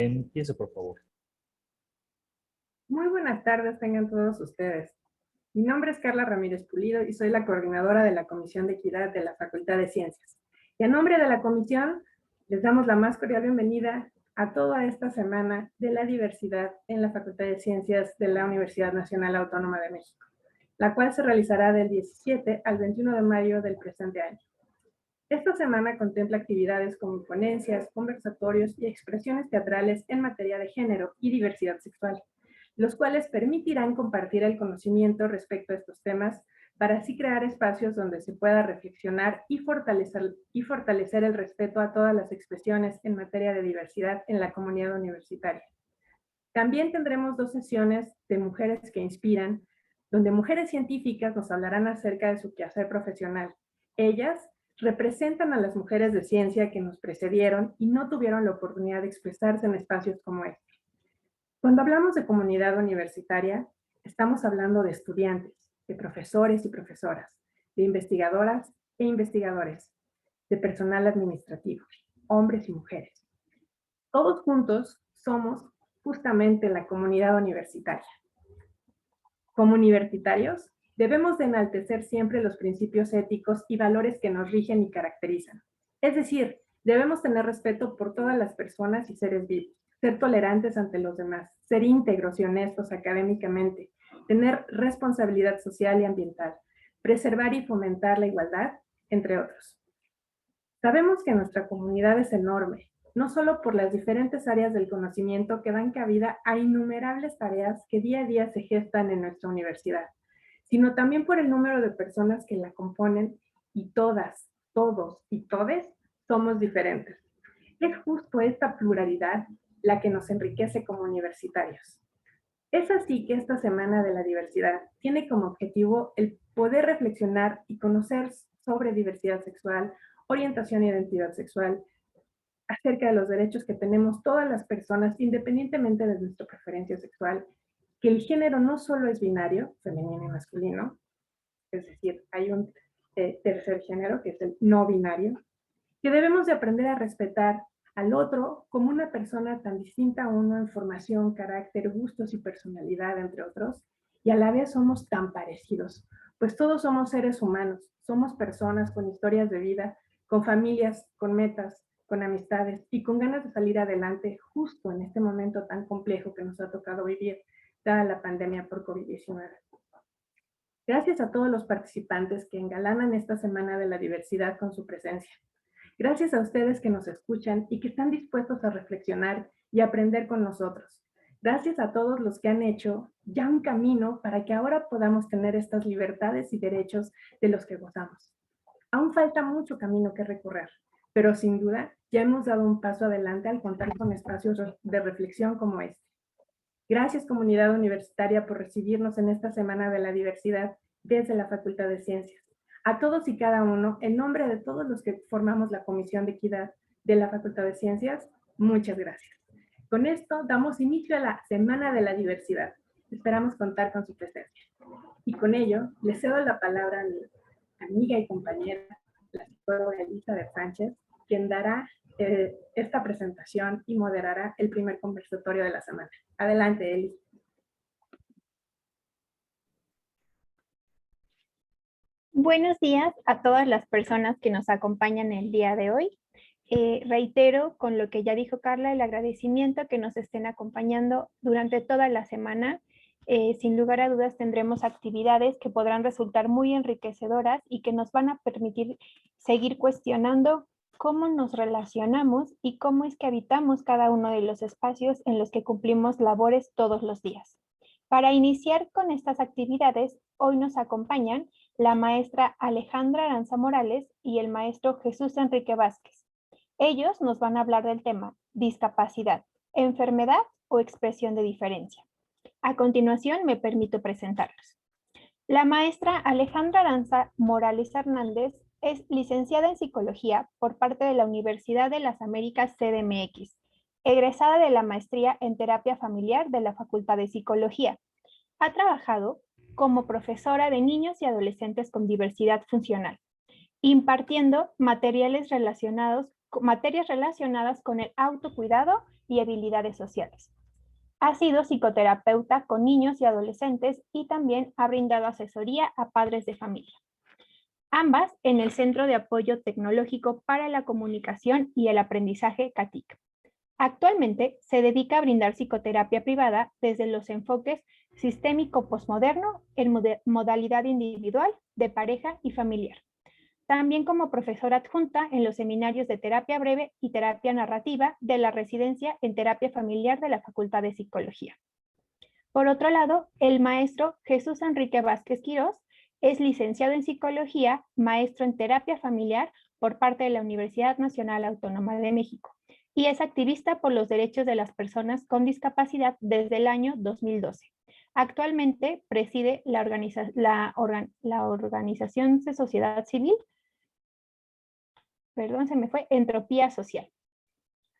Empiece, por favor. Muy buenas tardes tengan todos ustedes. Mi nombre es Carla Ramírez Pulido y soy la coordinadora de la Comisión de Equidad de la Facultad de Ciencias. Y a nombre de la comisión, les damos la más cordial bienvenida a toda esta semana de la diversidad en la Facultad de Ciencias de la Universidad Nacional Autónoma de México, la cual se realizará del 17 al 21 de mayo del presente año. Esta semana contempla actividades como ponencias, conversatorios y expresiones teatrales en materia de género y diversidad sexual, los cuales permitirán compartir el conocimiento respecto a estos temas para así crear espacios donde se pueda reflexionar y fortalecer el respeto a todas las expresiones en materia de diversidad en la comunidad universitaria. También tendremos 2 sesiones de Mujeres que Inspiran, donde mujeres científicas nos hablarán acerca de su quehacer profesional. Ellas representan a las mujeres de ciencia que nos precedieron y no tuvieron la oportunidad de expresarse en espacios como este. Cuando hablamos de comunidad universitaria, estamos hablando de estudiantes, de profesores y profesoras, de investigadoras e investigadores, de personal administrativo, hombres y mujeres. Todos juntos somos justamente la comunidad universitaria. Como universitarios, debemos de enaltecer siempre los principios éticos y valores que nos rigen y caracterizan. Es decir, debemos tener respeto por todas las personas y seres vivos, ser tolerantes ante los demás, ser íntegros y honestos académicamente, tener responsabilidad social y ambiental, preservar y fomentar la igualdad, entre otros. Sabemos que nuestra comunidad es enorme, no solo por las diferentes áreas del conocimiento que dan cabida a innumerables tareas que día a día se gestan en nuestra universidad, sino también por el número de personas que la componen y todas, todos y todes somos diferentes. Es justo esta pluralidad la que nos enriquece como universitarios. Es así que esta Semana de la Diversidad tiene como objetivo el poder reflexionar y conocer sobre diversidad sexual, orientación e identidad sexual, acerca de los derechos que tenemos todas las personas independientemente de nuestra preferencia sexual, que el género no solo es binario, femenino y masculino, es decir, hay un tercer género que es el no binario, que debemos de aprender a respetar al otro como una persona tan distinta a uno en formación, carácter, gustos y personalidad, entre otros, y a la vez somos tan parecidos, pues todos somos seres humanos, somos personas con historias de vida, con familias, con metas, con amistades y con ganas de salir adelante justo en este momento tan complejo que nos ha tocado vivir, dada la pandemia por COVID-19. Gracias a todos los participantes que engalanan esta Semana de la Diversidad con su presencia. Gracias a ustedes que nos escuchan y que están dispuestos a reflexionar y aprender con nosotros. Gracias a todos los que han hecho ya un camino para que ahora podamos tener estas libertades y derechos de los que gozamos. Aún falta mucho camino que recorrer, pero sin duda ya hemos dado un paso adelante al contar con espacios de reflexión como este. Gracias, comunidad universitaria, por recibirnos en esta Semana de la Diversidad desde la Facultad de Ciencias. A todos y cada uno, en nombre de todos los que formamos la Comisión de Equidad de la Facultad de Ciencias, muchas gracias. Con esto damos inicio a la Semana de la Diversidad. Esperamos contar con su presencia. Y con ello, le cedo la palabra a mi amiga y compañera, la psicóloga Elizabeth Sánchez, quien dará esta presentación y moderará el primer conversatorio de la semana. Adelante, Eli. Buenos días a todas las personas que nos acompañan el día de hoy. Reitero con lo que ya dijo Carla, el agradecimiento que nos estén acompañando durante toda la semana. Sin lugar a dudas tendremos actividades que podrán resultar muy enriquecedoras y que nos van a permitir seguir cuestionando cómo nos relacionamos y cómo es que habitamos cada uno de los espacios en los que cumplimos labores todos los días. Para iniciar con estas actividades, hoy nos acompañan la maestra Alejandra Aranza Morales y el maestro Jesús Enrique Vázquez. Ellos nos van a hablar del tema discapacidad, enfermedad o expresión de diferencia. A continuación me permito presentarlos. La maestra Alejandra Aranza Morales Hernández es licenciada en Psicología por parte de la Universidad de las Américas CDMX, egresada de la maestría en Terapia Familiar de la Facultad de Psicología. Ha trabajado como profesora de niños y adolescentes con diversidad funcional, impartiendo materias relacionadas con el autocuidado y habilidades sociales. Ha sido psicoterapeuta con niños y adolescentes y también ha brindado asesoría a padres de familia. Ambas en el Centro de Apoyo Tecnológico para la Comunicación y el Aprendizaje CATIC. Actualmente se dedica a brindar psicoterapia privada desde los enfoques sistémico posmoderno en modalidad individual, de pareja y familiar. También como profesora adjunta en los seminarios de terapia breve y terapia narrativa de la residencia en terapia familiar de la Facultad de Psicología. Por otro lado, el maestro Jesús Enrique Vázquez Quirós es licenciado en psicología, maestro en terapia familiar por parte de la Universidad Nacional Autónoma de México y es activista por los derechos de las personas con discapacidad desde el año 2012. Actualmente preside la organización de sociedad civil, Entropía Social.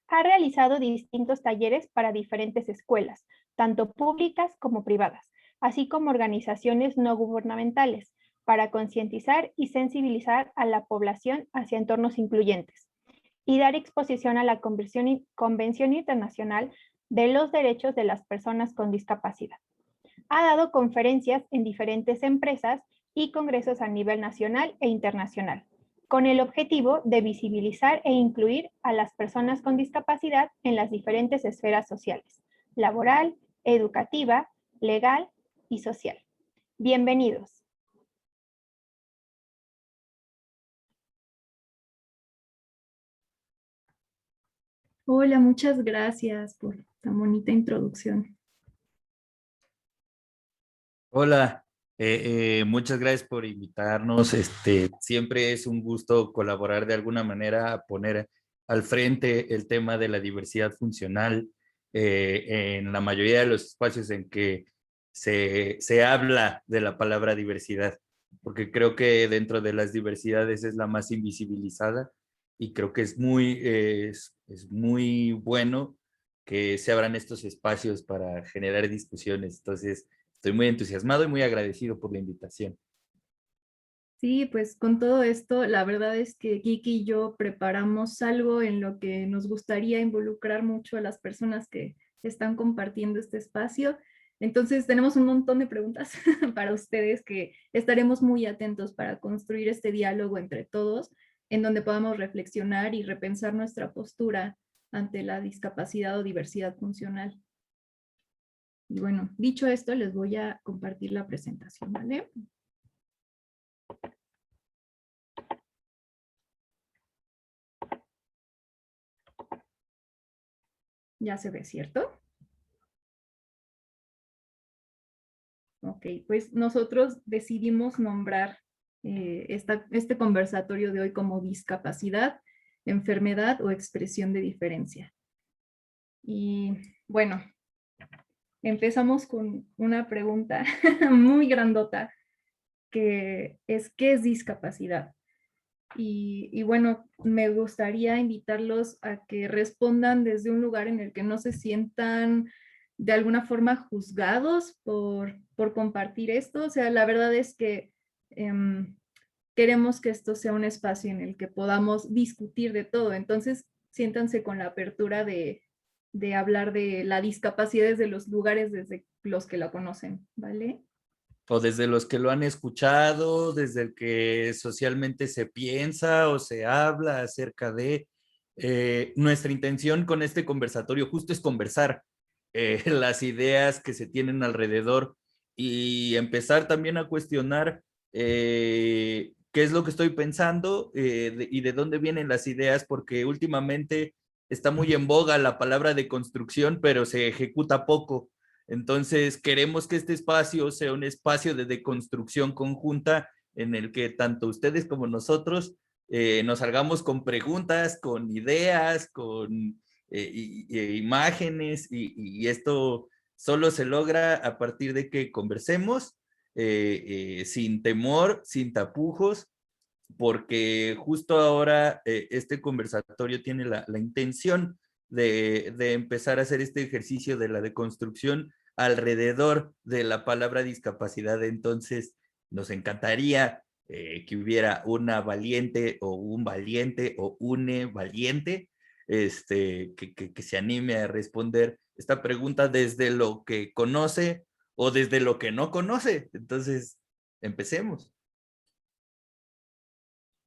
Ha realizado distintos talleres para diferentes escuelas, tanto públicas como privadas, así como organizaciones no gubernamentales, para concientizar y sensibilizar a la población hacia entornos incluyentes y dar exposición a la Convención Internacional de los Derechos de las Personas con Discapacidad. Ha dado conferencias en diferentes empresas y congresos a nivel nacional e internacional, con el objetivo de visibilizar e incluir a las personas con discapacidad en las diferentes esferas sociales, laboral, educativa, legal y social. Bienvenidos. Hola, muchas gracias por tan bonita introducción. Hola, muchas gracias por invitarnos. Siempre es un gusto colaborar de alguna manera, a poner al frente el tema de la diversidad funcional en la mayoría de los espacios en que se habla de la palabra diversidad, porque creo que dentro de las diversidades es la más invisibilizada y creo que es muy bueno que se abran estos espacios para generar discusiones. Entonces, estoy muy entusiasmado y muy agradecido por la invitación. Sí, pues con todo esto, la verdad es que Kiki y yo preparamos algo en lo que nos gustaría involucrar mucho a las personas que están compartiendo este espacio. Entonces tenemos un montón de preguntas para ustedes que estaremos muy atentos para construir este diálogo entre todos, en donde podamos reflexionar y repensar nuestra postura ante la discapacidad o diversidad funcional. Y bueno, dicho esto, les voy a compartir la presentación, ¿vale? Ya se ve, ¿cierto? Ok, pues nosotros decidimos nombrar este conversatorio de hoy como discapacidad, enfermedad o expresión de diferencia. Y bueno, empezamos con una pregunta muy grandota, que es, ¿qué es discapacidad? Y bueno, me gustaría invitarlos a que respondan desde un lugar en el que no se sientan de alguna forma juzgados por compartir esto. O sea, la verdad es que queremos que esto sea un espacio en el que podamos discutir de todo. Entonces, siéntanse con la apertura de hablar de la discapacidad desde los lugares desde los que la conocen, ¿vale? O desde los que lo han escuchado, desde el que socialmente se piensa o se habla acerca de. Nuestra intención con este conversatorio justo es conversar las ideas que se tienen alrededor y empezar también a cuestionar qué es lo que estoy pensando y de dónde vienen las ideas, porque últimamente está muy en boga la palabra de construcción, pero se ejecuta poco. Entonces, queremos que este espacio sea un espacio de deconstrucción conjunta en el que tanto ustedes como nosotros nos salgamos con preguntas, con ideas, con imágenes y esto solo se logra a partir de que conversemos sin temor, sin tapujos, porque justo ahora este conversatorio tiene la intención de empezar a hacer este ejercicio de la deconstrucción alrededor de la palabra discapacidad. Entonces, nos encantaría que hubiera una valiente o un valiente o une valiente que se anime a responder esta pregunta desde lo que conoce o desde lo que no conoce. Entonces, empecemos.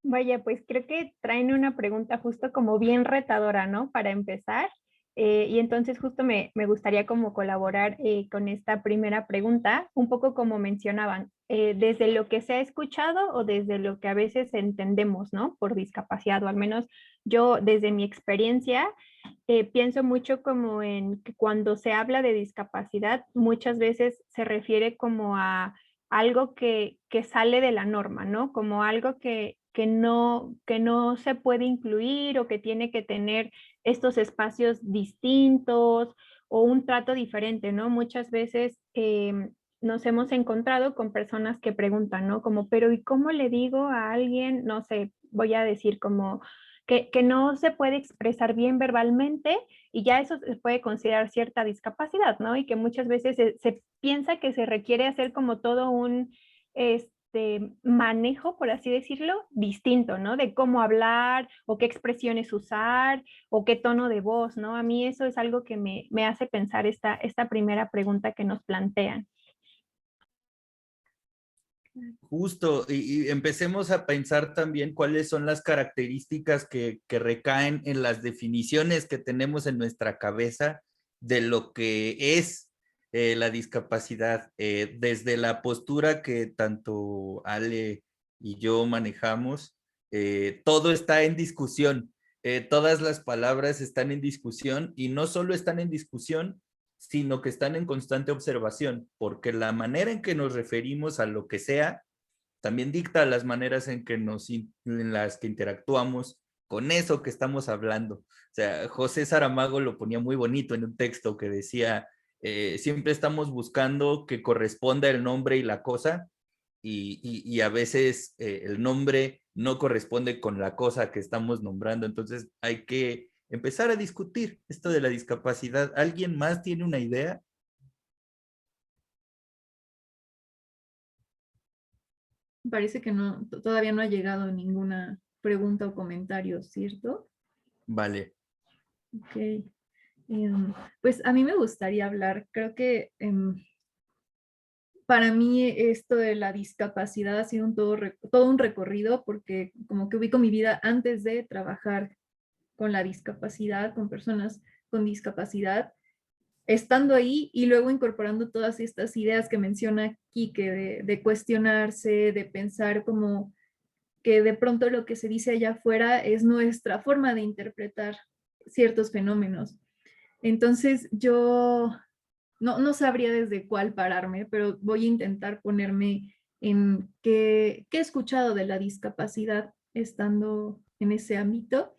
Vaya, pues creo que traen una pregunta justo como bien retadora, ¿no? Para empezar. Y entonces justo me gustaría como colaborar con esta primera pregunta, un poco como mencionaban, desde lo que se ha escuchado o desde lo que a veces entendemos, ¿no? Por discapacidad, o al menos yo desde mi experiencia pienso mucho como en que cuando se habla de discapacidad, muchas veces se refiere como a algo que sale de la norma, ¿no? Como algo que no se puede incluir o que tiene que tener estos espacios distintos o un trato diferente, ¿no? Muchas veces nos hemos encontrado con personas que preguntan, ¿no? Como, pero ¿y cómo le digo a alguien, no sé, voy a decir como que no se puede expresar bien verbalmente y ya eso se puede considerar cierta discapacidad, ¿no? Y que muchas veces se piensa que se requiere hacer como todo un manejo, por así decirlo, distinto, ¿no? De cómo hablar o qué expresiones usar o qué tono de voz, ¿no? A mí eso es algo que me hace pensar esta primera pregunta que nos plantean. Justo, y empecemos a pensar también cuáles son las características que recaen en las definiciones que tenemos en nuestra cabeza de lo que es la discapacidad, desde la postura que tanto Ale y yo manejamos, todo está en discusión, todas las palabras están en discusión y no solo están en discusión, sino que están en constante observación, porque la manera en que nos referimos a lo que sea también dicta las maneras en las que interactuamos con eso que estamos hablando. O sea, José Saramago lo ponía muy bonito en un texto que decía, siempre estamos buscando que corresponda el nombre y la cosa, y a veces el nombre no corresponde con la cosa que estamos nombrando. Entonces hay que empezar a discutir esto de la discapacidad. ¿Alguien más tiene una idea? Parece que no, todavía no ha llegado ninguna pregunta o comentario, ¿cierto? Vale. Ok. Pues a mí me gustaría hablar, creo que para mí esto de la discapacidad ha sido todo un recorrido porque como que ubico mi vida antes de trabajar con la discapacidad, con personas con discapacidad, estando ahí y luego incorporando todas estas ideas que menciona Quique de cuestionarse, de pensar como que de pronto lo que se dice allá afuera es nuestra forma de interpretar ciertos fenómenos. Entonces yo no sabría desde cuál pararme, pero voy a intentar ponerme en qué he escuchado de la discapacidad estando en ese ámbito.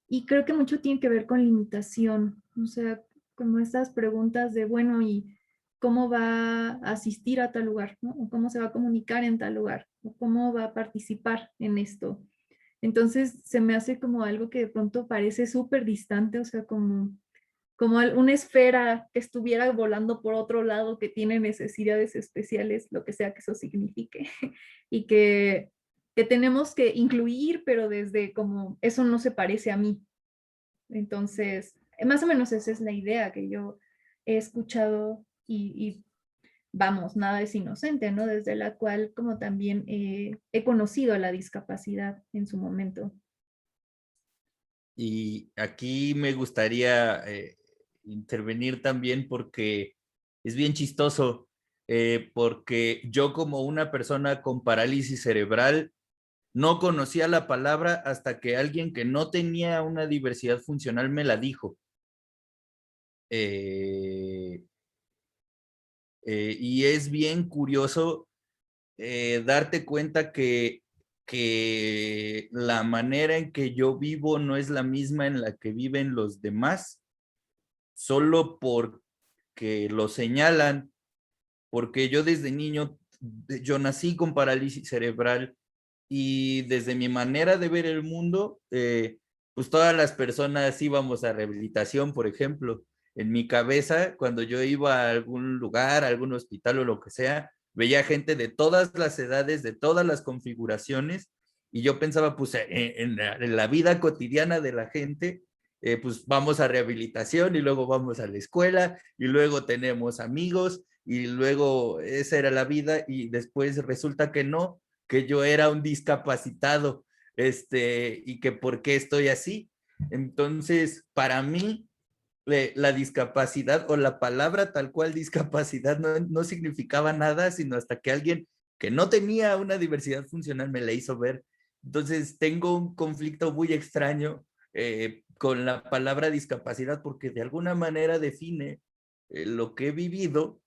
Y creo que mucho tiene que ver con limitación, o sea, como estas preguntas de, bueno, ¿y cómo va a asistir a tal lugar? ¿No? O cómo se va a comunicar en tal lugar, o cómo va a participar en esto. Entonces se me hace como algo que de pronto parece súper distante, o sea, como una esfera que estuviera volando por otro lado, que tiene necesidades especiales, lo que sea que eso signifique, y que tenemos que incluir, pero desde como eso no se parece a mí. Entonces, más o menos esa es la idea que yo he escuchado y vamos, nada es inocente, ¿no? Desde la cual como también he conocido la discapacidad en su momento. Y aquí me gustaría intervenir también porque es bien chistoso, porque yo como una persona con parálisis cerebral no conocía la palabra hasta que alguien que no tenía una diversidad funcional me la dijo. Eh, y es bien curioso darte cuenta que la manera en que yo vivo no es la misma en la que viven los demás, solo porque lo señalan, porque yo desde niño, yo nací con parálisis cerebral y desde mi manera de ver el mundo, pues todas las personas íbamos a rehabilitación, por ejemplo. En mi cabeza, cuando yo iba a algún lugar, a algún hospital o lo que sea, veía gente de todas las edades, de todas las configuraciones, y yo pensaba, pues, en la vida cotidiana de la gente, pues vamos a rehabilitación y luego vamos a la escuela y luego tenemos amigos y luego esa era la vida y después resulta que no, que yo era un discapacitado, y que por qué estoy así. Entonces, para mí, la discapacidad o la palabra tal cual discapacidad no significaba nada, sino hasta que alguien que no tenía una diversidad funcional me la hizo ver. Entonces tengo un conflicto muy extraño con la palabra discapacidad porque de alguna manera define lo que he vivido,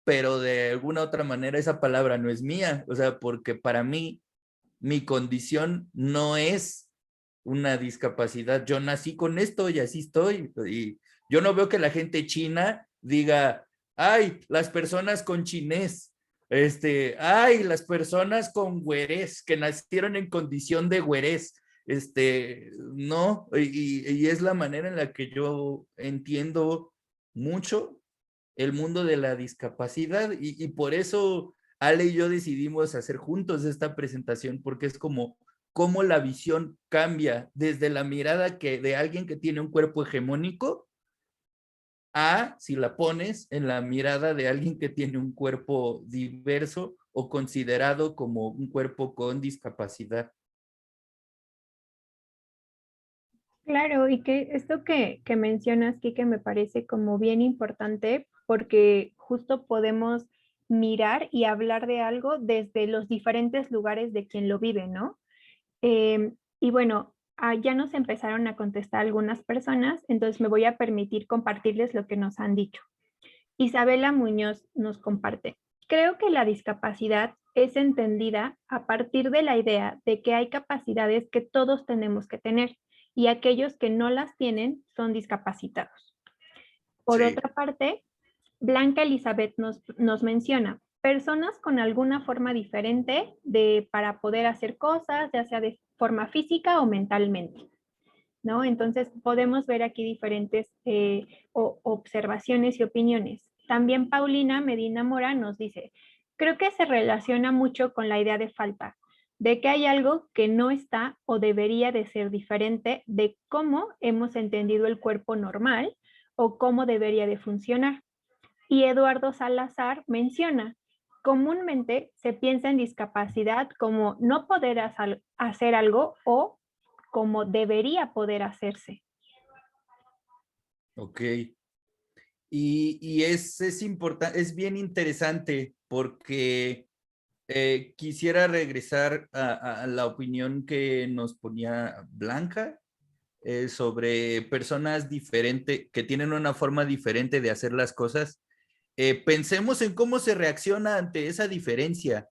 pero de alguna otra manera esa palabra no es mía, o sea, porque para mí mi condición no es una discapacidad. Yo nací con esto y así estoy. Y yo no veo que la gente china diga, ay, las personas con chinés, ay, las personas con güerés, que nacieron en condición de güerés. No, y es la manera en la que yo entiendo mucho el mundo de la discapacidad y por eso Ale y yo decidimos hacer juntos esta presentación porque es como cómo la visión cambia desde la mirada de alguien que tiene un cuerpo hegemónico a si la pones en la mirada de alguien que tiene un cuerpo diverso o considerado como un cuerpo con discapacidad. Claro, y que esto que mencionas, Kike, me parece como bien importante porque justo podemos mirar y hablar de algo desde los diferentes lugares de quien lo vive, ¿no? Y bueno, ya nos empezaron a contestar algunas personas, entonces me voy a permitir compartirles lo que nos han dicho. Isabela Muñoz nos comparte. Creo que la discapacidad es entendida a partir de la idea de que hay capacidades que todos tenemos que tener y aquellos que no las tienen son discapacitados. Por otra parte, Blanca Elizabeth nos menciona personas con alguna forma diferente para poder hacer cosas, ya sea de forma física o mentalmente, ¿no? Entonces podemos ver aquí diferentes observaciones y opiniones. También Paulina Medina Mora nos dice, creo que se relaciona mucho con la idea de falta, de que hay algo que no está o debería de ser diferente de cómo hemos entendido el cuerpo normal o cómo debería de funcionar. Y Eduardo Salazar menciona, comúnmente se piensa en discapacidad como no poder hacer algo o como debería poder hacerse. Ok. Y es importante, es bien interesante porque quisiera regresar a la opinión que nos ponía Blanca sobre personas diferentes, que tienen una forma diferente de hacer las cosas. Pensemos en cómo se reacciona ante esa diferencia,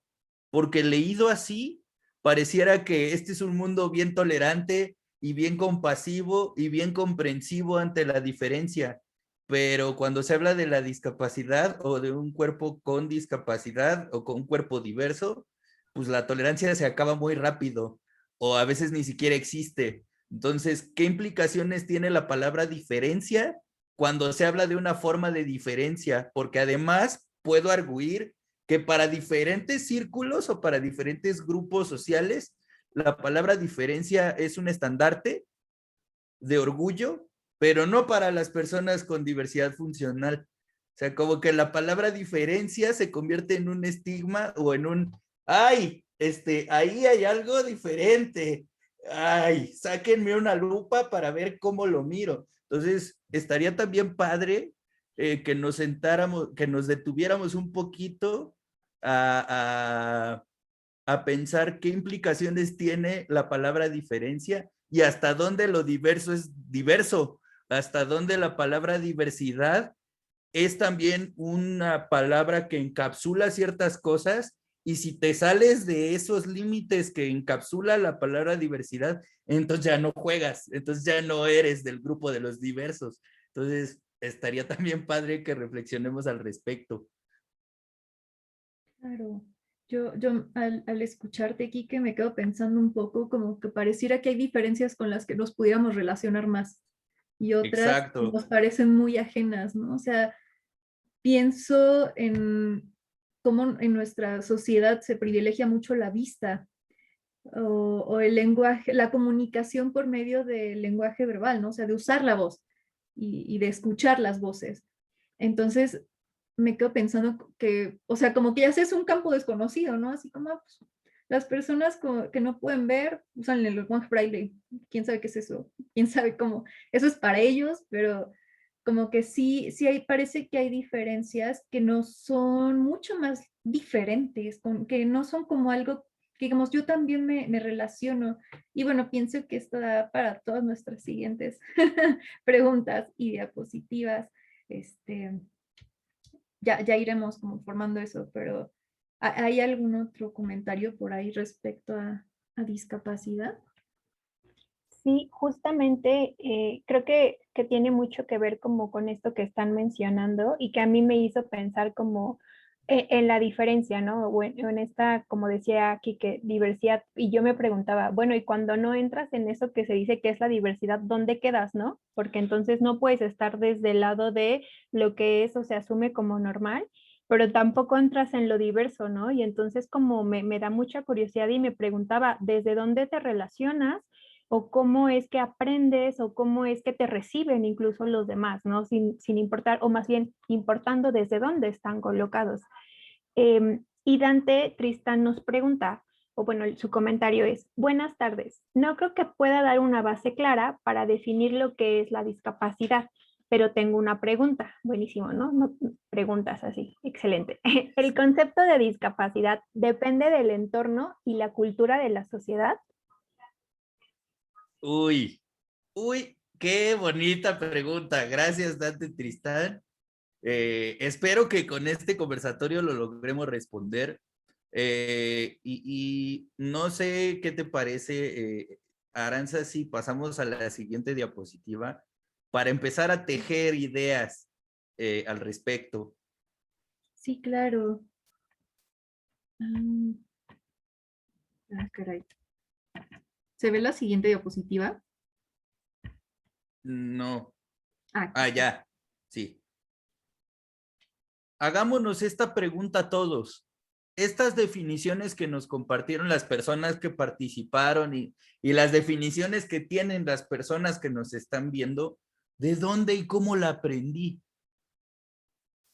porque leído así, pareciera que este es un mundo bien tolerante y bien compasivo y bien comprensivo ante la diferencia. Pero cuando se habla de la discapacidad o de un cuerpo con discapacidad o con un cuerpo diverso, pues la tolerancia se acaba muy rápido o a veces ni siquiera existe. Entonces, ¿qué implicaciones tiene la palabra diferencia cuando se habla de una forma de diferencia? Porque además puedo arguir que para diferentes círculos o para diferentes grupos sociales, la palabra diferencia es un estandarte de orgullo, pero no para las personas con diversidad funcional. O sea, como que la palabra diferencia se convierte en un estigma o en un, ay, ahí hay algo diferente. Ay, sáquenme una lupa para ver cómo lo miro. Entonces, estaría también padre que nos sentáramos, que nos detuviéramos un poquito a, a pensar qué implicaciones tiene la palabra diferencia y hasta dónde lo diverso es diverso, hasta dónde la palabra diversidad es también una palabra que encapsula ciertas cosas y si te sales de esos límites que encapsula la palabra diversidad, entonces ya no juegas, entonces ya no eres del grupo de los diversos. Entonces, estaría también padre que reflexionemos al respecto. Claro, yo al escucharte, Quique, me quedo pensando un poco como que pareciera que hay diferencias con las que nos pudiéramos relacionar más y otras Exacto. nos parecen muy ajenas, ¿no? O sea, pienso en cómo en nuestra sociedad se privilegia mucho la vista o el lenguaje, la comunicación por medio del lenguaje verbal, ¿no? O sea, de usar la voz y de escuchar las voces. Entonces, me quedo pensando que, o sea, como que ya es un campo desconocido, ¿no? Así como pues, las personas que no pueden ver usan el lenguaje braille. ¿Quién sabe qué es eso? ¿Quién sabe cómo? Eso es para ellos, pero como que sí, sí hay, parece que hay diferencias que no son mucho más diferentes, que no son como algo que, digamos, yo también me relaciono. Y bueno, pienso que esto da para todas nuestras siguientes preguntas y diapositivas. Ya iremos como formando eso, pero ¿hay algún otro comentario por ahí respecto a discapacidad? Sí, justamente creo que tiene mucho que ver como con esto que están mencionando y que a mí me hizo pensar como en la diferencia, ¿no? O en esta, como decía aquí, que diversidad. Y yo me preguntaba, bueno, y cuando no entras en eso que se dice que es la diversidad, ¿dónde quedas, no? Porque entonces no puedes estar desde el lado de lo que es o se asume como normal, pero tampoco entras en lo diverso, ¿no? Y entonces como me da mucha curiosidad y me preguntaba, ¿desde dónde te relacionas? O cómo es que aprendes o cómo es que te reciben incluso los demás, ¿no? Sin importar, o más bien importando desde dónde están colocados. Y Dante Tristán nos pregunta, o bueno, su comentario es, buenas tardes, no creo que pueda dar una base clara para definir lo que es la discapacidad, pero tengo una pregunta, buenísimo, ¿no? No preguntas así, excelente. ¿El concepto de discapacidad depende del entorno y la cultura de la sociedad? Uy, uy, qué bonita pregunta. Gracias, Dante Tristán. Espero que con este conversatorio lo logremos responder. Y no sé qué te parece, Aranza, si pasamos a la siguiente diapositiva para empezar a tejer ideas al respecto. Sí, claro. Caray. ¿Se ve la siguiente diapositiva? No. Aquí Ah, está. ya. Sí. Hagámonos esta pregunta todos. Estas definiciones que nos compartieron las personas que participaron y las definiciones que tienen las personas que nos están viendo, ¿de dónde y cómo la aprendí?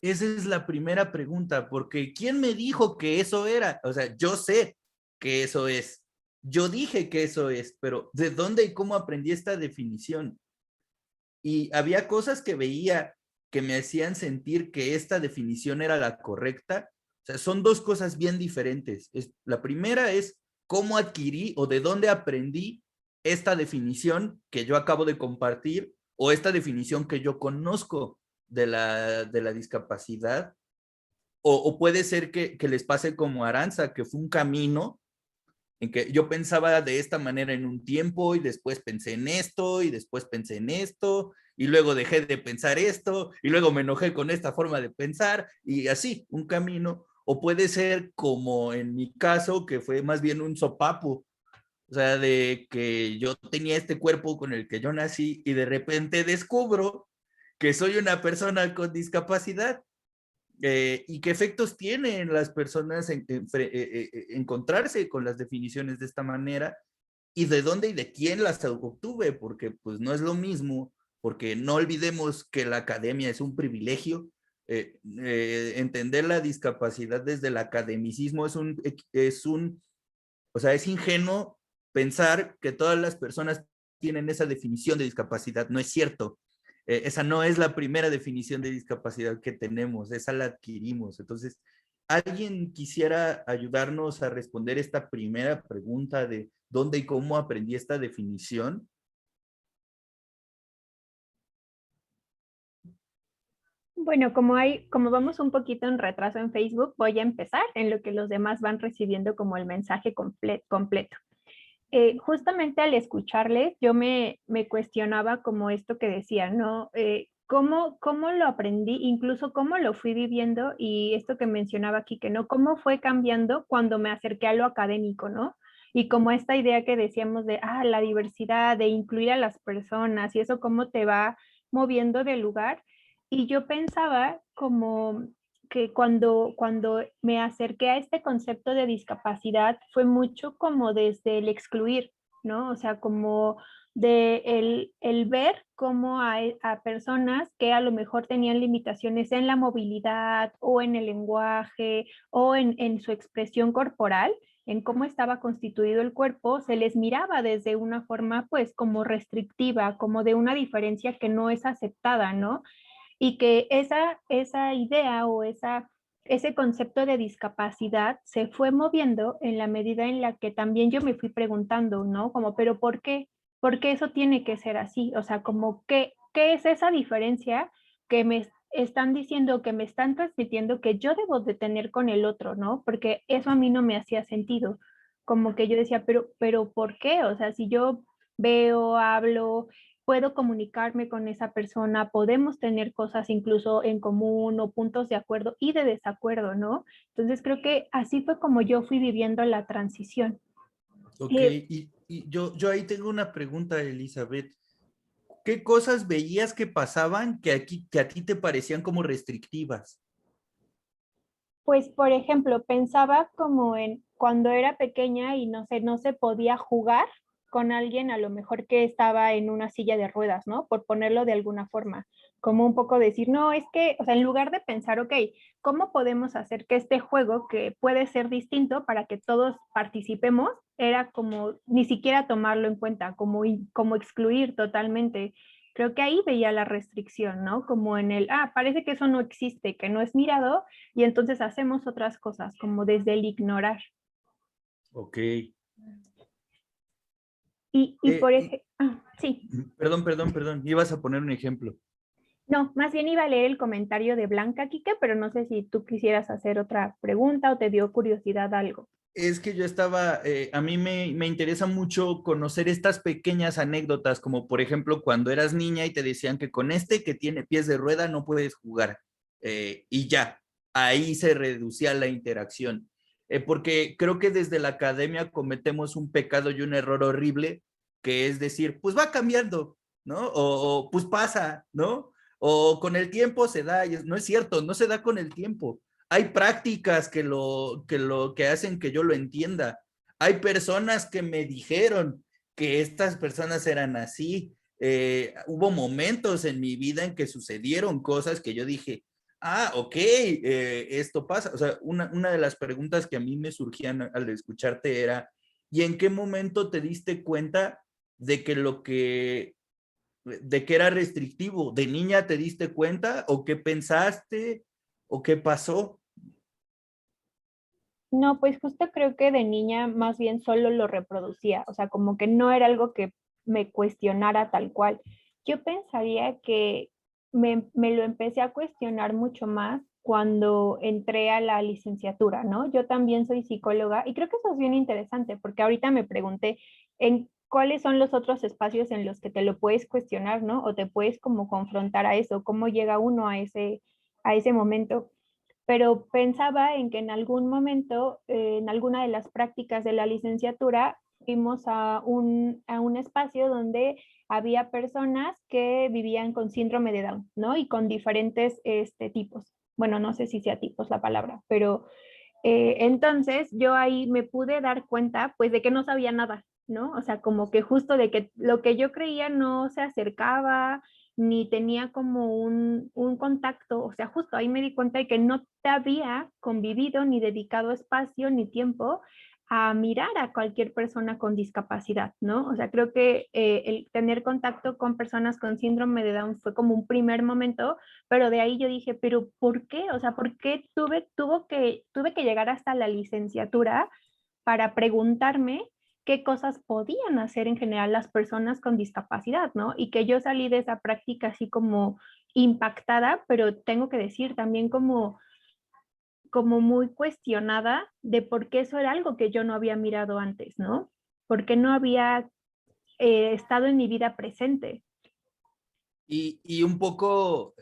Esa es la primera pregunta, porque ¿quién me dijo que eso era? O sea, yo sé que eso es. Yo dije que eso es, pero ¿de dónde y cómo aprendí esta definición? Y había cosas que veía que me hacían sentir que esta definición era la correcta. O sea, son dos cosas bien diferentes. La primera es cómo adquirí o de dónde aprendí esta definición que yo acabo de compartir o esta definición que yo conozco de la discapacidad. O puede ser que les pase como Aranza, que fue un camino en que yo pensaba de esta manera en un tiempo y después pensé en esto y después pensé en esto y luego dejé de pensar esto y luego me enojé con esta forma de pensar y así, un camino. O puede ser como en mi caso, que fue más bien un sopapo, o sea, de que yo tenía este cuerpo con el que yo nací y de repente descubro que soy una persona con discapacidad. ¿Y qué efectos tiene en las personas encontrarse con las definiciones de esta manera? ¿Y de dónde y de quién las obtuve? Porque pues no es lo mismo, porque no olvidemos que la academia es un privilegio. Entender la discapacidad desde el academicismo o sea, es ingenuo pensar que todas las personas tienen esa definición de discapacidad. No es cierto. Esa no es la primera definición de discapacidad que tenemos, esa la adquirimos. Entonces, ¿alguien quisiera ayudarnos a responder esta primera pregunta de dónde y cómo aprendí esta definición? Bueno, como vamos un poquito en retraso en Facebook, voy a empezar en lo que los demás van recibiendo como el mensaje completo. Justamente al escucharles, yo me cuestionaba como esto que decía, ¿no? ¿Cómo lo aprendí? Incluso cómo lo fui viviendo y esto que mencionaba aquí, que no, cómo fue cambiando cuando me acerqué a lo académico, ¿no? Y como esta idea que decíamos de, la diversidad, de incluir a las personas y eso cómo te va moviendo del lugar. Y yo pensaba como que cuando me acerqué a este concepto de discapacidad fue mucho como desde el excluir, ¿no? O sea, como de el ver cómo a personas que a lo mejor tenían limitaciones en la movilidad o en el lenguaje o en su expresión corporal, en cómo estaba constituido el cuerpo, se les miraba desde una forma pues como restrictiva, como de una diferencia que no es aceptada, ¿no? Y que esa idea o ese concepto de discapacidad se fue moviendo en la medida en la que también yo me fui preguntando, ¿no? Como, pero ¿por qué? ¿Por qué eso tiene que ser así? O sea, como, ¿qué es esa diferencia que me están diciendo, que me están transmitiendo que yo debo de tener con el otro, ¿no? Porque eso a mí no me hacía sentido. Como que yo decía, pero ¿por qué? O sea, si yo veo, hablo, puedo comunicarme con esa persona, podemos tener cosas incluso en común o puntos de acuerdo y de desacuerdo, ¿no? Entonces creo que así fue como yo fui viviendo la transición. Ok, y yo ahí tengo una pregunta, Elizabeth. ¿Qué cosas veías que pasaban que a ti te parecían como restrictivas? Pues, por ejemplo, pensaba como en cuando era pequeña y no sé, no se podía jugar con alguien a lo mejor que estaba en una silla de ruedas, ¿no? Por ponerlo de alguna forma, como un poco decir, no, es que, o sea, en lugar de pensar, ok, ¿cómo podemos hacer que este juego que puede ser distinto para que todos participemos? Era como ni siquiera tomarlo en cuenta, como excluir totalmente. Creo que ahí veía la restricción, ¿no? Como en parece que eso no existe, que no es mirado, y entonces hacemos otras cosas, como desde el ignorar. Ok. Y por Y- ejemplo, sí, perdón. Ibas a poner un ejemplo. no, más bien iba a leer el comentario de Blanca, Kike, pero no sé si tú quisieras hacer otra pregunta o te dio curiosidad algo. Es que yo estaba, a mí me interesa mucho conocer estas pequeñas anécdotas, como por ejemplo cuando eras niña y te decían que con este que tiene pies de rueda no puedes jugar. Y ya, ahí se reducía la interacción. Porque creo que desde la academia cometemos un pecado y un error horrible, que es decir, pues va cambiando, ¿no? O pues pasa, ¿no? O con el tiempo se da, y no es cierto, no se da con el tiempo. Hay prácticas que hacen que yo lo entienda. Hay personas que me dijeron que estas personas eran así. Hubo momentos en mi vida en que sucedieron cosas que yo dije, ok, esto pasa. O sea, una de las preguntas que a mí me surgían al escucharte era, ¿y en qué momento te diste cuenta de que de que era restrictivo? ¿De niña te diste cuenta? ¿O qué pensaste? ¿O qué pasó? No, pues justo creo que de niña más bien solo lo reproducía, o sea, como que no era algo que me cuestionara tal cual. Yo pensaría que me lo empecé a cuestionar mucho más cuando entré a la licenciatura, ¿no? Yo también soy psicóloga y creo que eso es bien interesante porque ahorita me pregunté en cuáles son los otros espacios en los que te lo puedes cuestionar, ¿no? O te puedes como confrontar a eso, cómo llega uno a ese momento, pero pensaba en que en algún momento, en alguna de las prácticas de la licenciatura, fuimos a un espacio donde había personas que vivían con síndrome de Down, ¿no? Y con diferentes tipos. Bueno, no sé si sea tipos la palabra, pero entonces yo ahí me pude dar cuenta, pues, de que no sabía nada, ¿no? O sea, como que justo de que lo que yo creía no se acercaba, ni tenía como un contacto, o sea, justo ahí me di cuenta de que no te había convivido, ni dedicado espacio, ni tiempo a mirar a cualquier persona con discapacidad, ¿no? O sea, creo que el tener contacto con personas con síndrome de Down fue como un primer momento, pero de ahí yo dije, pero ¿por qué? O sea, ¿por qué tuve que llegar hasta la licenciatura para preguntarme qué cosas podían hacer en general las personas con discapacidad, ¿no? Y que yo salí de esa práctica así como impactada, pero tengo que decir también como muy cuestionada de por qué eso era algo que yo no había mirado antes, ¿no? Porque no había estado en mi vida presente. Y un poco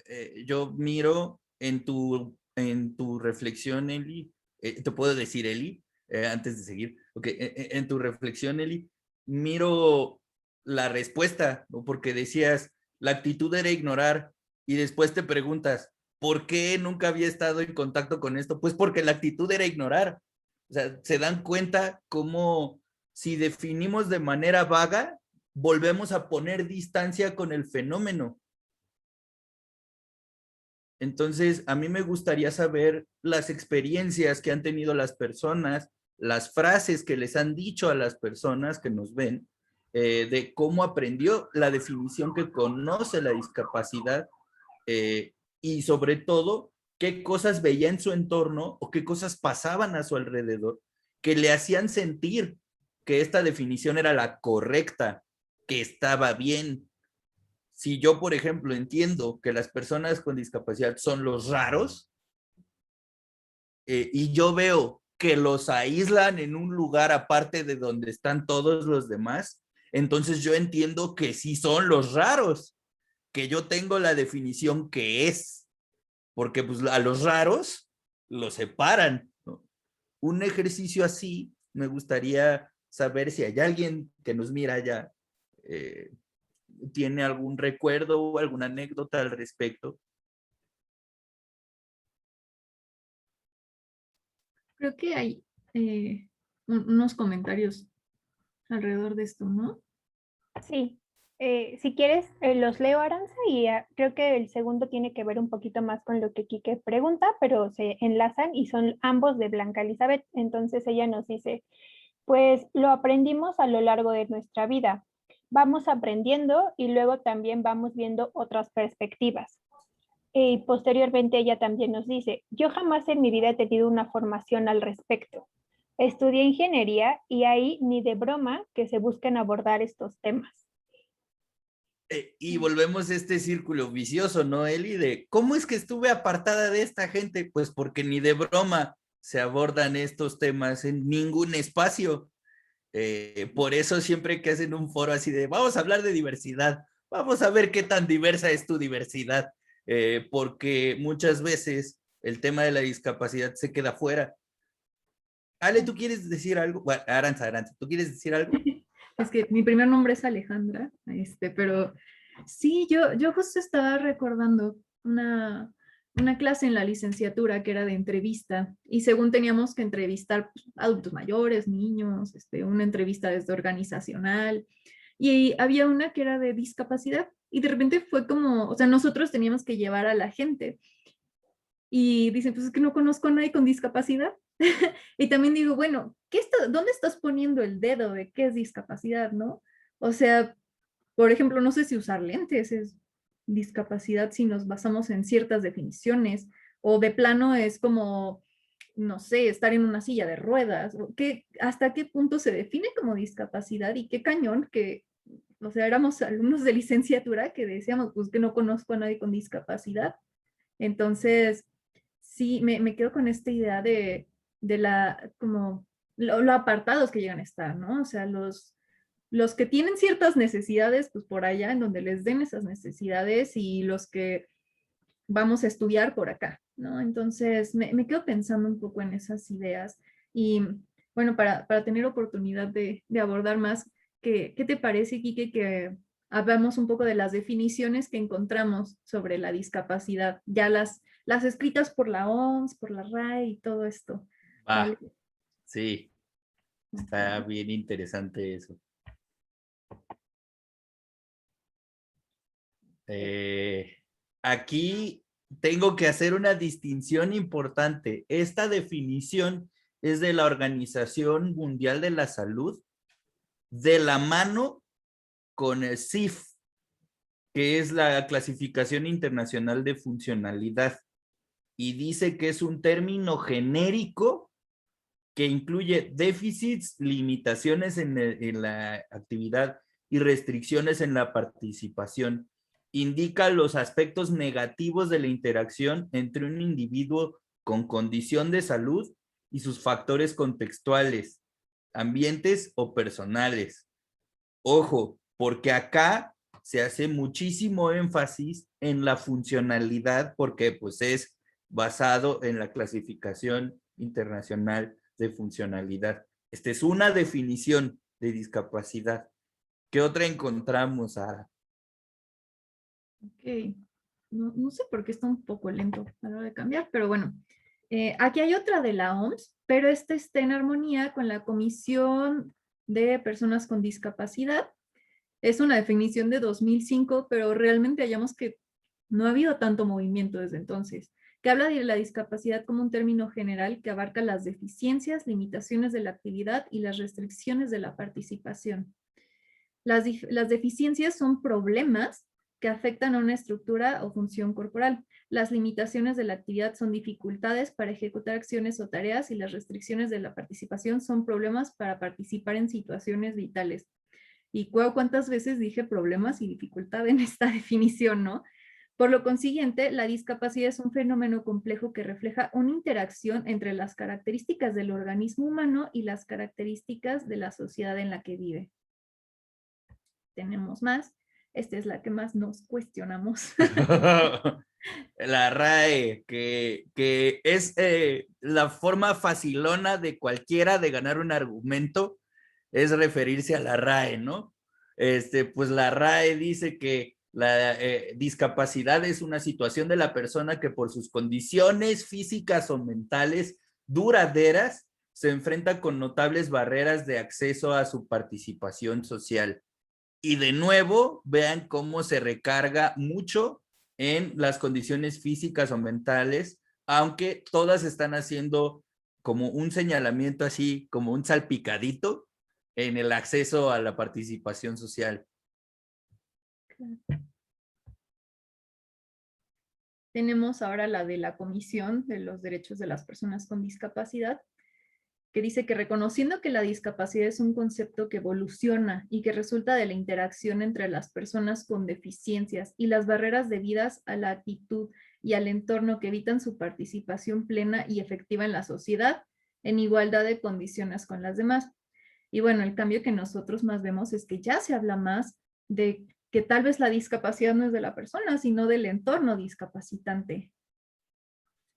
yo miro en tu reflexión, Eli, te puedo decir, Eli, antes de seguir, okay, en tu reflexión, Eli, miro la respuesta, ¿no? Porque decías, la actitud era ignorar y después te preguntas, ¿Por qué nunca había estado en contacto con esto? Pues porque la actitud era ignorar. O sea, se dan cuenta cómo si definimos de manera vaga, volvemos a poner distancia con el fenómeno. Entonces, a mí me gustaría saber las experiencias que han tenido las personas, las frases que les han dicho a las personas que nos ven, de cómo aprendió la definición que conoce la discapacidad y sobre todo, qué cosas veía en su entorno o qué cosas pasaban a su alrededor que le hacían sentir que esta definición era la correcta, que estaba bien. Si yo, por ejemplo, entiendo que las personas con discapacidad son los raros y yo veo que los aíslan en un lugar aparte de donde están todos los demás, entonces yo entiendo que sí son los raros, que yo tengo la definición que es, porque pues a los raros los separan, ¿no? Un ejercicio así, me gustaría saber si hay alguien que nos mira ya, tiene algún recuerdo o alguna anécdota al respecto. Creo que hay unos comentarios alrededor de esto, ¿no? Sí, si quieres, los leo, Aranza, y creo que el segundo tiene que ver un poquito más con lo que Quique pregunta, pero se enlazan y son ambos de Blanca Elizabeth. Entonces ella nos dice, pues lo aprendimos a lo largo de nuestra vida. Vamos aprendiendo y luego también vamos viendo otras perspectivas. Y posteriormente ella también nos dice, yo jamás en mi vida he tenido una formación al respecto. Estudié ingeniería y ahí ni de broma que se busquen abordar estos temas. Y volvemos a este círculo vicioso, ¿no, Eli? De cómo es que estuve apartada de esta gente, pues porque ni de broma se abordan estos temas en ningún espacio. Por eso siempre que hacen un foro así de vamos a hablar de diversidad, vamos a ver qué tan diversa es tu diversidad, porque muchas veces el tema de la discapacidad se queda fuera. Ale, ¿tú quieres decir algo? Bueno, Aranza, ¿tú quieres decir algo? Es que mi primer nombre es Alejandra, pero sí, yo justo estaba recordando una clase en la licenciatura que era de entrevista y según teníamos que entrevistar pues, adultos mayores, niños, una entrevista desde organizacional y había una que era de discapacidad y de repente fue como, o sea, nosotros teníamos que llevar a la gente y dicen, pues es que no conozco a nadie con discapacidad. Y también digo, bueno, ¿dónde estás poniendo el dedo de qué es discapacidad, no? O sea, por ejemplo, no sé si usar lentes es discapacidad si nos basamos en ciertas definiciones, o de plano es como, no sé, estar en una silla de ruedas, ¿hasta qué punto se define como discapacidad? Y qué cañón que, o sea, éramos alumnos de licenciatura que decíamos, pues que no conozco a nadie con discapacidad. Entonces, sí, me quedo con esta idea de como lo apartados que llegan a estar, ¿no? O sea, los que tienen ciertas necesidades, pues por allá en donde les den esas necesidades y los que vamos a estudiar por acá, ¿no? Entonces, me quedo pensando un poco en esas ideas y bueno, para tener oportunidad de abordar más, ¿qué te parece, Quique, que hablamos un poco de las definiciones que encontramos sobre la discapacidad, ya las escritas por la OMS, por la RAE y todo esto? ¿Vale? Sí, está bien interesante eso. Aquí tengo que hacer una distinción importante. Esta definición es de la Organización Mundial de la Salud, de la mano con el CIF, que es la Clasificación Internacional de Funcionalidad, y dice que es un término genérico que incluye déficits, limitaciones en la actividad y restricciones en la participación. Indica los aspectos negativos de la interacción entre un individuo con condición de salud y sus factores contextuales, ambientes o personales. Ojo, porque acá se hace muchísimo énfasis en la funcionalidad porque pues es basado en la clasificación internacional de funcionalidad. Esta es una definición de discapacidad. ¿Qué otra encontramos, Sara? Ok. no sé por qué está un poco lento a la hora de cambiar, pero bueno. Aquí hay otra de la OMS, pero esta está en armonía con la Comisión de Personas con Discapacidad. Es una definición de 2005, pero realmente hallamos que no ha habido tanto movimiento desde entonces, que habla de la discapacidad como un término general que abarca las deficiencias, limitaciones de la actividad y las restricciones de la participación. Las deficiencias son problemas que afectan a una estructura o función corporal. Las limitaciones de la actividad son dificultades para ejecutar acciones o tareas y las restricciones de la participación son problemas para participar en situaciones vitales. Y cuántas veces dije problemas y dificultad en esta definición, ¿no? Por lo consiguiente, la discapacidad es un fenómeno complejo que refleja una interacción entre las características del organismo humano y las características de la sociedad en la que vive. Tenemos más. Esta es la que más nos cuestionamos. La RAE, que es la forma facilona de cualquiera de ganar un argumento, es referirse a la RAE, ¿no? Pues la RAE dice que la discapacidad es una situación de la persona que por sus condiciones físicas o mentales duraderas se enfrenta con notables barreras de acceso a su participación social. Y de nuevo, vean cómo se recarga mucho en las condiciones físicas o mentales, aunque todas están haciendo como un señalamiento así, como un salpicadito en el acceso a la participación social. Tenemos ahora la de la Comisión de los Derechos de las Personas con Discapacidad, que dice que reconociendo que la discapacidad es un concepto que evoluciona y que resulta de la interacción entre las personas con deficiencias y las barreras debidas a la actitud y al entorno que evitan su participación plena y efectiva en la sociedad, en igualdad de condiciones con las demás. Y bueno, el cambio que nosotros más vemos es que ya se habla más de que tal vez la discapacidad no es de la persona, sino del entorno discapacitante.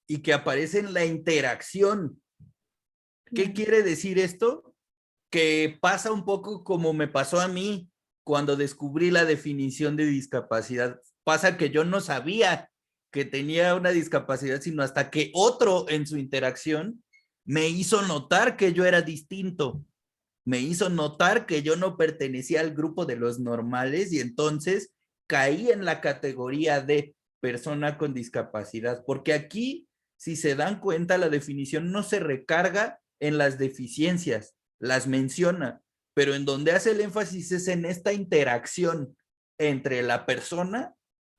Y que aparece en la interacción. ¿Qué Claro. quiere decir esto? Que pasa un poco como me pasó a mí cuando descubrí la definición de discapacidad. Pasa que yo no sabía que tenía una discapacidad, sino hasta que otro en su interacción me hizo notar que yo era distinto, me hizo notar que yo no pertenecía al grupo de los normales y entonces caí en la categoría de persona con discapacidad, porque aquí, si se dan cuenta, la definición no se recarga en las deficiencias, las menciona, pero en donde hace el énfasis es en esta interacción entre la persona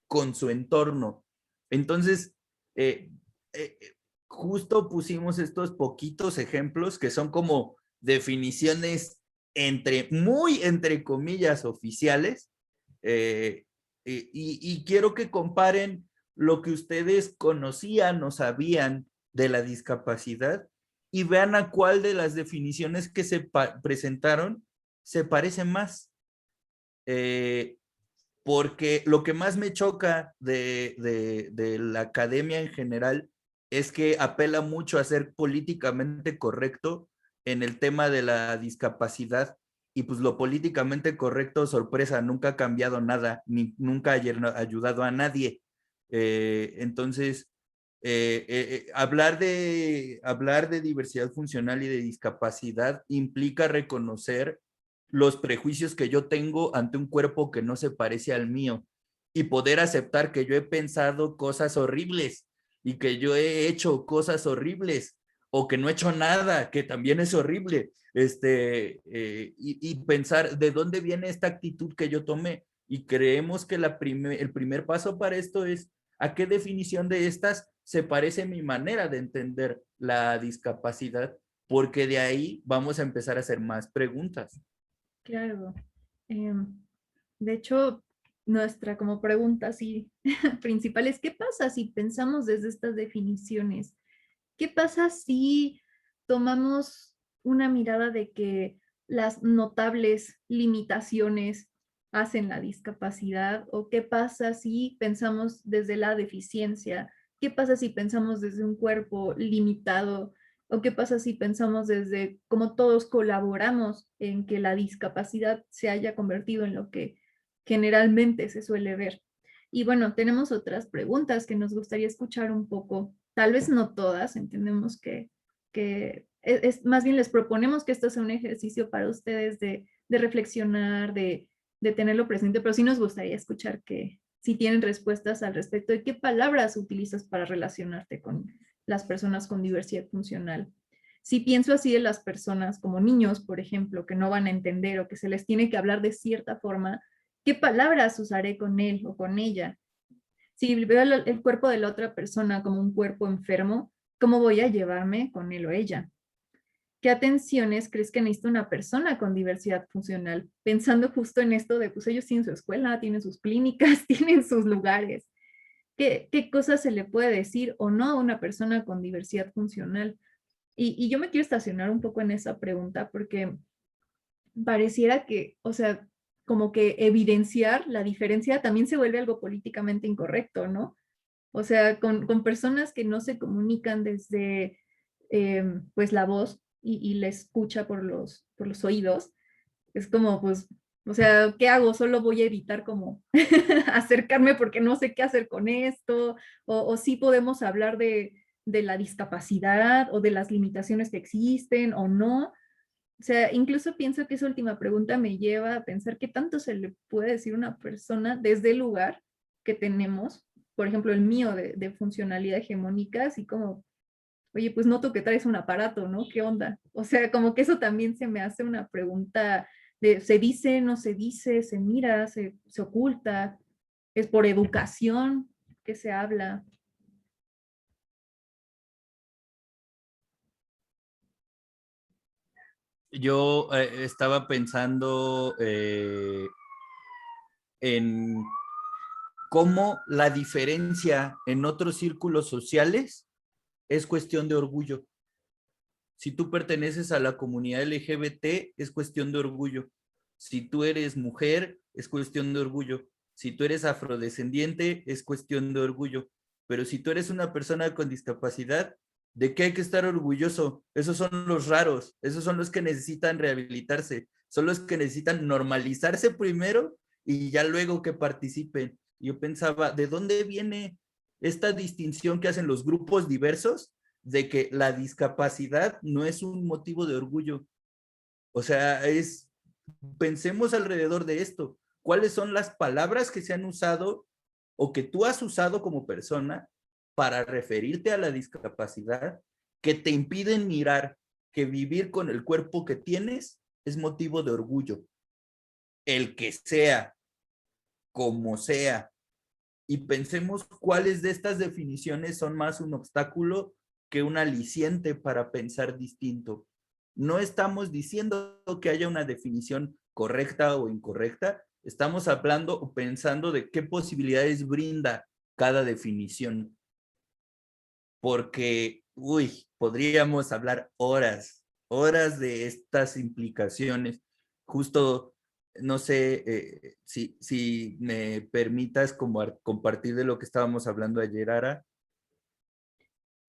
con su entorno. Entonces, justo pusimos estos poquitos ejemplos que son como definiciones muy entre comillas oficiales, y quiero que comparen lo que ustedes conocían o sabían de la discapacidad y vean a cuál de las definiciones que se presentaron se parece más. Porque lo que más me choca de la academia en general es que apela mucho a ser políticamente correcto en el tema de la discapacidad, y pues lo políticamente correcto, sorpresa, nunca ha cambiado nada, ni nunca ha ayudado a nadie. Entonces, hablar de diversidad funcional y de discapacidad implica reconocer los prejuicios que yo tengo ante un cuerpo que no se parece al mío y poder aceptar que yo he pensado cosas horribles y que yo he hecho cosas horribles o que no he hecho nada, que también es horrible, y pensar de dónde viene esta actitud que yo tomé. Y creemos que el primer paso para esto es a qué definición de estas se parece mi manera de entender la discapacidad, porque de ahí vamos a empezar a hacer más preguntas. Claro. De hecho, nuestra como pregunta así principal es, ¿qué pasa si pensamos desde estas definiciones? ¿Qué pasa si tomamos una mirada de que las notables limitaciones hacen la discapacidad? ¿O qué pasa si pensamos desde la deficiencia? ¿Qué pasa si pensamos desde un cuerpo limitado? ¿O qué pasa si pensamos desde cómo todos colaboramos en que la discapacidad se haya convertido en lo que generalmente se suele ver? Y bueno, tenemos otras preguntas que nos gustaría escuchar un poco, tal vez no todas, entendemos que más bien les proponemos que esto sea un ejercicio para ustedes de reflexionar, de tenerlo presente, pero sí nos gustaría escuchar que si tienen respuestas al respecto de qué palabras utilizas para relacionarte con las personas con diversidad funcional. Si pienso así de las personas como niños, por ejemplo, que no van a entender o que se les tiene que hablar de cierta forma, ¿qué palabras usaré con él o con ella? Si veo el cuerpo de la otra persona como un cuerpo enfermo, ¿cómo voy a llevarme con él o ella? ¿Qué atenciones crees que necesita una persona con diversidad funcional? Pensando justo en esto de, pues ellos tienen su escuela, tienen sus clínicas, tienen sus lugares. ¿Qué cosas se le puede decir o no a una persona con diversidad funcional? Y yo me quiero estacionar un poco en esa pregunta porque pareciera que, o sea, como que evidenciar la diferencia también se vuelve algo políticamente incorrecto, ¿no? O sea, con personas que no se comunican desde pues la voz y la escucha por los oídos, es como pues, o sea, ¿qué hago? Solo voy a evitar como acercarme porque no sé qué hacer con esto, o sí podemos hablar de la discapacidad o de las limitaciones que existen o no. O sea, incluso pienso que esa última pregunta me lleva a pensar qué tanto se le puede decir a una persona desde el lugar que tenemos, por ejemplo, el mío de funcionalidad hegemónica, así como, oye, pues noto que traes un aparato, ¿no? ¿Qué onda? O sea, como que eso también se me hace una pregunta de, ¿se dice, no se dice, se mira, se oculta? ¿Es por educación que se habla? Yo estaba pensando en cómo la diferencia en otros círculos sociales es cuestión de orgullo. Si tú perteneces a la comunidad LGBT, es cuestión de orgullo. Si tú eres mujer, es cuestión de orgullo. Si tú eres afrodescendiente, es cuestión de orgullo. Pero si tú eres una persona con discapacidad, ¿de qué hay que estar orgulloso? Esos son los raros, esos son los que necesitan rehabilitarse, son los que necesitan normalizarse primero y ya luego que participen. Yo pensaba, ¿de dónde viene esta distinción que hacen los grupos diversos de que la discapacidad no es un motivo de orgullo? O sea, pensemos alrededor de esto. ¿Cuáles son las palabras que se han usado o que tú has usado como persona para referirte a la discapacidad que te impiden mirar que vivir con el cuerpo que tienes es motivo de orgullo? El que sea, como sea. Y pensemos cuáles de estas definiciones son más un obstáculo que un aliciente para pensar distinto. No estamos diciendo que haya una definición correcta o incorrecta, estamos hablando o pensando de qué posibilidades brinda cada definición. Porque, podríamos hablar horas de estas implicaciones. Justo, no sé si me permitas como compartir de lo que estábamos hablando ayer, Ara.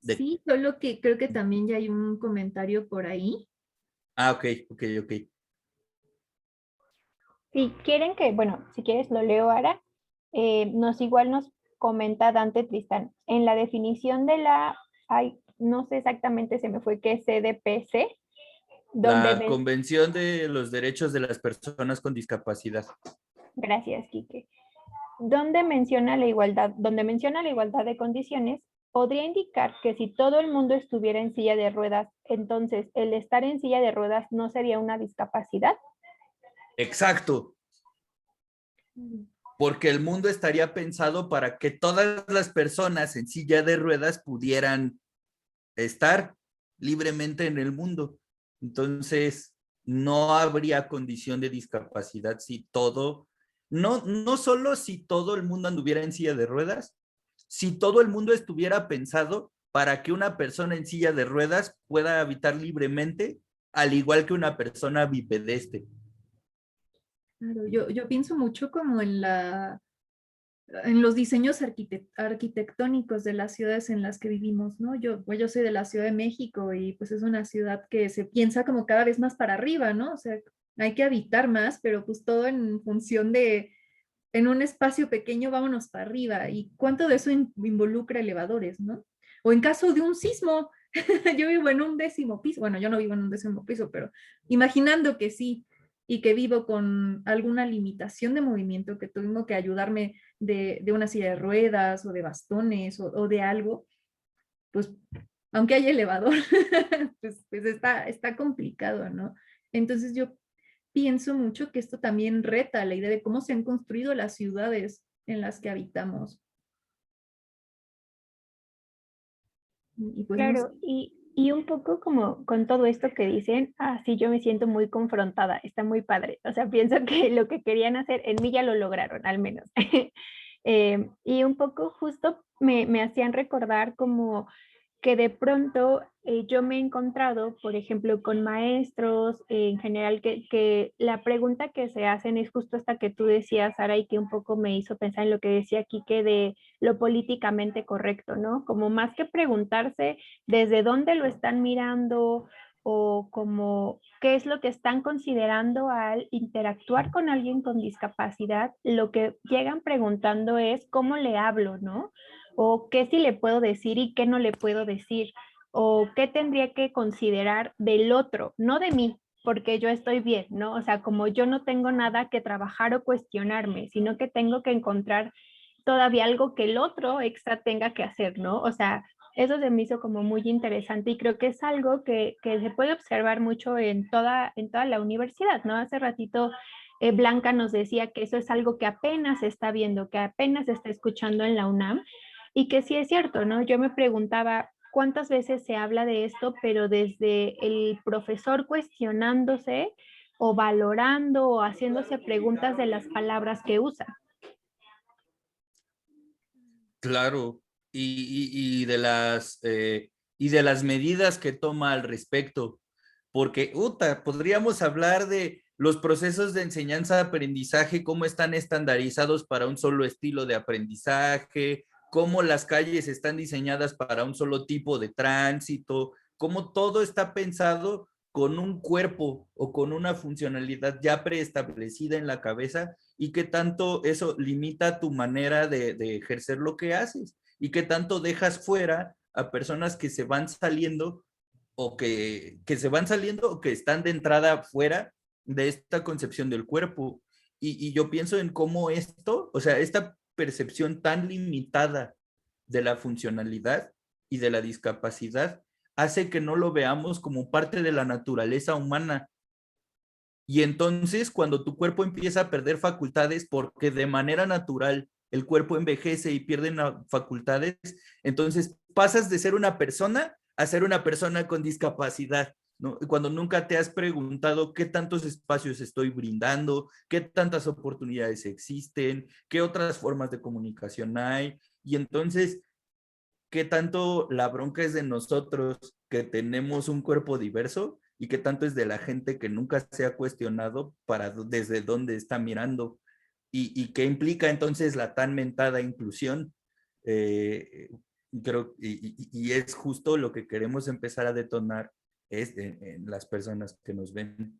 Sí, solo que creo que también ya hay un comentario por ahí. Ok. Si quieren que, bueno, si quieres lo leo ahora, igual nos comenta Dante Tristán, en la definición de ay, no sé exactamente, se me fue qué es CDPC, donde La Convención de los Derechos de las Personas con Discapacidad. gracias, Quique, donde menciona la igualdad de condiciones, podría indicar que si todo el mundo estuviera en silla de ruedas, entonces el estar en silla de ruedas no sería una discapacidad. Exacto. Porque el mundo estaría pensado para que todas las personas en silla de ruedas pudieran estar libremente en el mundo. Entonces, no habría condición de discapacidad si no solo si todo el mundo anduviera en silla de ruedas, si todo el mundo estuviera pensado para que una persona en silla de ruedas pueda habitar libremente, al igual que una persona bipedeste. Claro, yo pienso mucho como en los diseños arquitectónicos de las ciudades en las que vivimos, ¿no? Pues yo soy de la Ciudad de México y pues es una ciudad que se piensa como cada vez más para arriba, ¿no? O sea, hay que habitar más, pero pues todo en función de en un espacio pequeño, vámonos para arriba. ¿Y cuánto de eso involucra elevadores, no? O en caso de un sismo, yo vivo en un 10º piso, bueno, yo no vivo en un 10º piso, pero imaginando que sí, y que vivo con alguna limitación de movimiento, que tengo que ayudarme de una silla de ruedas o de bastones o de algo, pues aunque haya elevador, pues está complicado, ¿no? Entonces yo pienso mucho que esto también reta la idea de cómo se han construido las ciudades en las que habitamos. Y pues no Claro, sé. y un poco como con todo esto que dicen, sí, yo me siento muy confrontada, está muy padre. O sea, pienso que lo que querían hacer en mí ya lo lograron, al menos. Y un poco justo me hacían recordar como que de pronto yo me he encontrado, por ejemplo, con maestros en general, que la pregunta que se hacen es justo esta que tú decías, Sara, y que un poco me hizo pensar en lo que decía Quique de lo políticamente correcto, ¿no? Como más que preguntarse desde dónde lo están mirando o como qué es lo que están considerando al interactuar con alguien con discapacidad, lo que llegan preguntando es cómo le hablo, ¿no? O qué sí le puedo decir y qué no le puedo decir, o qué tendría que considerar del otro, no de mí, porque yo estoy bien, ¿no? O sea, como yo no tengo nada que trabajar o cuestionarme, sino que tengo que encontrar todavía algo que el otro extra tenga que hacer, ¿no? O sea, eso se me hizo como muy interesante y creo que es algo que se puede observar mucho en toda la universidad, ¿no? Hace ratito Blanca nos decía que eso es algo que apenas se está viendo, que apenas se está escuchando en la UNAM y que sí es cierto, ¿no? Yo me preguntaba cuántas veces se habla de esto, pero desde el profesor cuestionándose o valorando o haciéndose preguntas de las palabras que usa. Claro, y de las medidas que toma al respecto, porque podríamos hablar de los procesos de enseñanza-aprendizaje, cómo están estandarizados para un solo estilo de aprendizaje, cómo las calles están diseñadas para un solo tipo de tránsito, cómo todo está pensado con un cuerpo o con una funcionalidad ya preestablecida en la cabeza y qué tanto eso limita tu manera de ejercer lo que haces y qué tanto dejas fuera a personas que se van saliendo que se van saliendo o que están de entrada fuera de esta concepción del cuerpo. Y yo pienso en cómo esto, o sea, esta percepción tan limitada de la funcionalidad y de la discapacidad hace que no lo veamos como parte de la naturaleza humana. Y entonces cuando tu cuerpo empieza a perder facultades porque de manera natural el cuerpo envejece y pierde facultades, entonces pasas de ser una persona a ser una persona con discapacidad, ¿no? Cuando nunca te has preguntado qué tantos espacios estoy brindando, qué tantas oportunidades existen, qué otras formas de comunicación hay, y entonces qué tanto la bronca es de nosotros que tenemos un cuerpo diverso y qué tanto es de la gente que nunca se ha cuestionado para desde dónde está mirando y qué implica entonces la tan mentada inclusión. Eh, Creo, y es justo lo que queremos empezar a detonar es en las personas que nos ven.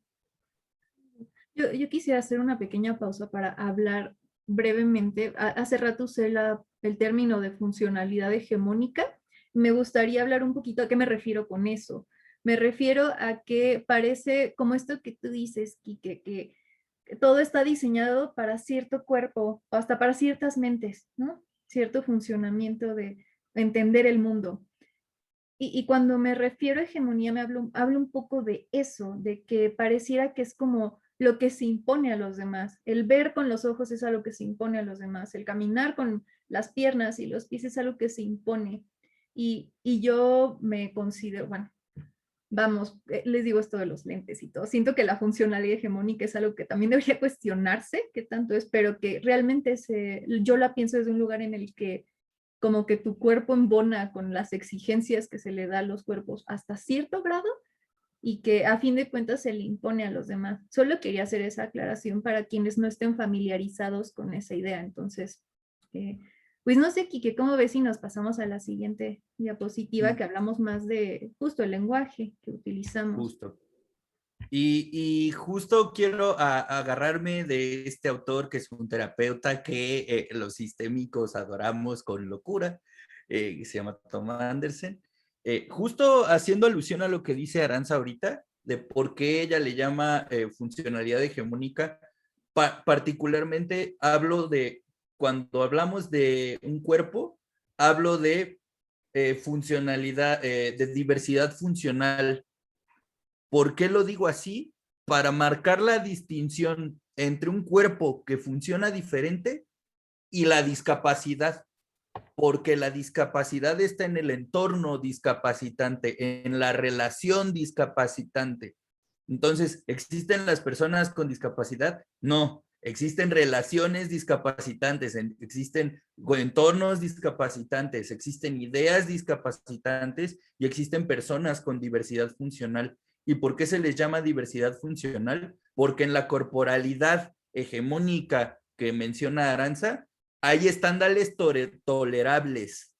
Yo quisiera hacer una pequeña pausa para hablar brevemente. Hace rato usé el término de funcionalidad hegemónica. Me gustaría hablar un poquito a qué me refiero con eso. Me refiero a que parece como esto que tú dices, Quique, que todo está diseñado para cierto cuerpo, o hasta para ciertas mentes, ¿no? Cierto funcionamiento de entender el mundo. Y cuando me refiero a hegemonía, hablo un poco de eso, de que pareciera que es como lo que se impone a los demás. El ver con los ojos es algo que se impone a los demás. El caminar con las piernas y los pies es algo que se impone. Y yo me considero, bueno, vamos, les digo esto de los lentes y todo. Siento que la funcionalidad hegemónica es algo que también debería cuestionarse, qué tanto es, pero que realmente yo la pienso desde un lugar en el que como que tu cuerpo embona con las exigencias que se le da a los cuerpos hasta cierto grado y que a fin de cuentas se le impone a los demás. Solo quería hacer esa aclaración para quienes no estén familiarizados con esa idea. Entonces, pues no sé, Quique, ¿cómo ves si nos pasamos a la siguiente diapositiva que hablamos más de justo el lenguaje que utilizamos? Justo. Y justo quiero agarrarme de este autor que es un terapeuta que los sistémicos adoramos con locura, que se llama Tom Anderson. Justo haciendo alusión a lo que dice Arantxa ahorita, de por qué ella le llama funcionalidad hegemónica, particularmente hablo de, cuando hablamos de un cuerpo, hablo de funcionalidad, de diversidad funcional. ¿Por qué lo digo así? Para marcar la distinción entre un cuerpo que funciona diferente y la discapacidad, porque la discapacidad está en el entorno discapacitante, en la relación discapacitante. Entonces, ¿existen las personas con discapacidad? No. Existen relaciones discapacitantes, existen entornos discapacitantes, existen ideas discapacitantes y existen personas con diversidad funcional. ¿Y por qué se les llama diversidad funcional? Porque en la corporalidad hegemónica que menciona Arantxa, hay estándares tolerables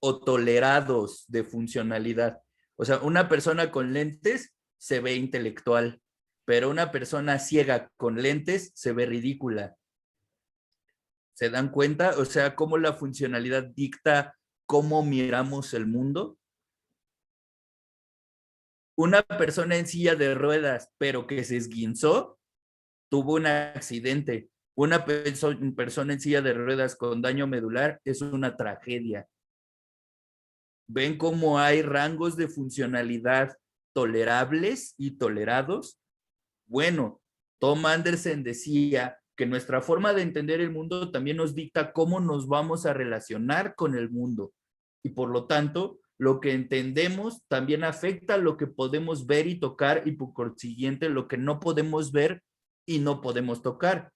o tolerados de funcionalidad. O sea, una persona con lentes se ve intelectual, pero una persona ciega con lentes se ve ridícula. ¿Se dan cuenta? O sea, cómo la funcionalidad dicta cómo miramos el mundo. Una persona en silla de ruedas, pero que se esguinzó, tuvo un accidente. Una persona en silla de ruedas con daño medular es una tragedia. ¿Ven cómo hay rangos de funcionalidad tolerables y tolerados? Bueno, Tom Anderson decía que nuestra forma de entender el mundo también nos dicta cómo nos vamos a relacionar con el mundo. Y por lo tanto, lo que entendemos también afecta lo que podemos ver y tocar y por consiguiente lo que no podemos ver y no podemos tocar.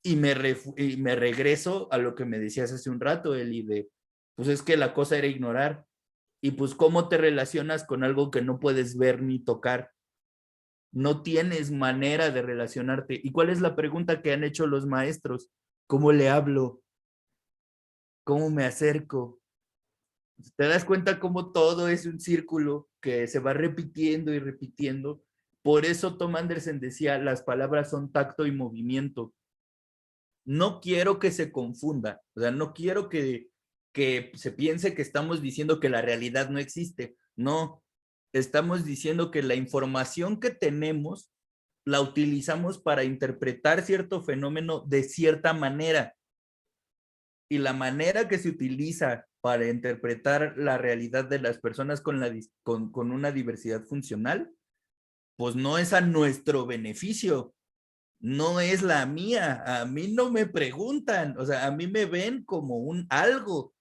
Y me regreso a lo que me decías hace un rato, Eli, de, pues es que la cosa era ignorar. Y pues, ¿cómo te relacionas con algo que no puedes ver ni tocar? No tienes manera de relacionarte. ¿Y cuál es la pregunta que han hecho los maestros? ¿Cómo le hablo? ¿Cómo me acerco? ¿Te das cuenta cómo todo es un círculo que se va repitiendo y repitiendo? Por eso Tom Anderson decía, las palabras son tacto y movimiento. No quiero que se confunda, o sea, no quiero que se piense que estamos diciendo que la realidad no existe. No, estamos diciendo que la información que tenemos la utilizamos para interpretar cierto fenómeno de cierta manera. Y la manera que se utiliza para interpretar la realidad de las personas con una diversidad funcional, pues no es a nuestro beneficio, no es la mía. A mí no me preguntan, o sea, a mí me ven como un algo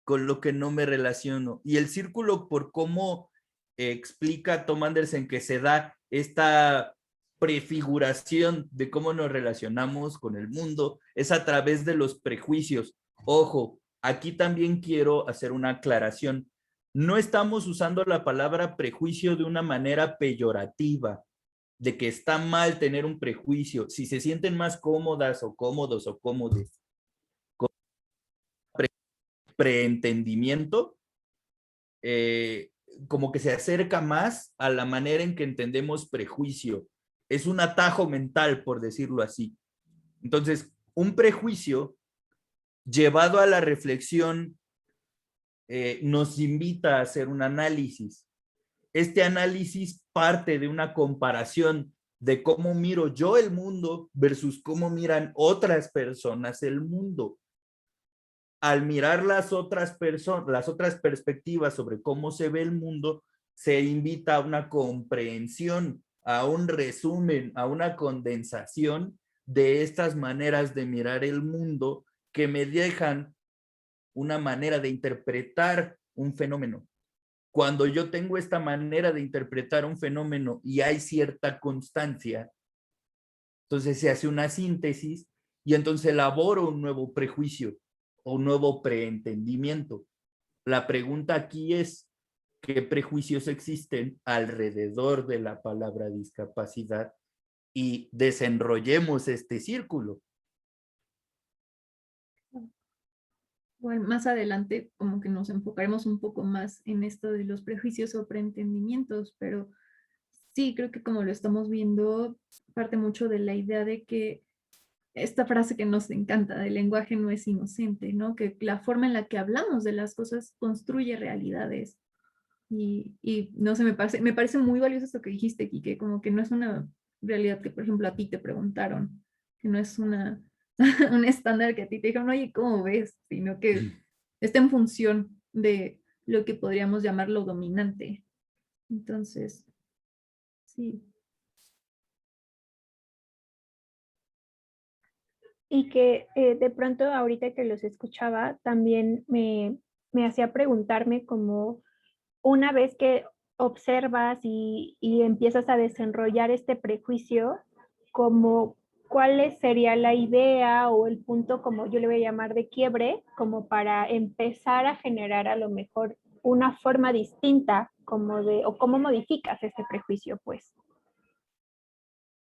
con lo que no me relaciono. Y el círculo, por cómo explica Tom Anderson que se da esta prefiguración de cómo nos relacionamos con el mundo, es a través de los prejuicios. Ojo, aquí también quiero hacer una aclaración. No estamos usando la palabra prejuicio de una manera peyorativa, de que está mal tener un prejuicio. Si se sienten más cómodas o cómodos o cómodes con preentendimiento, como que se acerca más a la manera en que entendemos prejuicio. Es un atajo mental, por decirlo así. Entonces, un prejuicio llevado a la reflexión nos invita a hacer un análisis. Este análisis parte de una comparación de cómo miro yo el mundo versus cómo miran otras personas el mundo. Al mirar las otras perspectivas sobre cómo se ve el mundo, se invita a una comprensión, a un resumen, a una condensación de estas maneras de mirar el mundo que me dejan una manera de interpretar un fenómeno. Cuando yo tengo esta manera de interpretar un fenómeno y hay cierta constancia, entonces se hace una síntesis y entonces elaboro un nuevo prejuicio o un nuevo preentendimiento. La pregunta aquí es, ¿qué prejuicios existen alrededor de la palabra discapacidad? Y desenrollemos este círculo. Bueno, más adelante como que nos enfocaremos un poco más en esto de los prejuicios o preentendimientos, pero sí, creo que como lo estamos viendo, parte mucho de la idea de que esta frase que nos encanta, el lenguaje no es inocente, ¿no? Que la forma en la que hablamos de las cosas construye realidades. Y no sé, me parece muy valioso esto que dijiste, Quique, como que no es una realidad que, por ejemplo, a ti te preguntaron, que no es un estándar que a ti te dijeron, oye, ¿cómo ves? Sino que está en función de lo que podríamos llamar lo dominante. Entonces, sí. Y que de pronto ahorita que los escuchaba, también me hacía preguntarme como una vez que observas y empiezas a desenrollar este prejuicio, como cuál sería la idea o el punto, como yo le voy a llamar, de quiebre, como para empezar a generar a lo mejor una forma distinta como de, o cómo modificas ese prejuicio, pues.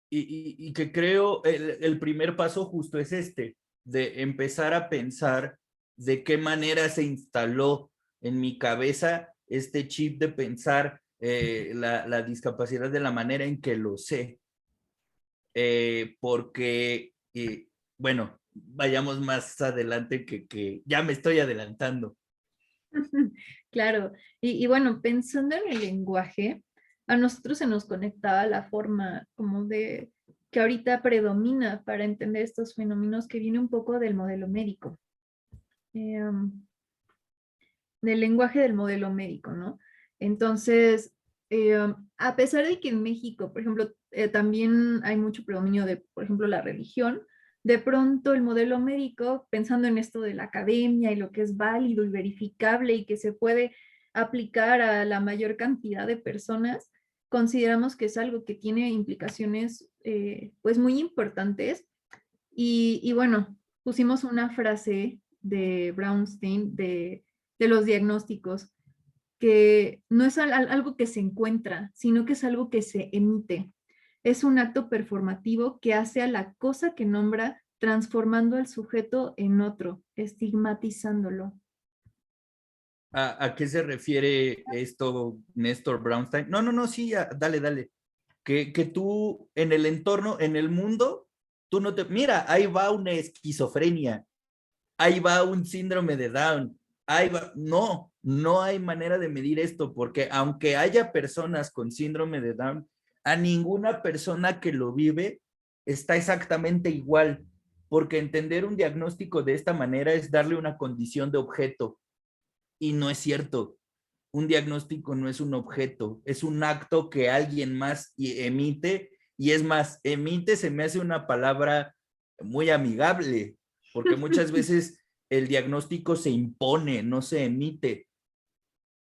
Y que creo el primer paso justo es este, de empezar a pensar de qué manera se instaló en mi cabeza este chip de pensar la discapacidad de la manera en que lo sé. Porque, bueno, vayamos más adelante que ya me estoy adelantando. Claro, y bueno, pensando en el lenguaje, a nosotros se nos conectaba la forma como de que ahorita predomina para entender estos fenómenos que viene un poco del modelo médico, del lenguaje del modelo médico, ¿no? Entonces, a pesar de que en México, por ejemplo, también hay mucho predominio de, por ejemplo, la religión, de pronto el modelo médico, pensando en esto de la academia y lo que es válido y verificable y que se puede aplicar a la mayor cantidad de personas, consideramos que es algo que tiene implicaciones pues muy importantes. Y bueno, pusimos una frase de Brownstein de los diagnósticos, que no es algo que se encuentra, sino que es algo que se emite. Es un acto performativo que hace a la cosa que nombra transformando al sujeto en otro, estigmatizándolo. ¿A qué se refiere esto, Néstor Brownstein? No, sí, dale, dale. Que tú en el entorno, en el mundo, tú no te... Mira, ahí va una esquizofrenia, ahí va un síndrome de Down, ahí va... No hay manera de medir esto, porque aunque haya personas con síndrome de Down, a ninguna persona que lo vive está exactamente igual, porque entender un diagnóstico de esta manera es darle una condición de objeto, y no es cierto. Un diagnóstico no es un objeto, es un acto que alguien más emite, y es más, emite se me hace una palabra muy amigable, porque muchas veces el diagnóstico se impone, no se emite.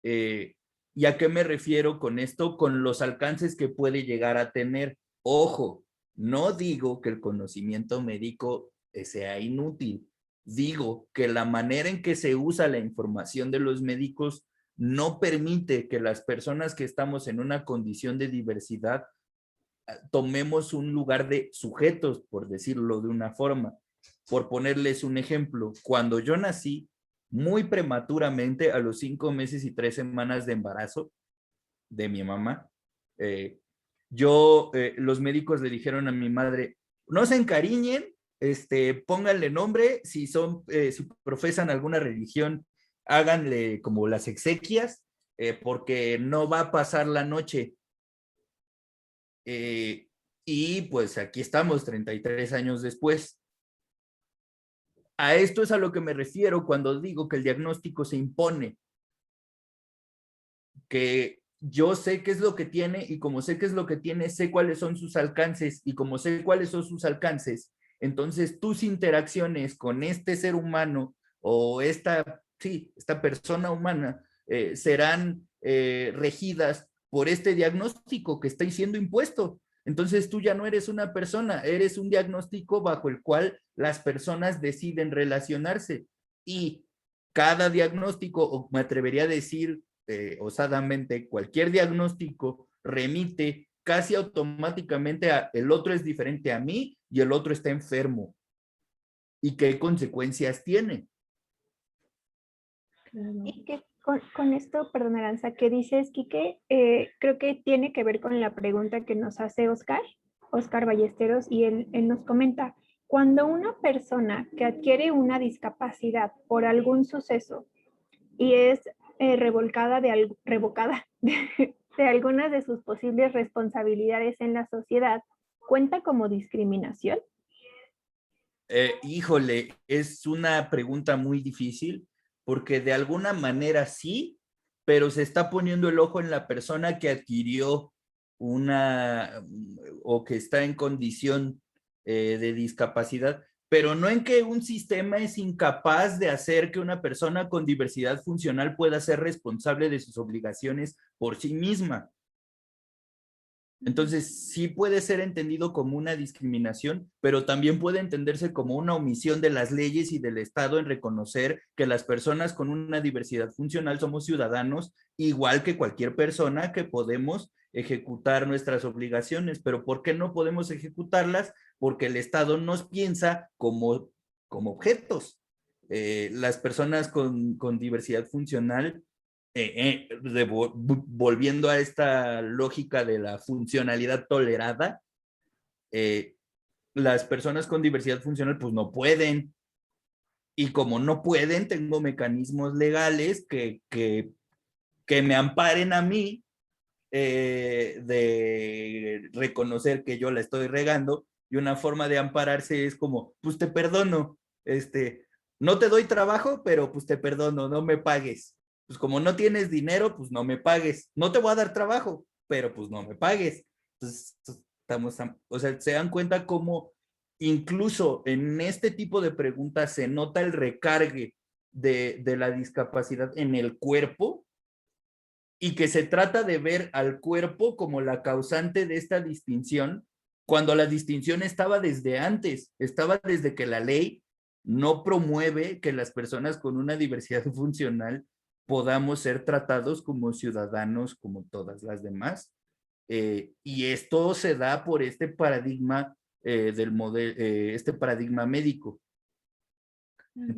¿Y a qué me refiero con esto? Con los alcances que puede llegar a tener. Ojo, no digo que el conocimiento médico sea inútil. Digo que la manera en que se usa la información de los médicos no permite que las personas que estamos en una condición de diversidad tomemos un lugar de sujetos, por decirlo de una forma. Por ponerles un ejemplo, cuando yo nací, muy prematuramente, a los 5 meses y 3 semanas de embarazo de mi mamá, los médicos le dijeron a mi madre, no se encariñen, pónganle nombre, si profesan alguna religión, háganle como las exequias, porque no va a pasar la noche. Y pues aquí estamos 33 años después. A esto es a lo que me refiero cuando digo que el diagnóstico se impone, que yo sé qué es lo que tiene, y como sé qué es lo que tiene, sé cuáles son sus alcances, y como sé cuáles son sus alcances, entonces tus interacciones con este ser humano o esta persona humana serán regidas por este diagnóstico que está siendo impuesto. Entonces tú ya no eres una persona, eres un diagnóstico bajo el cual las personas deciden relacionarse, y cada diagnóstico, o me atrevería a decir osadamente, cualquier diagnóstico remite casi automáticamente a el otro es diferente a mí y el otro está enfermo. ¿Y qué consecuencias tiene? Y que Con esto, perdón, Aranza, que dices, Quique, creo que tiene que ver con la pregunta que nos hace Oscar Ballesteros, y él nos comenta, cuando una persona que adquiere una discapacidad por algún suceso y es revocada de algunas de sus posibles responsabilidades en la sociedad, ¿cuenta como discriminación? Híjole, es una pregunta muy difícil porque de alguna manera sí, pero se está poniendo el ojo en la persona que adquirió una o que está en condición de discapacidad, pero no en que un sistema es incapaz de hacer que una persona con diversidad funcional pueda ser responsable de sus obligaciones por sí misma. Entonces, sí puede ser entendido como una discriminación, pero también puede entenderse como una omisión de las leyes y del Estado en reconocer que las personas con una diversidad funcional somos ciudadanos, igual que cualquier persona que podemos ejecutar nuestras obligaciones. Pero ¿por qué no podemos ejecutarlas? Porque el Estado nos piensa como objetos. Las personas con diversidad funcional volviendo a esta lógica de la funcionalidad tolerada, las personas con diversidad funcional pues no pueden, y como no pueden, tengo mecanismos legales que me amparen a mí de reconocer que yo la estoy regando, y una forma de ampararse es como, pues te perdono, no te doy trabajo, pero pues te perdono, no me pagues. Pues como no tienes dinero, pues no me pagues. No te voy a dar trabajo, pero pues no me pagues. Entonces, estamos, o sea, se dan cuenta cómo incluso en este tipo de preguntas se nota el recargue de la discapacidad en el cuerpo, y que se trata de ver al cuerpo como la causante de esta distinción, cuando la distinción estaba desde antes, estaba desde que la ley no promueve que las personas con una diversidad funcional podamos ser tratados como ciudadanos como todas las demás. Y esto se da por este paradigma del modelo, este paradigma médico.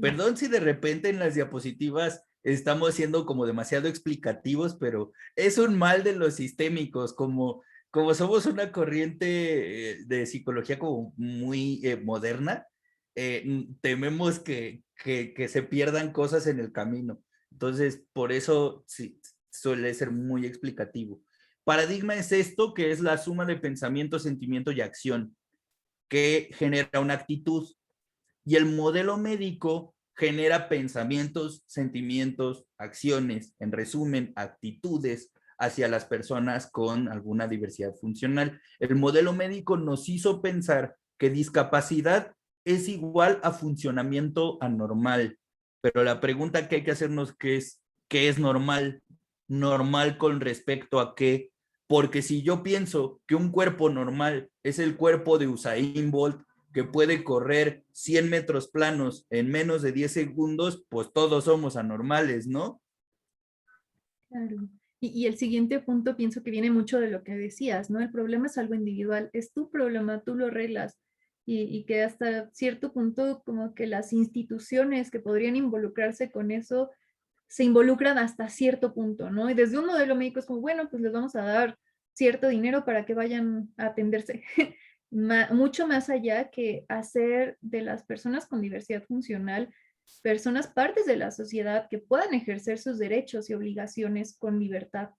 Perdón si de repente en las diapositivas estamos siendo como demasiado explicativos, pero es un mal de los sistémicos, como somos una corriente de psicología como muy moderna, tememos que se pierdan cosas en el camino. Entonces, por eso sí, suele ser muy explicativo. Paradigma es esto, que es la suma de pensamiento, sentimiento y acción, que genera una actitud. Y el modelo médico genera pensamientos, sentimientos, acciones, en resumen, actitudes hacia las personas con alguna diversidad funcional. El modelo médico nos hizo pensar que discapacidad es igual a funcionamiento anormal, pero la pregunta que hay que hacernos es, ¿qué es normal? ¿Normal con respecto a qué? Porque si yo pienso que un cuerpo normal es el cuerpo de Usain Bolt, que puede correr 100 metros planos en menos de 10 segundos, pues todos somos anormales, ¿no? Claro. Y el siguiente punto pienso que viene mucho de lo que decías, ¿no? El problema es algo individual, es tu problema, tú lo arreglas. Y que hasta cierto punto como que las instituciones que podrían involucrarse con eso se involucran hasta cierto punto, ¿no? Y desde un modelo médico es como, bueno, pues les vamos a dar cierto dinero para que vayan a atenderse. Mucho más allá que hacer de las personas con diversidad funcional personas partes de la sociedad que puedan ejercer sus derechos y obligaciones con libertad.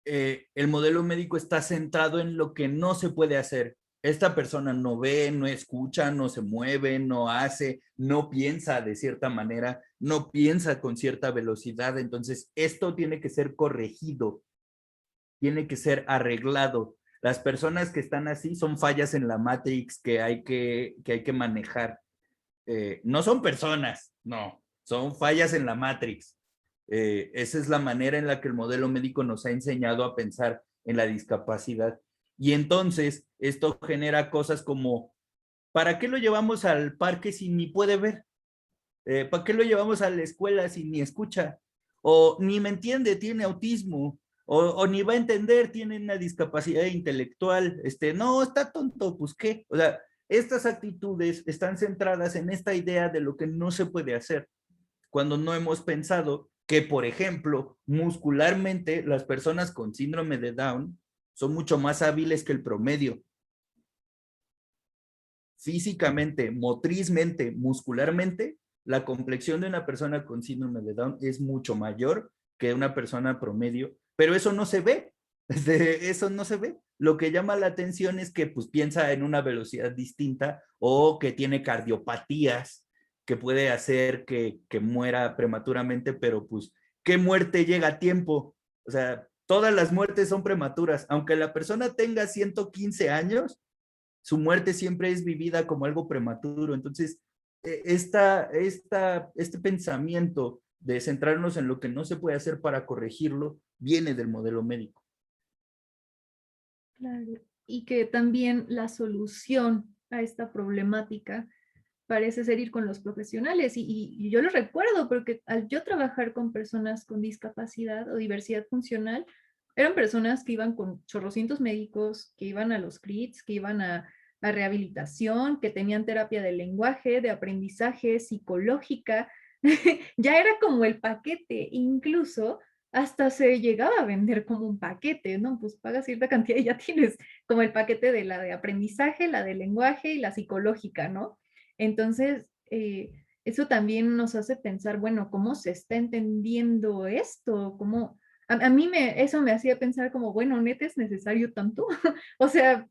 El modelo médico está centrado en lo que no se puede hacer. Esta persona no ve, no escucha, no se mueve, no hace, no piensa de cierta manera, no piensa con cierta velocidad. Entonces, esto tiene que ser corregido, tiene que ser arreglado. Las personas que están así son fallas en la Matrix que hay que manejar. No son personas, no, son fallas en la Matrix. Esa es la manera en la que el modelo médico nos ha enseñado a pensar en la discapacidad. Y entonces esto genera cosas como, ¿para qué lo llevamos al parque si ni puede ver? ¿Para qué lo llevamos a la escuela si ni escucha? O ni me entiende, tiene autismo. O ni va a entender, tiene una discapacidad intelectual. No, está tonto, pues qué. O sea, estas actitudes están centradas en esta idea de lo que no se puede hacer. cuando no hemos pensado que, por ejemplo, muscularmente las personas con síndrome de Down son mucho más hábiles que el promedio. Físicamente, motrizmente, muscularmente, la complexión de una persona con síndrome de Down es mucho mayor que una persona promedio, pero eso no se ve. Eso no se ve. Lo que llama la atención es que pues piensa en una velocidad distinta o que tiene cardiopatías que puede hacer que muera prematuramente, pero pues, ¿qué muerte llega a tiempo? O sea, todas las muertes son prematuras. Aunque la persona tenga 115 años, su muerte siempre es vivida como algo prematuro. Entonces, este pensamiento de centrarnos en lo que no se puede hacer para corregirlo viene del modelo médico. Claro. Y que también la solución a esta problemática parece ser ir con los profesionales. Y yo lo recuerdo porque al yo trabajar con personas con discapacidad o diversidad funcional, eran personas que iban con chorrocientos médicos, que iban a los CRITs, que iban a rehabilitación, que tenían terapia de lenguaje, de aprendizaje, psicológica. Ya era como el paquete, incluso hasta se llegaba a vender como un paquete, ¿no? Pues pagas cierta cantidad y ya tienes como el paquete de la de aprendizaje, la de lenguaje y la psicológica, ¿no? Entonces, eso también nos hace pensar, bueno, ¿cómo se está entendiendo esto? ¿Cómo? A mí eso me hacía pensar como, bueno, ¿neta es necesario tanto? O sea,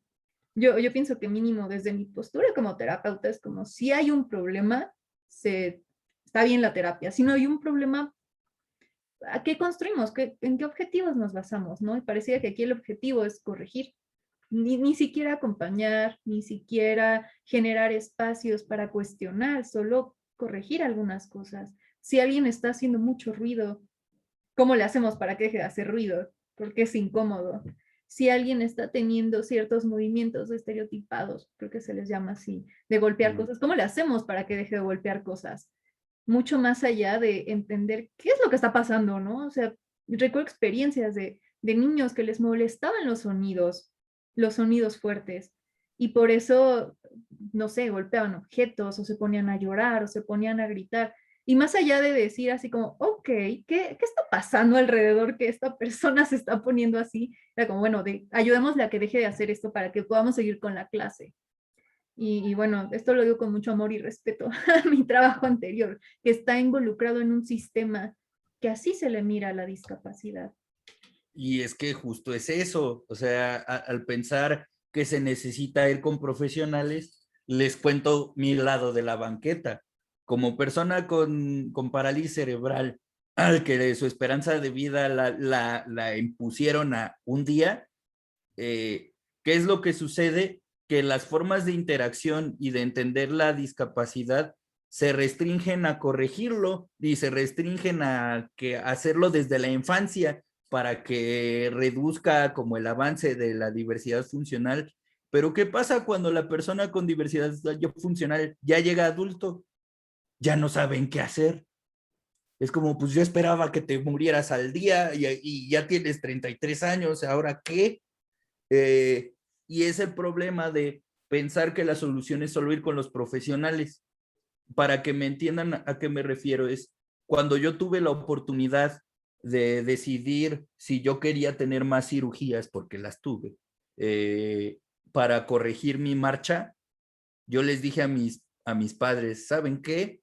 yo pienso que mínimo desde mi postura como terapeuta es como, si hay un problema, está bien la terapia. Si no hay un problema, ¿a qué construimos? ¿En qué objetivos nos basamos? ¿No? Y parecía que aquí el objetivo es corregir. Ni siquiera acompañar, ni siquiera generar espacios para cuestionar, solo corregir algunas cosas. Si alguien está haciendo mucho ruido, ¿cómo le hacemos para que deje de hacer ruido? Porque es incómodo. Si alguien está teniendo ciertos movimientos estereotipados, creo que se les llama así, de golpear cosas, ¿cómo le hacemos para que deje de golpear cosas? Mucho más allá de entender qué es lo que está pasando, ¿no? O sea, recuerdo experiencias de niños que les molestaban los sonidos fuertes, y por eso, no sé, golpeaban objetos o se ponían a llorar o se ponían a gritar. Y más allá de decir así como, ok, ¿qué está pasando alrededor que esta persona se está poniendo así? Era como, bueno, ayudémosle a que deje de hacer esto para que podamos seguir con la clase. Y bueno, esto lo digo con mucho amor y respeto a mi trabajo anterior, que está involucrado en un sistema que así se le mira a la discapacidad. Y es que justo es eso, o sea, al pensar que se necesita ir con profesionales, les cuento mi lado de la banqueta. Como persona con parálisis cerebral, al que su esperanza de vida la impusieron a un día, ¿qué es lo que sucede? Que las formas de interacción y de entender la discapacidad se restringen a corregirlo y se restringen a hacerlo desde la infancia para que reduzca como el avance de la diversidad funcional. Pero ¿qué pasa cuando la persona con diversidad funcional ya llega adulto? Ya no saben qué hacer. Es como, pues yo esperaba que te murieras al día y ya tienes 33 años, ¿ahora qué? Y es el problema de pensar que la solución es solo ir con los profesionales. Para que me entiendan a qué me refiero, es cuando yo tuve la oportunidad de decidir si yo quería tener más cirugías, porque las tuve, para corregir mi marcha, yo les dije a mis padres, ¿saben qué?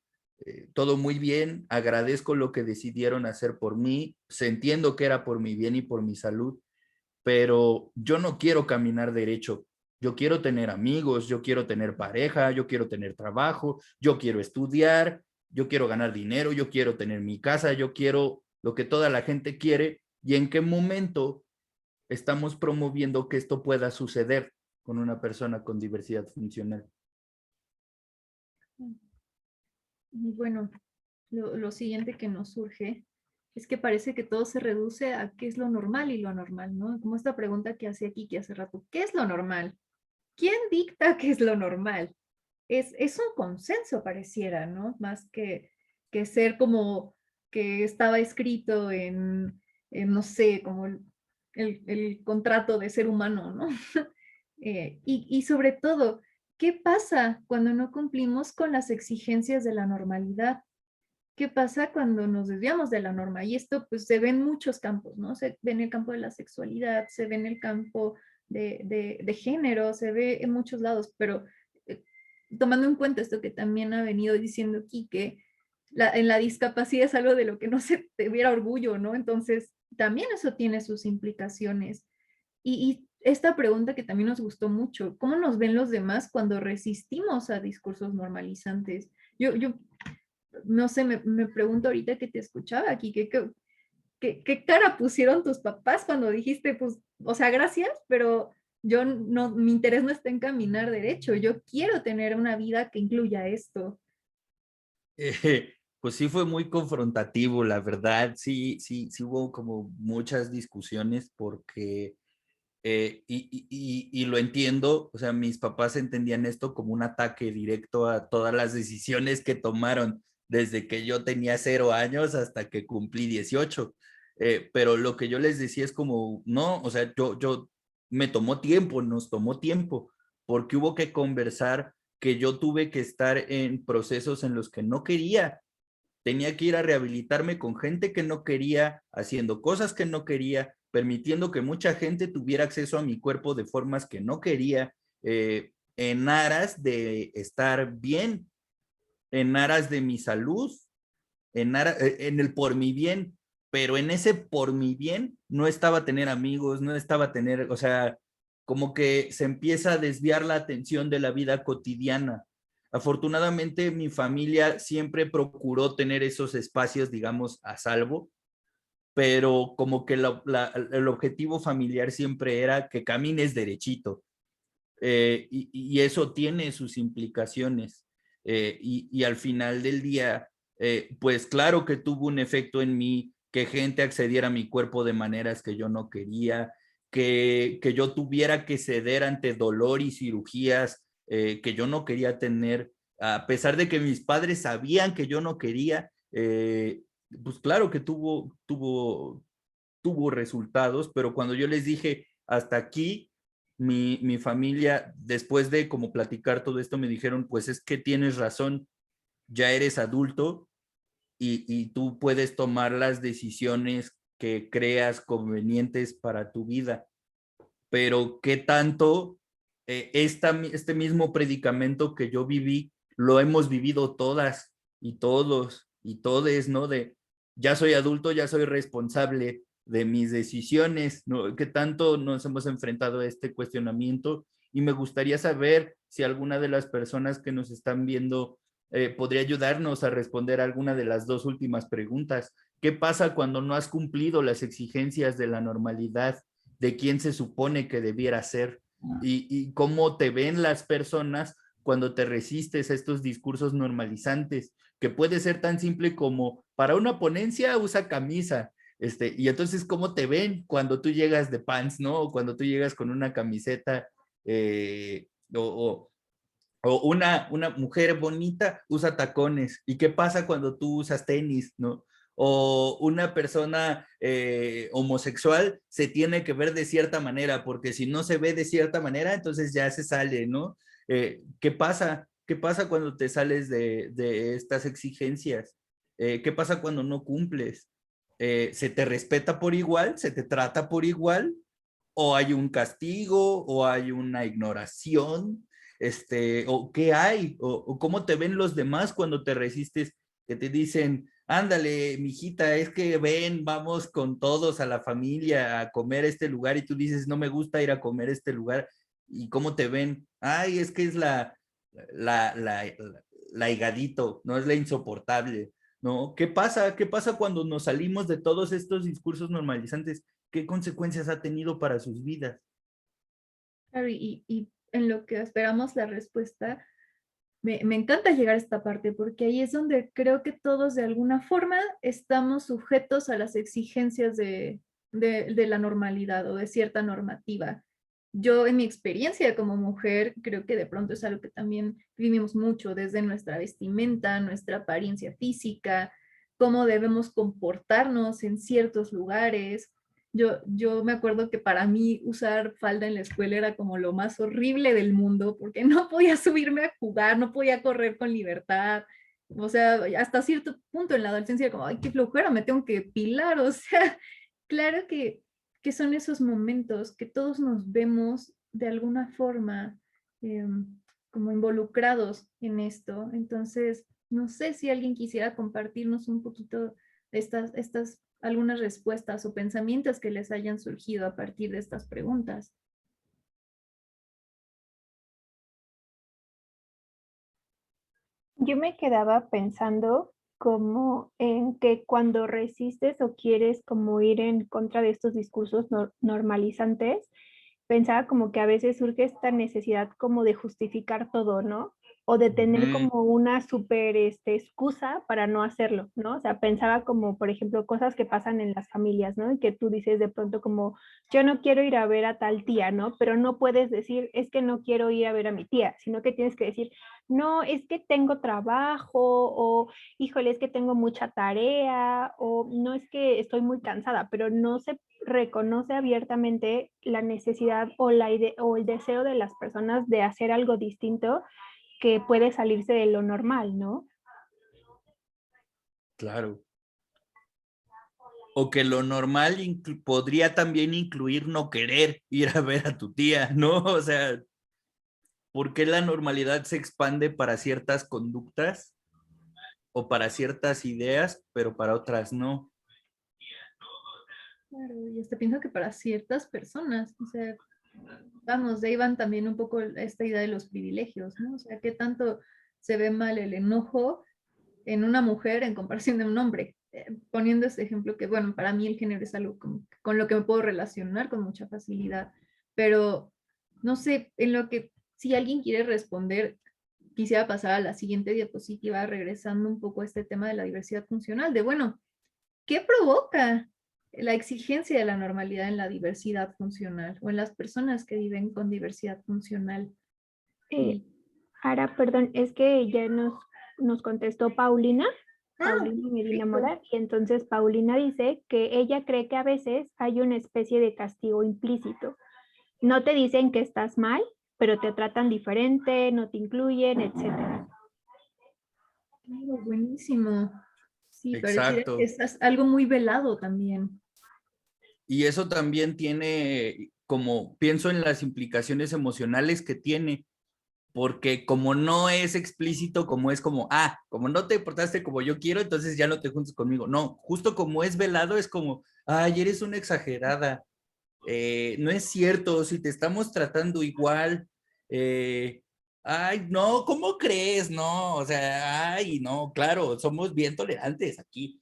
Todo muy bien, agradezco lo que decidieron hacer por mí, entiendo que era por mi bien y por mi salud, pero yo no quiero caminar derecho. Yo quiero tener amigos, yo quiero tener pareja, yo quiero tener trabajo, yo quiero estudiar, yo quiero ganar dinero, yo quiero tener mi casa, yo quiero lo que toda la gente quiere. ¿Y en qué momento estamos promoviendo que esto pueda suceder con una persona con diversidad funcional? Y bueno, lo siguiente que nos surge es que parece que todo se reduce a qué es lo normal y lo anormal, ¿no? Como esta pregunta que hace aquí, que hace rato, ¿qué es lo normal? ¿Quién dicta qué es lo normal? Es un consenso, pareciera, ¿no? Más que ser como que estaba escrito no sé, como el contrato de ser humano, ¿no? Y sobre todo, ¿qué pasa cuando no cumplimos con las exigencias de la normalidad? ¿qué pasa cuando nos desviamos de la norma? Y esto pues se ve en muchos campos, ¿no? Se ve en el campo de la sexualidad, se ve en el campo de género, se ve en muchos lados, pero eh, tomando en cuenta esto que también ha venido diciendo Quique, en la discapacidad es algo de lo que no se tuviera orgullo, ¿no? Entonces, también eso tiene sus implicaciones. Y esta pregunta que también nos gustó mucho, ¿cómo nos ven los demás cuando resistimos a discursos normalizantes? Yo no sé, me pregunto ahorita que te escuchaba aquí, ¿qué cara pusieron tus papás cuando dijiste, pues, o sea, gracias, pero yo no, mi interés no está en caminar derecho, yo quiero tener una vida que incluya esto? Pues sí fue muy confrontativo, la verdad, sí hubo como muchas discusiones porque, y lo entiendo, o sea, mis papás entendían esto como un ataque directo a todas las decisiones que tomaron desde que yo tenía 0 años hasta que cumplí 18. Pero lo que yo les decía es como, no, o sea, me tomó tiempo, nos tomó tiempo, porque hubo que conversar, que yo tuve que estar en procesos en los que no quería. Tenía que ir a rehabilitarme con gente que no quería, haciendo cosas que no quería, permitiendo que mucha gente tuviera acceso a mi cuerpo de formas que no quería, en aras de estar bien, en aras de mi salud, en el por mi bien, pero en ese por mi bien no estaba tener amigos, no estaba tener, o sea, como que se empieza a desviar la atención de la vida cotidiana. Afortunadamente mi familia siempre procuró tener esos espacios, digamos, a salvo, pero como que el objetivo familiar siempre era que camines derechito. Y eso tiene sus implicaciones. Y al final del día, pues claro que tuvo un efecto en mí, que gente accediera a mi cuerpo de maneras que yo no quería, que yo tuviera que ceder ante dolor y cirugías que yo no quería tener, a pesar de que mis padres sabían que yo no quería. Pues claro que tuvo resultados, pero cuando yo les dije hasta aquí, mi familia, después de como platicar todo esto, me dijeron, pues es que tienes razón, ya eres adulto y tú puedes tomar las decisiones que creas convenientes para tu vida. Pero qué tanto este mismo predicamento que yo viví, lo hemos vivido todas y todos y todes, ¿no? De ya soy adulto, ya soy responsable de mis decisiones, ¿no? ¿Qué tanto nos hemos enfrentado a este cuestionamiento? Y me gustaría saber si alguna de las personas que nos están viendo podría ayudarnos a responder alguna de las dos últimas preguntas. ¿Qué pasa cuando no has cumplido las exigencias de la normalidad? De quién se supone que debiera ser y cómo te ven las personas cuando te resistes a estos discursos normalizantes, que puede ser tan simple como para una ponencia usa camisa, y entonces cómo te ven cuando tú llegas de pants, ¿no? O cuando tú llegas con una camiseta, eh, o, o una mujer bonita usa tacones. ¿Y qué pasa cuando tú usas tenis, no? O una persona homosexual se tiene que ver de cierta manera, porque si no se ve de cierta manera, entonces ya se sale, ¿no? ¿Qué pasa? ¿Qué pasa cuando te sales de estas exigencias? ¿Qué pasa cuando no cumples? ¿Se te respeta por igual? ¿Se te trata por igual? ¿O hay un castigo? ¿O hay una ignoración? O qué hay, o cómo te ven los demás cuando te resistes, que te dicen, ándale, mijita, es que ven, vamos con todos a la familia a comer a este lugar, y tú dices, no me gusta ir a comer a este lugar, y cómo te ven, ay, es que es la, la, la higadito, no es la insoportable, ¿no? ¿Qué pasa? ¿Qué pasa cuando nos salimos de todos estos discursos normalizantes? ¿Qué consecuencias ha tenido para sus vidas? Claro, y en lo que esperamos la respuesta, me encanta llegar a esta parte porque ahí es donde creo que todos de alguna forma estamos sujetos a las exigencias de la normalidad o de cierta normativa. Yo en mi experiencia como mujer creo que de pronto es algo que también vivimos mucho desde nuestra vestimenta, nuestra apariencia física, cómo debemos comportarnos en ciertos lugares. Yo me acuerdo que para mí usar falda en la escuela era como lo más horrible del mundo porque no podía subirme a jugar, no podía correr con libertad. o sea, hasta cierto punto en la adolescencia, como, ay, qué flojera, me tengo que pilar, o sea, claro que son esos momentos que todos nos vemos de alguna forma como involucrados en esto. Entonces, no sé si alguien quisiera compartirnos un poquito estas algunas respuestas o pensamientos que les hayan surgido a partir de estas preguntas. Yo me quedaba pensando como en que cuando resistes o quieres como ir en contra de estos discursos normalizantes, pensaba como que a veces surge esta necesidad como de justificar todo, ¿no? O de tener Ujú. como una súper excusa para no hacerlo, ¿no? O sea, pensaba como, por ejemplo, cosas que pasan en las familias, ¿no? Y que tú dices de pronto como, yo no quiero ir a ver a tal tía, ¿no? Pero no puedes decir, es que no quiero ir a ver a mi tía, sino que tienes que decir, no, es que tengo trabajo, o híjole, es que tengo mucha tarea, o no es que estoy muy cansada, pero no se reconoce abiertamente la necesidad o, o el deseo de las personas de hacer algo distinto que puede salirse de lo normal, ¿no? Claro. O que lo normal podría también incluir no querer ir a ver a tu tía, ¿no? O sea, ¿por qué la normalidad se expande para ciertas conductas o para ciertas ideas, pero para otras no? Claro, y hasta pienso que para ciertas personas, o sea, vamos, de ahí van también un poco esta idea de los privilegios, ¿no? O sea, qué tanto se ve mal el enojo en una mujer en comparación de un hombre. Poniendo este ejemplo que, bueno, para mí el género es algo con lo que me puedo relacionar con mucha facilidad, pero no sé, en lo que si alguien quiere responder, quisiera pasar a la siguiente diapositiva, regresando un poco a este tema de la diversidad funcional, de, bueno, ¿qué provoca la exigencia de la normalidad en la diversidad funcional o en las personas que viven con diversidad funcional? Eh, Y, Ara, perdón, es que ya nos contestó Paulina, ah, Paulina Medina perfecto. Mora, y entonces Paulina dice que ella cree que a veces hay una especie de castigo implícito. No te dicen que estás mal, pero te tratan diferente, no te incluyen, etcétera. Claro, buenísimo. Sí, pareciera que Exacto. es algo muy velado también. Y eso también tiene, como pienso en las implicaciones emocionales que tiene, porque como no es explícito, como es como, como no te portaste como yo quiero, entonces ya no te juntes conmigo. No, justo como es velado, es como, ay, eres una exagerada. No es cierto, si te estamos tratando igual, ay, no, ¿cómo crees? No, o sea, ay, no, claro, somos bien tolerantes aquí.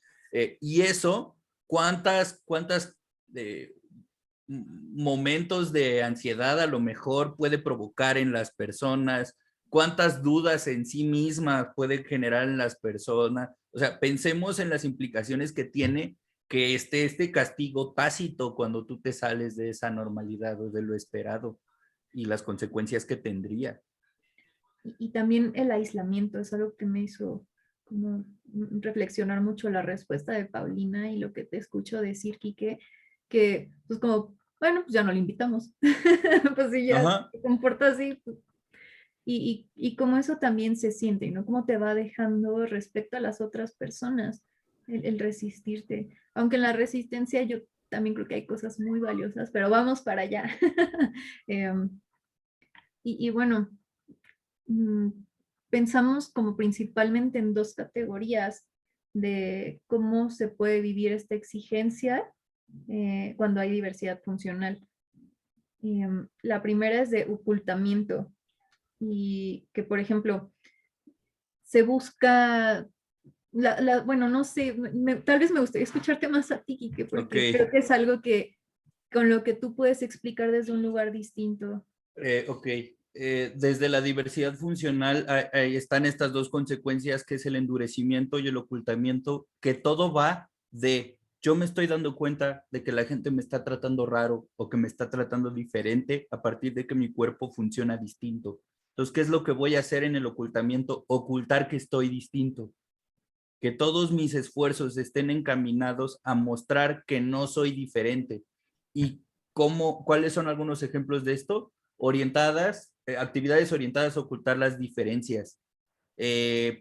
Y eso, ¿cuántas eh, momentos de ansiedad a lo mejor puede provocar en las personas? ¿Cuántas dudas en sí misma puede generar en las personas? O sea, pensemos en las implicaciones que tiene que esté este castigo tácito cuando tú te sales de esa normalidad o de lo esperado y las consecuencias que tendría. Y también el aislamiento es algo que me hizo como reflexionar mucho la respuesta de Paulina y lo que te escucho decir, Quique, que pues como, bueno, pues ya no le invitamos. Pues si ya Ajá. se comporta así, pues, y cómo eso también se siente, ¿no? Cómo te va dejando respecto a las otras personas el resistirte. Aunque en la resistencia yo también creo que hay cosas muy valiosas, pero vamos para allá. Em, y bueno, mm, pensamos como principalmente en dos categorías de cómo se puede vivir esta exigencia cuando hay diversidad funcional. La primera es de ocultamiento y que, por ejemplo, se busca, bueno, no sé, tal vez me gustaría escucharte más a ti, Kike, Ok. porque creo que es algo que con lo que tú puedes explicar desde un lugar distinto. Ok. Desde la diversidad funcional ahí están estas dos consecuencias que es el endurecimiento y el ocultamiento, que todo va de yo me estoy dando cuenta de que la gente me está tratando raro o que me está tratando diferente a partir de que mi cuerpo funciona distinto. Entonces, ¿qué es lo que voy a hacer en el ocultamiento? Ocultar que estoy distinto, que todos mis esfuerzos estén encaminados a mostrar que no soy diferente. ¿Y cuáles son algunos ejemplos de esto? Actividades orientadas a ocultar las diferencias.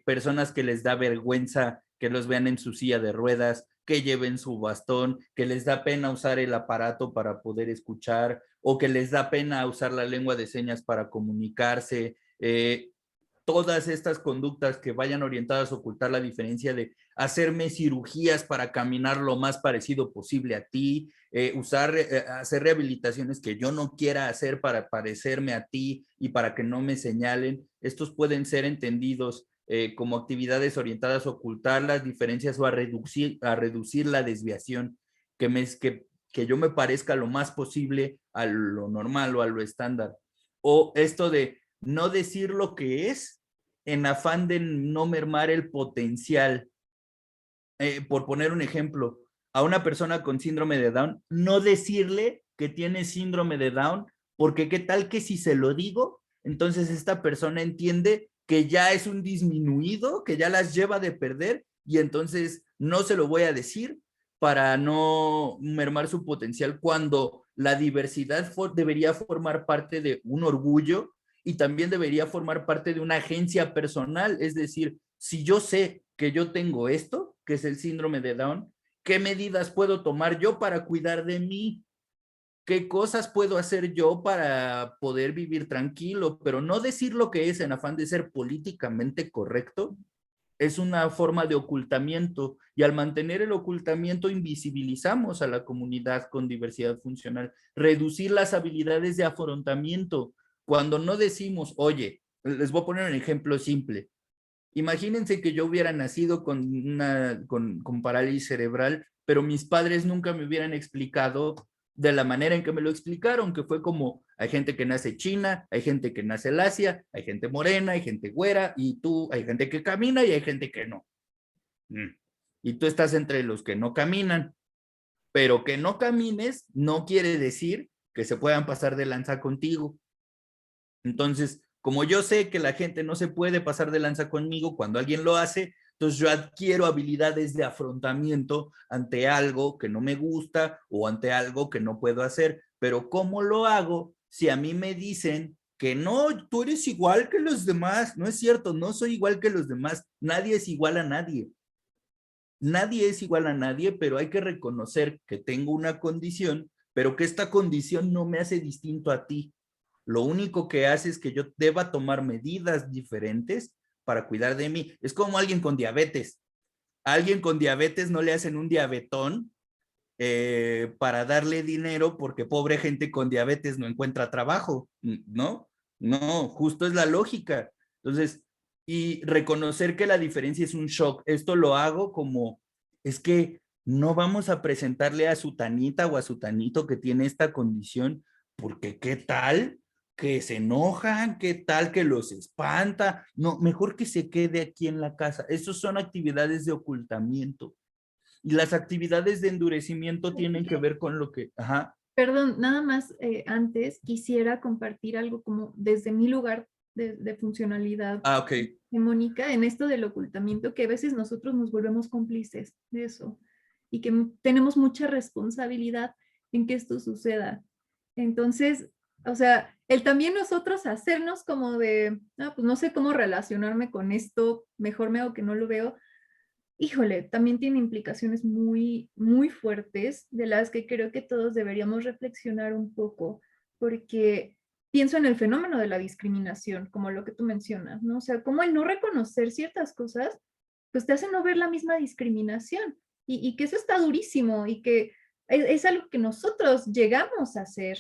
personas que les da vergüenza que los vean en su silla de ruedas, que lleven su bastón, que les da pena usar el aparato para poder escuchar, o que les da pena usar la lengua de señas para comunicarse. Todas estas conductas que vayan orientadas a ocultar la diferencia, de hacerme cirugías para caminar lo más parecido posible a ti, hacer rehabilitaciones que yo no quiera hacer para parecerme a ti y para que no me señalen. Estos pueden ser entendidos como actividades orientadas a ocultar las diferencias o a reducir la desviación, que yo me parezca lo más posible a lo normal o a lo estándar. O esto de no decir lo que es en afán de no mermar el potencial. Por poner un ejemplo, a una persona con síndrome de Down, no decirle que tiene síndrome de Down, porque qué tal que si se lo digo, entonces esta persona entiende que ya es un disminuido, que ya las lleva de perder, y entonces no se lo voy a decir para no mermar su potencial, cuando la diversidad debería formar parte de un orgullo y también debería formar parte de una agencia personal. Es decir, si yo sé que yo tengo esto, que es el síndrome de Down, ¿qué medidas puedo tomar yo para cuidar de mí? ¿Qué cosas puedo hacer yo para poder vivir tranquilo? Pero no decir lo que es en afán de ser políticamente correcto es una forma de ocultamiento, y al mantener el ocultamiento invisibilizamos a la comunidad con diversidad funcional. Reducir las habilidades de afrontamiento. Cuando no decimos, oye, les voy a poner un ejemplo simple. Imagínense que yo hubiera nacido con parálisis cerebral, pero mis padres nunca me hubieran explicado de la manera en que me lo explicaron, que fue como, hay gente que nace china, hay gente que nace lacia, hay gente morena, hay gente güera, y tú, hay gente que camina y hay gente que no. Y tú estás entre los que no caminan, pero que no camines no quiere decir que se puedan pasar de lanza contigo. Entonces, como yo sé que la gente no se puede pasar de lanza conmigo cuando alguien lo hace, entonces yo adquiero habilidades de afrontamiento ante algo que no me gusta o ante algo que no puedo hacer. Pero ¿cómo lo hago si a mí me dicen que no, tú eres igual que los demás? No es cierto, no soy igual que los demás. Nadie es igual a nadie. Nadie es igual a nadie, pero hay que reconocer que tengo una condición, pero que esta condición no me hace distinto a ti. Lo único que hace es que yo deba tomar medidas diferentes para cuidar de mí. Es como alguien con diabetes. A alguien con diabetes no le hacen un diabetón para darle dinero, porque pobre gente con diabetes no encuentra trabajo, ¿no? No, justo es la lógica. Entonces, y reconocer que la diferencia es un shock. Esto lo hago como, es que no vamos a presentarle a su tanita o a su tanito que tiene esta condición, porque ¿qué tal que se enojan? ¿Qué tal que los espanta? No, mejor que se quede aquí en la casa. Esas son actividades de ocultamiento. Y las actividades de endurecimiento tienen que ver con lo que... Ajá. Perdón, nada más antes quisiera compartir algo como desde mi lugar de funcionalidad Ok. hegemónica en esto del ocultamiento, que a veces nosotros nos volvemos cómplices de eso y que tenemos mucha responsabilidad en que esto suceda. Entonces, o sea, el también nosotros hacernos como de, pues no sé cómo relacionarme con esto, mejor me hago que no lo veo. Híjole, también tiene implicaciones muy, muy fuertes de las que creo que todos deberíamos reflexionar un poco, porque pienso en el fenómeno de la discriminación, como lo que tú mencionas, ¿no? O sea, como el no reconocer ciertas cosas, pues te hace no ver la misma discriminación, y que eso está durísimo, y que es algo que nosotros llegamos a hacer,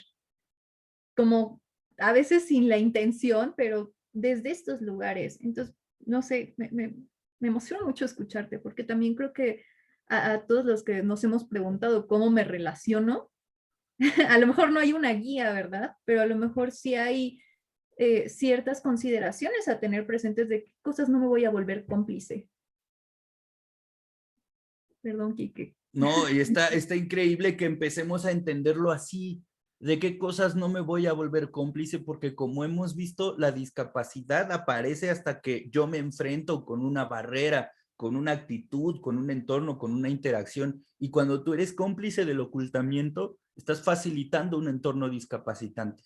como a veces sin la intención, pero desde estos lugares. Entonces, no sé, me emociona mucho escucharte, porque también creo que a todos los que nos hemos preguntado cómo me relaciono, a lo mejor no hay una guía, ¿verdad? Pero a lo mejor sí hay ciertas consideraciones a tener presentes de qué cosas no me voy a volver cómplice. Perdón, Quique. No, y está increíble que empecemos a entenderlo así, de qué cosas no me voy a volver cómplice, porque como hemos visto, la discapacidad aparece hasta que yo me enfrento con una barrera, con una actitud, con un entorno, con una interacción. Y cuando tú eres cómplice del ocultamiento, estás facilitando un entorno discapacitante.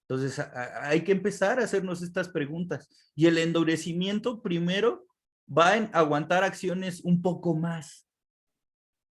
Entonces, hay que empezar a hacernos estas preguntas. Y el endurecimiento primero va en aguantar acciones un poco más.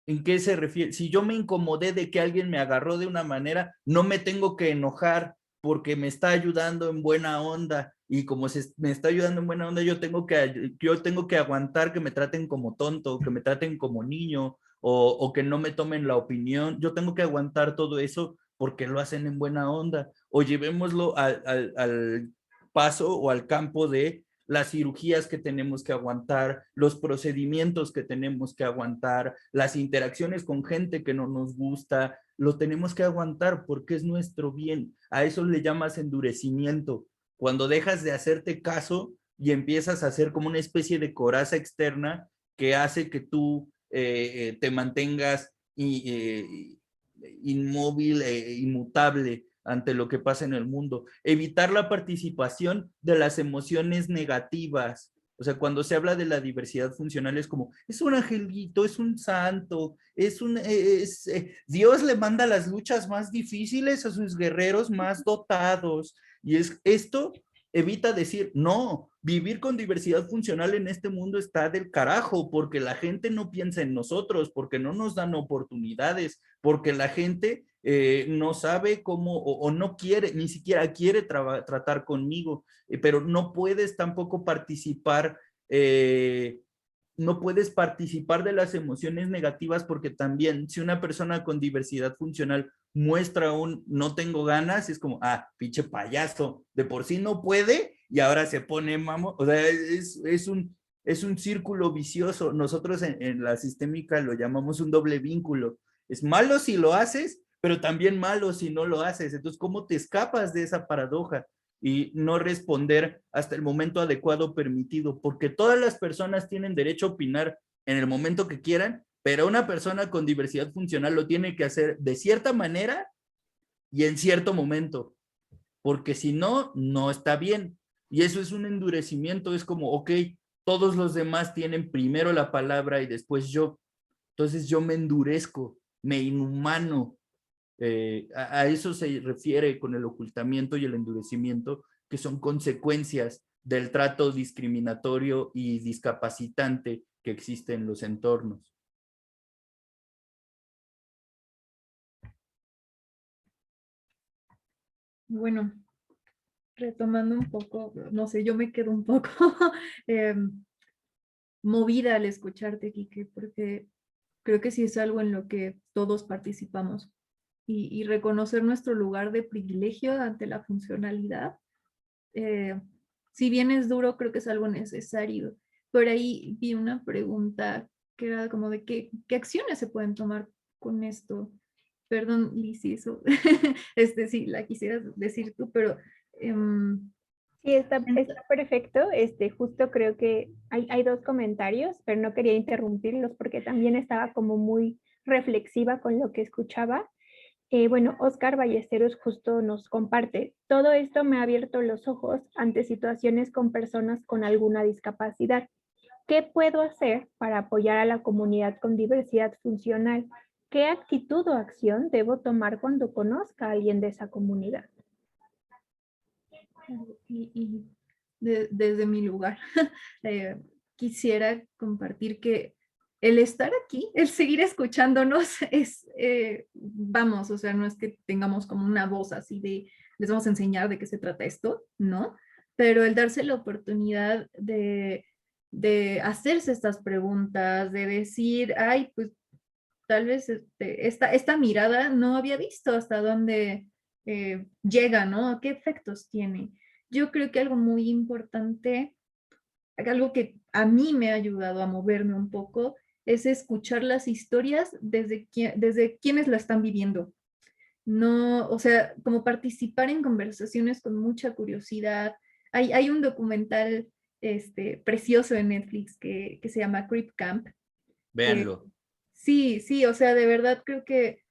¿En qué se refiere? Si yo me incomodé de que alguien me agarró de una manera, no me tengo que enojar porque me está ayudando en buena onda. Y como me está ayudando en buena onda, yo tengo que aguantar que me traten como tonto, que me traten como niño, o que no me tomen la opinión. Yo tengo que aguantar todo eso porque lo hacen en buena onda. O llevémoslo al paso o al campo de las cirugías que tenemos que aguantar, los procedimientos que tenemos que aguantar, las interacciones con gente que no nos gusta, lo tenemos que aguantar porque es nuestro bien. A eso le llamas endurecimiento. Cuando dejas de hacerte caso y empiezas a hacer como una especie de coraza externa que hace que tú te mantengas inmóvil e inmutable ante lo que pasa en el mundo. Evitar la participación de las emociones negativas. O sea, cuando se habla de la diversidad funcional es como, es un angelito, es un santo, Dios le manda las luchas más difíciles a sus guerreros más dotados. Y esto evita decir, no, vivir con diversidad funcional en este mundo está del carajo, porque la gente no piensa en nosotros, porque no nos dan oportunidades, porque la gente no sabe cómo o no quiere, ni siquiera quiere tratar conmigo, pero no puedes tampoco participar, no puedes participar de las emociones negativas porque también si una persona con diversidad funcional muestra un no tengo ganas, es como, pinche payaso, de por sí no puede y ahora se pone mamo, o sea, es un círculo vicioso. Nosotros en la sistémica lo llamamos un doble vínculo. Es malo si lo haces, pero también malo si no lo haces. Entonces, ¿cómo te escapas de esa paradoja? Y no responder hasta el momento adecuado permitido, porque todas las personas tienen derecho a opinar en el momento que quieran, pero una persona con diversidad funcional lo tiene que hacer de cierta manera y en cierto momento, porque si no, no está bien. Y eso es un endurecimiento, es como, ok, todos los demás tienen primero la palabra y después yo. Entonces yo me endurezco, me inhumano. A eso se refiere con el ocultamiento y el endurecimiento, que son consecuencias del trato discriminatorio y discapacitante que existe en los entornos. Bueno, retomando un poco, no sé, yo me quedo un poco movida al escucharte, Quique, porque creo que sí es algo en lo que todos participamos y reconocer nuestro lugar de privilegio ante la funcionalidad. Si bien es duro, creo que es algo necesario. Por ahí vi una pregunta que era como de qué acciones se pueden tomar con esto. Perdón, Liz, si eso, sí, la quisieras decir tú, pero Sí, está perfecto. Justo creo que hay dos comentarios, pero no quería interrumpirlos porque también estaba como muy reflexiva con lo que escuchaba. Bueno, Oscar Ballesteros justo nos comparte, todo esto me ha abierto los ojos ante situaciones con personas con alguna discapacidad. ¿Qué puedo hacer para apoyar a la comunidad con diversidad funcional? ¿Qué actitud o acción debo tomar cuando conozca a alguien de esa comunidad? y desde mi lugar quisiera compartir que el estar aquí, el seguir escuchándonos es, vamos, o sea, no es que tengamos como una voz así de, les vamos a enseñar de qué se trata esto, ¿no? Pero el darse la oportunidad de hacerse estas preguntas, de decir, ay, pues tal vez esta mirada no había visto hasta dónde llega, ¿no? ¿Qué efectos tiene? Yo creo que algo muy importante, algo que a mí me ha ayudado a moverme un poco, es escuchar las historias desde quienes la están viviendo. No, o sea, como participar en conversaciones con mucha curiosidad. Hay un documental precioso en Netflix que se llama Creep Camp. Véanlo. Sí, sí, o sea, de verdad creo que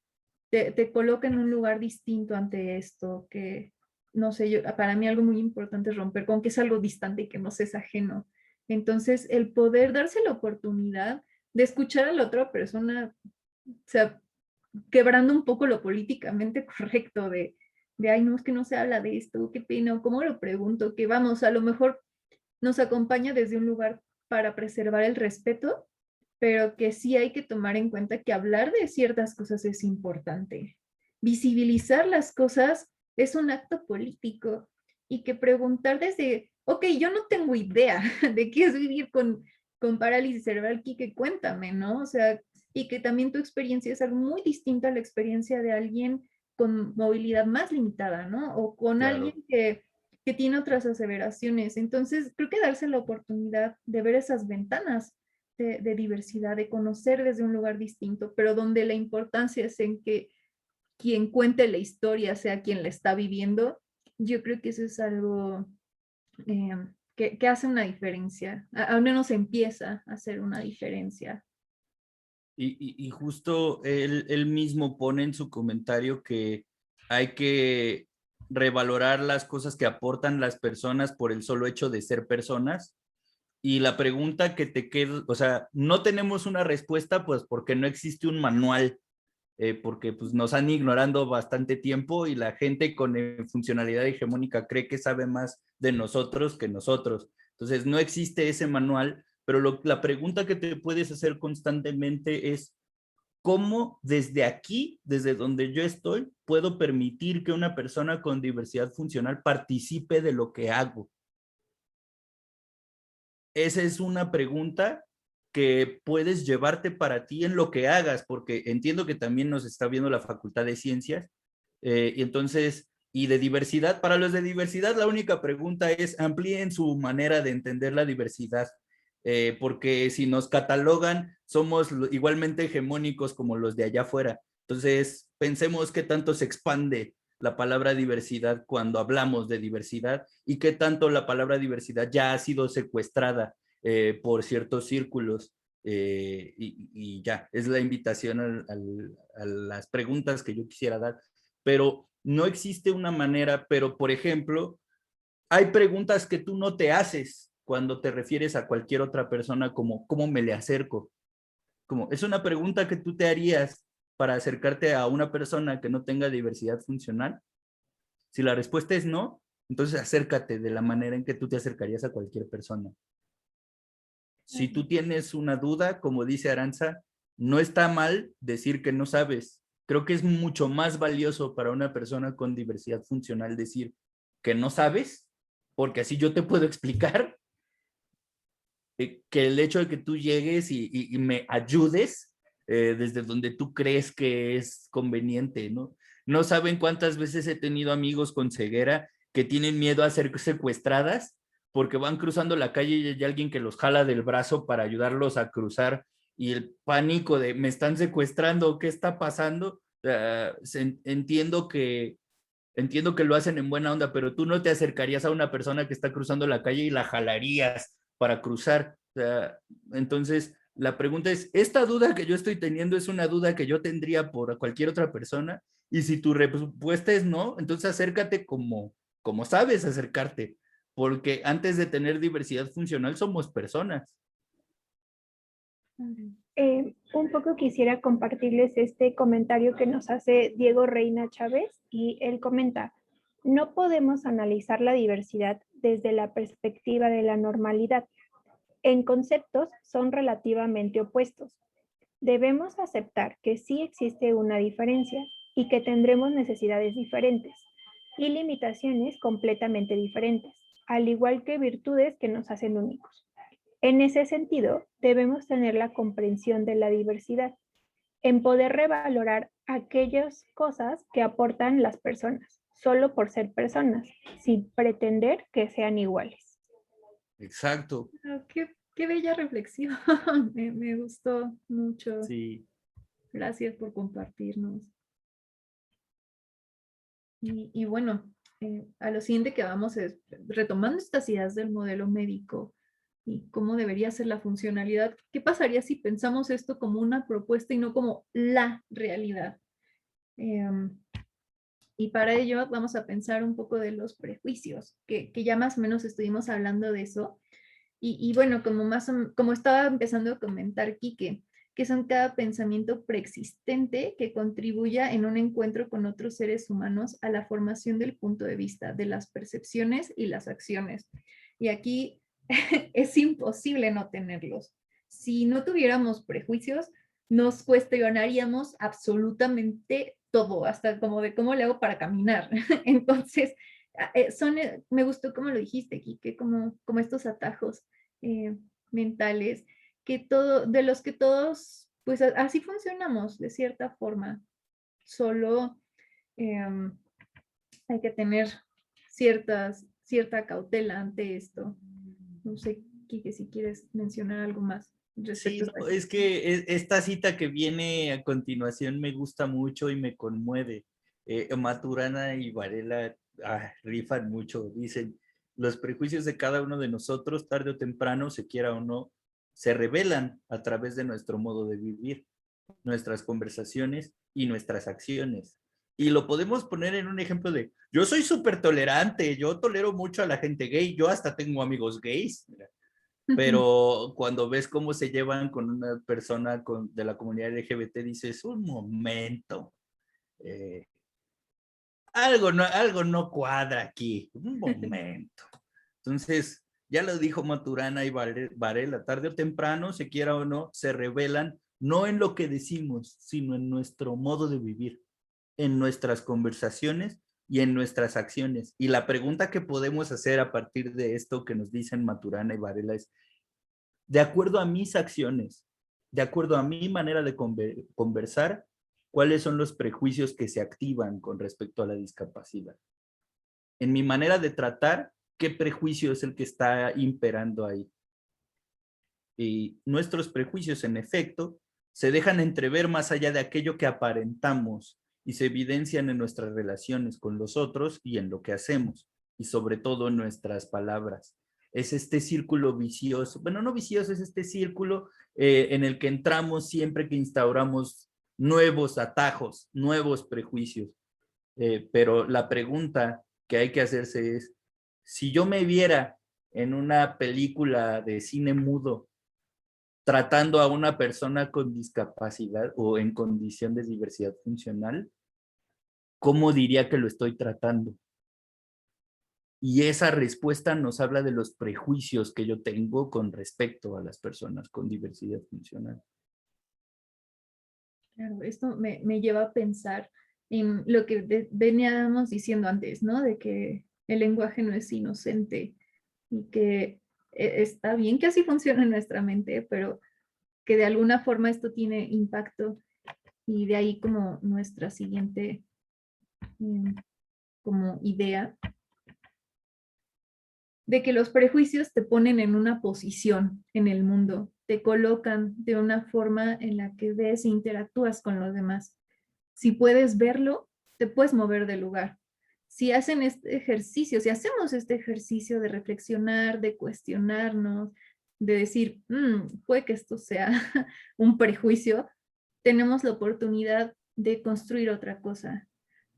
te coloca en un lugar distinto ante esto, que no sé, para mí algo muy importante es romper con que es algo distante y que no se es ajeno. Entonces, el poder darse la oportunidad de escuchar a la otra persona, o sea, quebrando un poco lo políticamente correcto ay, no, es que no se habla de esto, qué pena, o cómo lo pregunto, que vamos, a lo mejor nos acompaña desde un lugar para preservar el respeto, pero que sí hay que tomar en cuenta que hablar de ciertas cosas es importante. Visibilizar las cosas es un acto político y que preguntar desde, ok, yo no tengo idea de qué es vivir con parálisis cerebral, Quique, cuéntame, ¿no? O sea, y que también tu experiencia es algo muy distinta a la experiencia de alguien con movilidad más limitada, ¿no? O con Claro. alguien que tiene otras aseveraciones. Entonces, creo que darse la oportunidad de ver esas ventanas de diversidad, de conocer desde un lugar distinto, pero donde la importancia es en que quien cuente la historia sea quien la está viviendo, yo creo que eso es algo que hace una diferencia, al menos empieza a hacer una diferencia. Y justo él mismo pone en su comentario que hay que revalorar las cosas que aportan las personas por el solo hecho de ser personas. Y la pregunta que te queda, o sea, no tenemos una respuesta, pues porque no existe un manual, porque pues nos han ignorando bastante tiempo y la gente con funcionalidad hegemónica cree que sabe más de nosotros que nosotros. Entonces no existe ese manual, pero la pregunta que te puedes hacer constantemente es, ¿cómo desde aquí, desde donde yo estoy, puedo permitir que una persona con diversidad funcional participe de lo que hago? Esa es una pregunta que puedes llevarte para ti en lo que hagas, porque entiendo que también nos está viendo la Facultad de Ciencias, y entonces, y de diversidad, para los de diversidad la única pregunta es amplíen su manera de entender la diversidad, porque si nos catalogan, somos igualmente hegemónicos como los de allá afuera. Entonces, pensemos qué tanto se expande la palabra diversidad cuando hablamos de diversidad y qué tanto la palabra diversidad ya ha sido secuestrada por ciertos círculos. Y ya, es la invitación a las preguntas que yo quisiera dar. Pero no existe una manera, pero por ejemplo, hay preguntas que tú no te haces cuando te refieres a cualquier otra persona como ¿cómo me le acerco? Como, es una pregunta que tú te harías para acercarte a una persona que no tenga diversidad funcional. Si la respuesta es no, entonces acércate de la manera en que tú te acercarías a cualquier persona. Si tú tienes una duda, como dice Aranza, no está mal decir que no sabes. Creo que es mucho más valioso para una persona con diversidad funcional decir que no sabes, porque así yo te puedo explicar que el hecho de que tú llegues y me ayudes desde donde tú crees que es conveniente, ¿no? No saben cuántas veces he tenido amigos con ceguera que tienen miedo a ser secuestradas porque van cruzando la calle y hay alguien que los jala del brazo para ayudarlos a cruzar y el pánico de me están secuestrando, ¿qué está pasando? Entiendo que lo hacen en buena onda, pero tú no te acercarías a una persona que está cruzando la calle y la jalarías para cruzar. O sea, entonces, la pregunta es, ¿esta duda que yo estoy teniendo es una duda que yo tendría por cualquier otra persona? Y si tu respuesta es no, entonces acércate como sabes acercarte, porque antes de tener diversidad funcional somos personas. Un poco quisiera compartirles este comentario que nos hace Diego Reina Chávez y él comenta, no podemos analizar la diversidad desde la perspectiva de la normalidad. En conceptos son relativamente opuestos. Debemos aceptar que sí existe una diferencia y que tendremos necesidades diferentes y limitaciones completamente diferentes, al igual que virtudes que nos hacen únicos. En ese sentido, debemos tener la comprensión de la diversidad, en poder revalorar aquellas cosas que aportan las personas, solo por ser personas, sin pretender que sean iguales. Exacto. Oh, qué bella reflexión, me gustó mucho. Sí. Gracias por compartirnos. Y bueno, a lo siguiente que vamos es retomando estas ideas del modelo médico y cómo debería ser la funcionalidad. ¿Qué pasaría si pensamos esto como una propuesta y no como la realidad? Y para ello vamos a pensar un poco de los prejuicios, que ya más o menos estuvimos hablando de eso. Y bueno, como estaba empezando a comentar Quique, que son cada pensamiento preexistente que contribuya en un encuentro con otros seres humanos a la formación del punto de vista, de las percepciones y las acciones. Y aquí es imposible no tenerlos. Si no tuviéramos prejuicios, nos cuestionaríamos absolutamente todo, hasta como de cómo le hago para caminar. Entonces, me gustó como lo dijiste, Kike, como estos atajos mentales de los que todos, pues así funcionamos de cierta forma. Solo hay que tener cierta cautela ante esto. No sé, Kike, si quieres mencionar algo más Sí, respecto a no, esto. es que esta cita que viene a continuación me gusta mucho y me conmueve. Maturana y Varela rifan mucho, dicen, los prejuicios de cada uno de nosotros, tarde o temprano, se quiera o no, se revelan a través de nuestro modo de vivir, nuestras conversaciones y nuestras acciones. Y lo podemos poner en un ejemplo de, yo soy súper tolerante, yo tolero mucho a la gente gay, yo hasta tengo amigos gays. Mira, pero cuando ves cómo se llevan con una persona de la comunidad LGBT, dices, un momento, algo no cuadra aquí, un momento. Entonces, ya lo dijo Maturana y Varela, tarde o temprano, se quiera o no, se revelan no en lo que decimos, sino en nuestro modo de vivir, en nuestras conversaciones y en nuestras acciones. Y la pregunta que podemos hacer a partir de esto que nos dicen Maturana y Varela es, de acuerdo a mis acciones, de acuerdo a mi manera de conversar, cuáles son los prejuicios que se activan con respecto a la discapacidad. En mi manera de tratar, ¿qué prejuicio es el que está imperando ahí? Y nuestros prejuicios, en efecto, se dejan entrever más allá de aquello que aparentamos y se evidencian en nuestras relaciones con los otros y en lo que hacemos, y sobre todo en nuestras palabras. Es este círculo vicioso, bueno, no vicioso, es este círculo en el que entramos siempre que instauramos nuevos atajos, nuevos prejuicios. Pero la pregunta que hay que hacerse es, si yo me viera en una película de cine mudo tratando a una persona con discapacidad o en condición de diversidad funcional, ¿cómo diría que lo estoy tratando? Y esa respuesta nos habla de los prejuicios que yo tengo con respecto a las personas con diversidad funcional. Claro, esto me lleva a pensar en lo que veníamos diciendo antes, ¿no? De que el lenguaje no es inocente y que está bien que así funciona en nuestra mente, pero que de alguna forma esto tiene impacto y de ahí como nuestra siguiente como idea de que los prejuicios te ponen en una posición en el mundo, te colocan de una forma en la que ves e interactúas con los demás. Si puedes verlo, te puedes mover del lugar. Si hacen este ejercicio, si hacemos este ejercicio de reflexionar, de cuestionarnos, de decir, puede que esto sea un prejuicio, tenemos la oportunidad de construir otra cosa.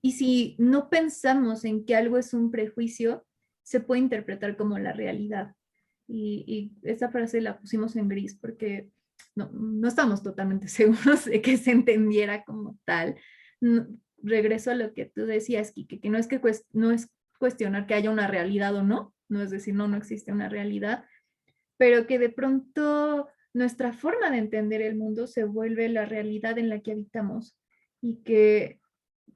Y si no pensamos en que algo es un prejuicio, se puede interpretar como la realidad. Y esa frase la pusimos en gris porque no estamos totalmente seguros de que se entendiera como tal. Regreso a lo que tú decías, Kike, que no es cuestionar que haya una realidad o no, no es decir, no existe una realidad, pero que de pronto nuestra forma de entender el mundo se vuelve la realidad en la que habitamos y que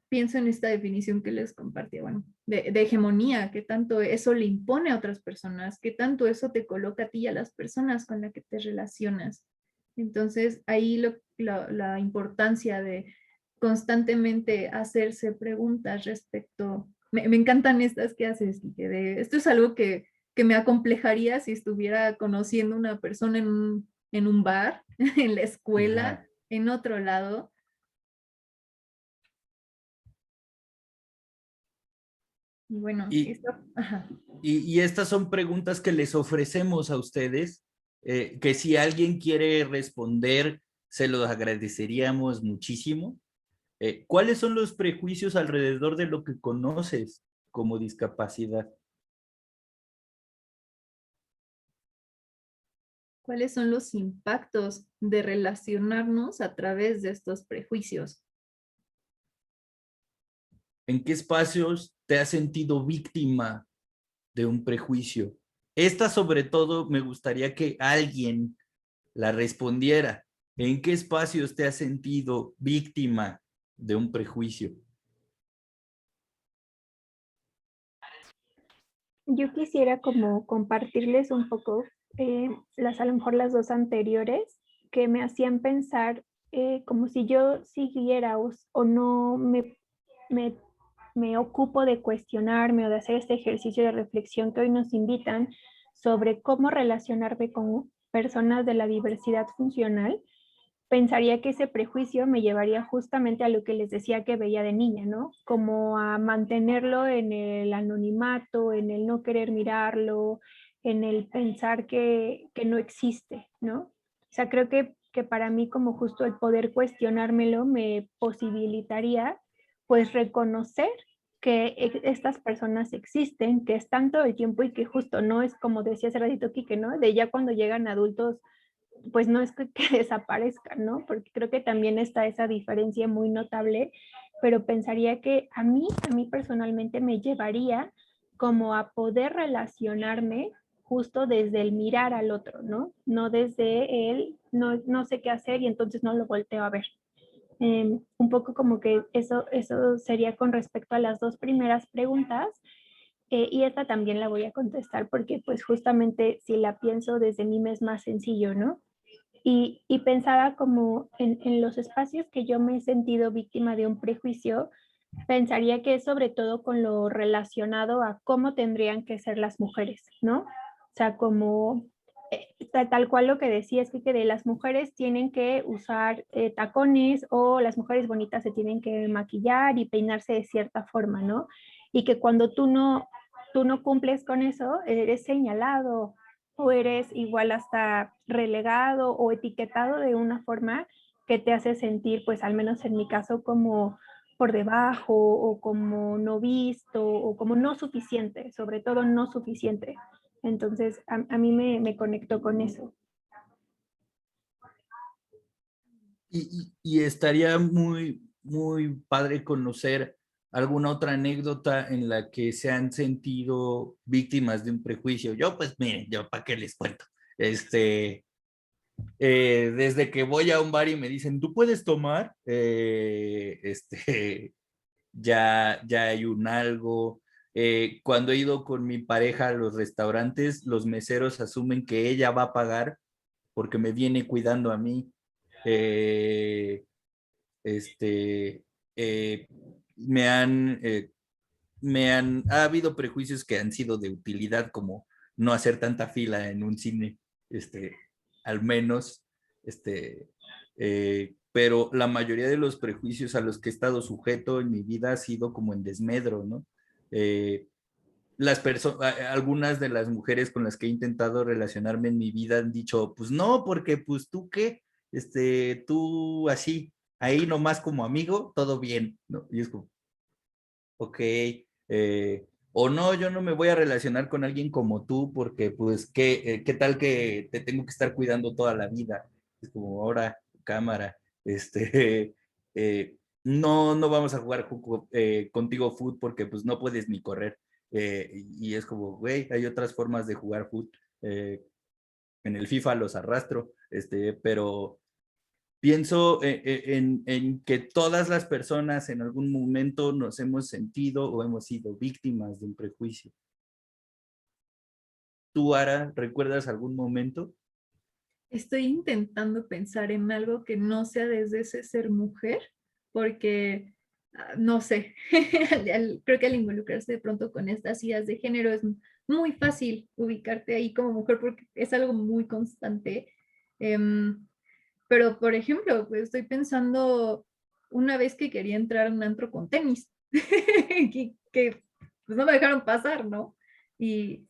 pienso en esta definición que les compartí, bueno, de hegemonía, que tanto eso le impone a otras personas, que tanto eso te coloca a ti y a las personas con las que te relacionas. Entonces, ahí la importancia de constantemente hacerse preguntas respecto, me encantan estas que haces, que esto es algo que me acomplejaría si estuviera conociendo una persona en un bar, en la escuela, Ajá. en otro lado. Y bueno, Y, esto, ajá. y estas son preguntas que les ofrecemos a ustedes, que si alguien quiere responder, se los agradeceríamos muchísimo. ¿Cuáles son los prejuicios alrededor de lo que conoces como discapacidad? ¿Cuáles son los impactos de relacionarnos a través de estos prejuicios? ¿En qué espacios te has sentido víctima de un prejuicio? Esta sobre todo me gustaría que alguien la respondiera. ¿En qué espacios te has sentido víctima de un prejuicio? Yo quisiera como compartirles un poco a lo mejor las dos anteriores que me hacían pensar como si yo siguiera o no me, me ocupo de cuestionarme o de hacer este ejercicio de reflexión que hoy nos invitan sobre cómo relacionarme con personas de la diversidad funcional. Pensaría que ese prejuicio me llevaría justamente a lo que les decía que veía de niña, ¿no? Como a mantenerlo en el anonimato, en el no querer mirarlo, en el pensar que no existe, ¿no? O sea, creo que para mí como justo el poder cuestionármelo me posibilitaría pues reconocer que estas personas existen, que están todo el tiempo y que justo no es como decía hace ratito Quique, ¿no? De ya cuando llegan adultos pues no es que desaparezcan, ¿no? Porque creo que también está esa diferencia muy notable, pero pensaría que a mí personalmente me llevaría como a poder relacionarme justo desde el mirar al otro, ¿no? No desde el no sé qué hacer y entonces no lo volteo a ver. Un poco como que eso sería con respecto a las dos primeras preguntas. Y esta también la voy a contestar porque pues justamente si la pienso desde mí me es más sencillo, ¿no? Y pensaba como en los espacios que yo me he sentido víctima de un prejuicio, pensaría que es sobre todo con lo relacionado a cómo tendrían que ser las mujeres, ¿no? O sea, como tal cual lo que decía es que de las mujeres tienen que usar tacones o las mujeres bonitas se tienen que maquillar y peinarse de cierta forma, ¿no? Y que cuando tú no cumples con eso, eres señalado o eres igual hasta relegado o etiquetado de una forma que te hace sentir, pues al menos en mi caso, como por debajo o como no visto o como no suficiente, sobre todo no suficiente. Entonces, a mí me conectó con eso. Y estaría muy padre conocer alguna otra anécdota en la que se han sentido víctimas de un prejuicio. Yo, pues, miren, yo para qué les cuento. Desde que voy a un bar y me dicen, ¿tú puedes tomar? Ya hay un algo. Cuando he ido con mi pareja a los restaurantes, los meseros asumen que ella va a pagar porque me viene cuidando a mí. Eh, este, eh, me han, ha habido prejuicios que han sido de utilidad, como no hacer tanta fila en un cine, al menos, pero la mayoría de los prejuicios a los que he estado sujeto en mi vida ha sido como en desmedro, ¿no? Algunas de las mujeres con las que he intentado relacionarme en mi vida han dicho, pues no, porque pues tú qué, tú así, ahí nomás como amigo, todo bien, ¿no? Y es como, ok, o no, yo no me voy a relacionar con alguien como tú porque pues, ¿qué tal que te tengo que estar cuidando toda la vida? Es como, ahora, cámara, no vamos a jugar contigo foot porque pues no puedes ni correr. Y es como, güey, hay otras formas de jugar foot. En el FIFA los arrastro, pero pienso en que todas las personas en algún momento nos hemos sentido o hemos sido víctimas de un prejuicio. ¿Tú, Ara, recuerdas algún momento? Estoy intentando pensar en algo que no sea desde ese ser mujer, porque no sé, creo que al involucrarse de pronto con estas ideas de género es muy fácil ubicarte ahí como mujer porque es algo muy constante. Pero, por ejemplo, pues estoy pensando una vez que quería entrar a un antro con tenis, que pues no me dejaron pasar, ¿no? Y,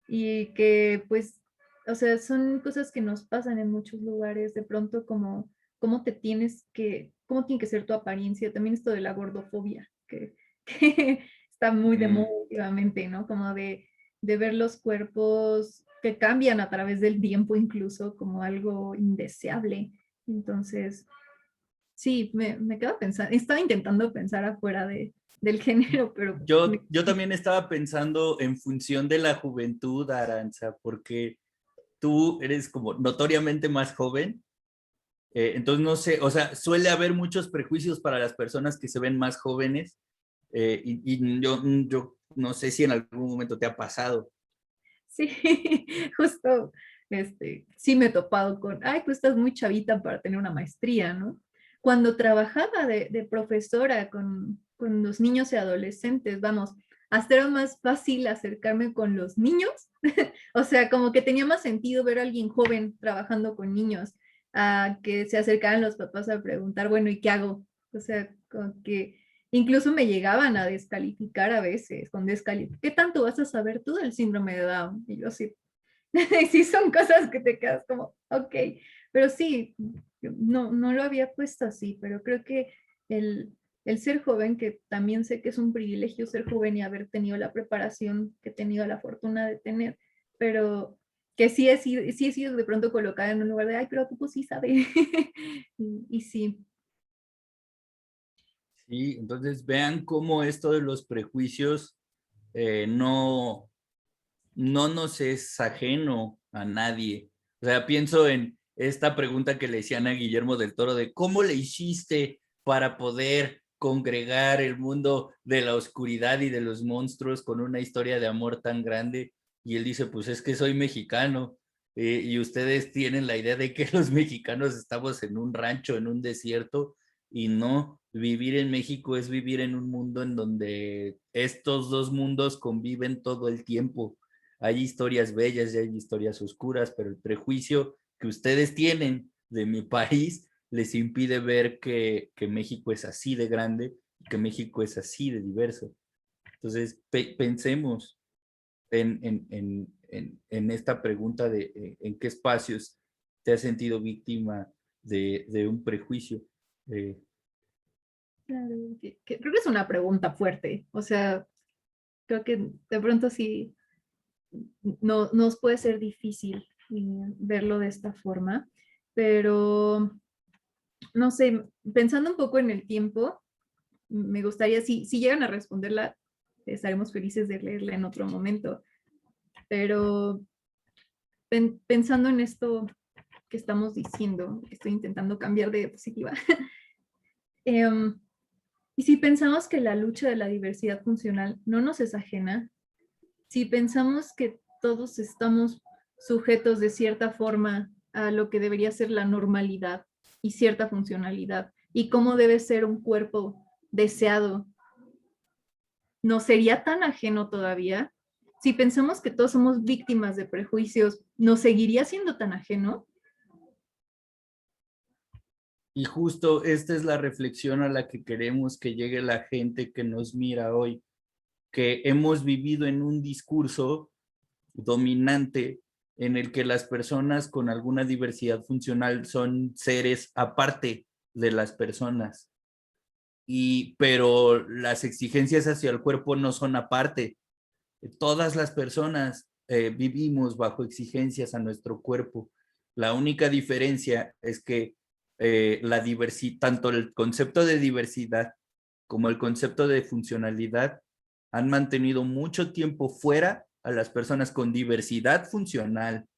y que pues, o sea, son cosas que nos pasan en muchos lugares, de pronto como cómo cómo tiene que ser tu apariencia, también esto de la gordofobia, que está muy de moda últimamente, ¿no? Como de ver los cuerpos que cambian a través del tiempo incluso como algo indeseable. Entonces, sí, me quedo pensando, estaba intentando pensar afuera del género, pero... Yo también estaba pensando en función de la juventud, Aranza, porque tú eres como notoriamente más joven, entonces no sé, o sea, suele haber muchos prejuicios para las personas que se ven más jóvenes, y yo no sé si en algún momento te ha pasado. Sí, justo, sí me he topado con, ay, tú estás muy chavita para tener una maestría, ¿no? Cuando trabajaba de profesora con los niños y adolescentes, vamos, hasta era más fácil acercarme con los niños, o sea, como que tenía más sentido ver a alguien joven trabajando con niños, a que se acercaran los papás a preguntar, bueno, ¿y qué hago? O sea, como que incluso me llegaban a descalificar a veces, ¿qué tanto vas a saber tú del síndrome de Down? Y yo así, sí son cosas que te quedas como, ok, pero sí, no lo había puesto así, pero creo que el ser joven, que también sé que es un privilegio ser joven y haber tenido la preparación que he tenido la fortuna de tener, pero que sí he sido de pronto colocada en un lugar de, ay, pero tú sí sabes. Y sí. Sí, entonces vean cómo esto de los prejuicios no nos es ajeno a nadie. O sea, pienso en esta pregunta que le decían a Guillermo del Toro de cómo le hiciste para poder congregar el mundo de la oscuridad y de los monstruos con una historia de amor tan grande. Y él dice, pues es que soy mexicano, y ustedes tienen la idea de que los mexicanos estamos en un rancho, en un desierto, y no, vivir en México es vivir en un mundo en donde estos dos mundos conviven todo el tiempo. Hay historias bellas y hay historias oscuras, pero el prejuicio que ustedes tienen de mi país les impide ver que México es así de grande y que México es así de diverso. Entonces, pensemos en esta pregunta de en qué espacios te has sentido víctima de un prejuicio. Claro, creo que es una pregunta fuerte. O sea, creo que de pronto sí no, nos puede ser difícil verlo de esta forma, pero no sé, pensando un poco en el tiempo, me gustaría, si llegan a responderla, estaremos felices de leerla en otro momento, pero pensando en esto que estamos diciendo, que estoy intentando cambiar de diapositiva, y si pensamos que la lucha de la diversidad funcional no nos es ajena, si pensamos que todos estamos sujetos de cierta forma a lo que debería ser la normalidad y cierta funcionalidad, y cómo debe ser un cuerpo deseado, ¿no sería tan ajeno todavía? Si pensamos que todos somos víctimas de prejuicios, ¿no seguiría siendo tan ajeno? Y justo esta es la reflexión a la que queremos que llegue la gente que nos mira hoy, que hemos vivido en un discurso dominante en el que las personas con alguna diversidad funcional son seres aparte de las personas, pero las exigencias hacia el cuerpo no son aparte. Todas las personas vivimos bajo exigencias a nuestro cuerpo. La única diferencia es que tanto el concepto de diversidad como el concepto de funcionalidad han mantenido mucho tiempo fuera a las personas con diversidad funcional,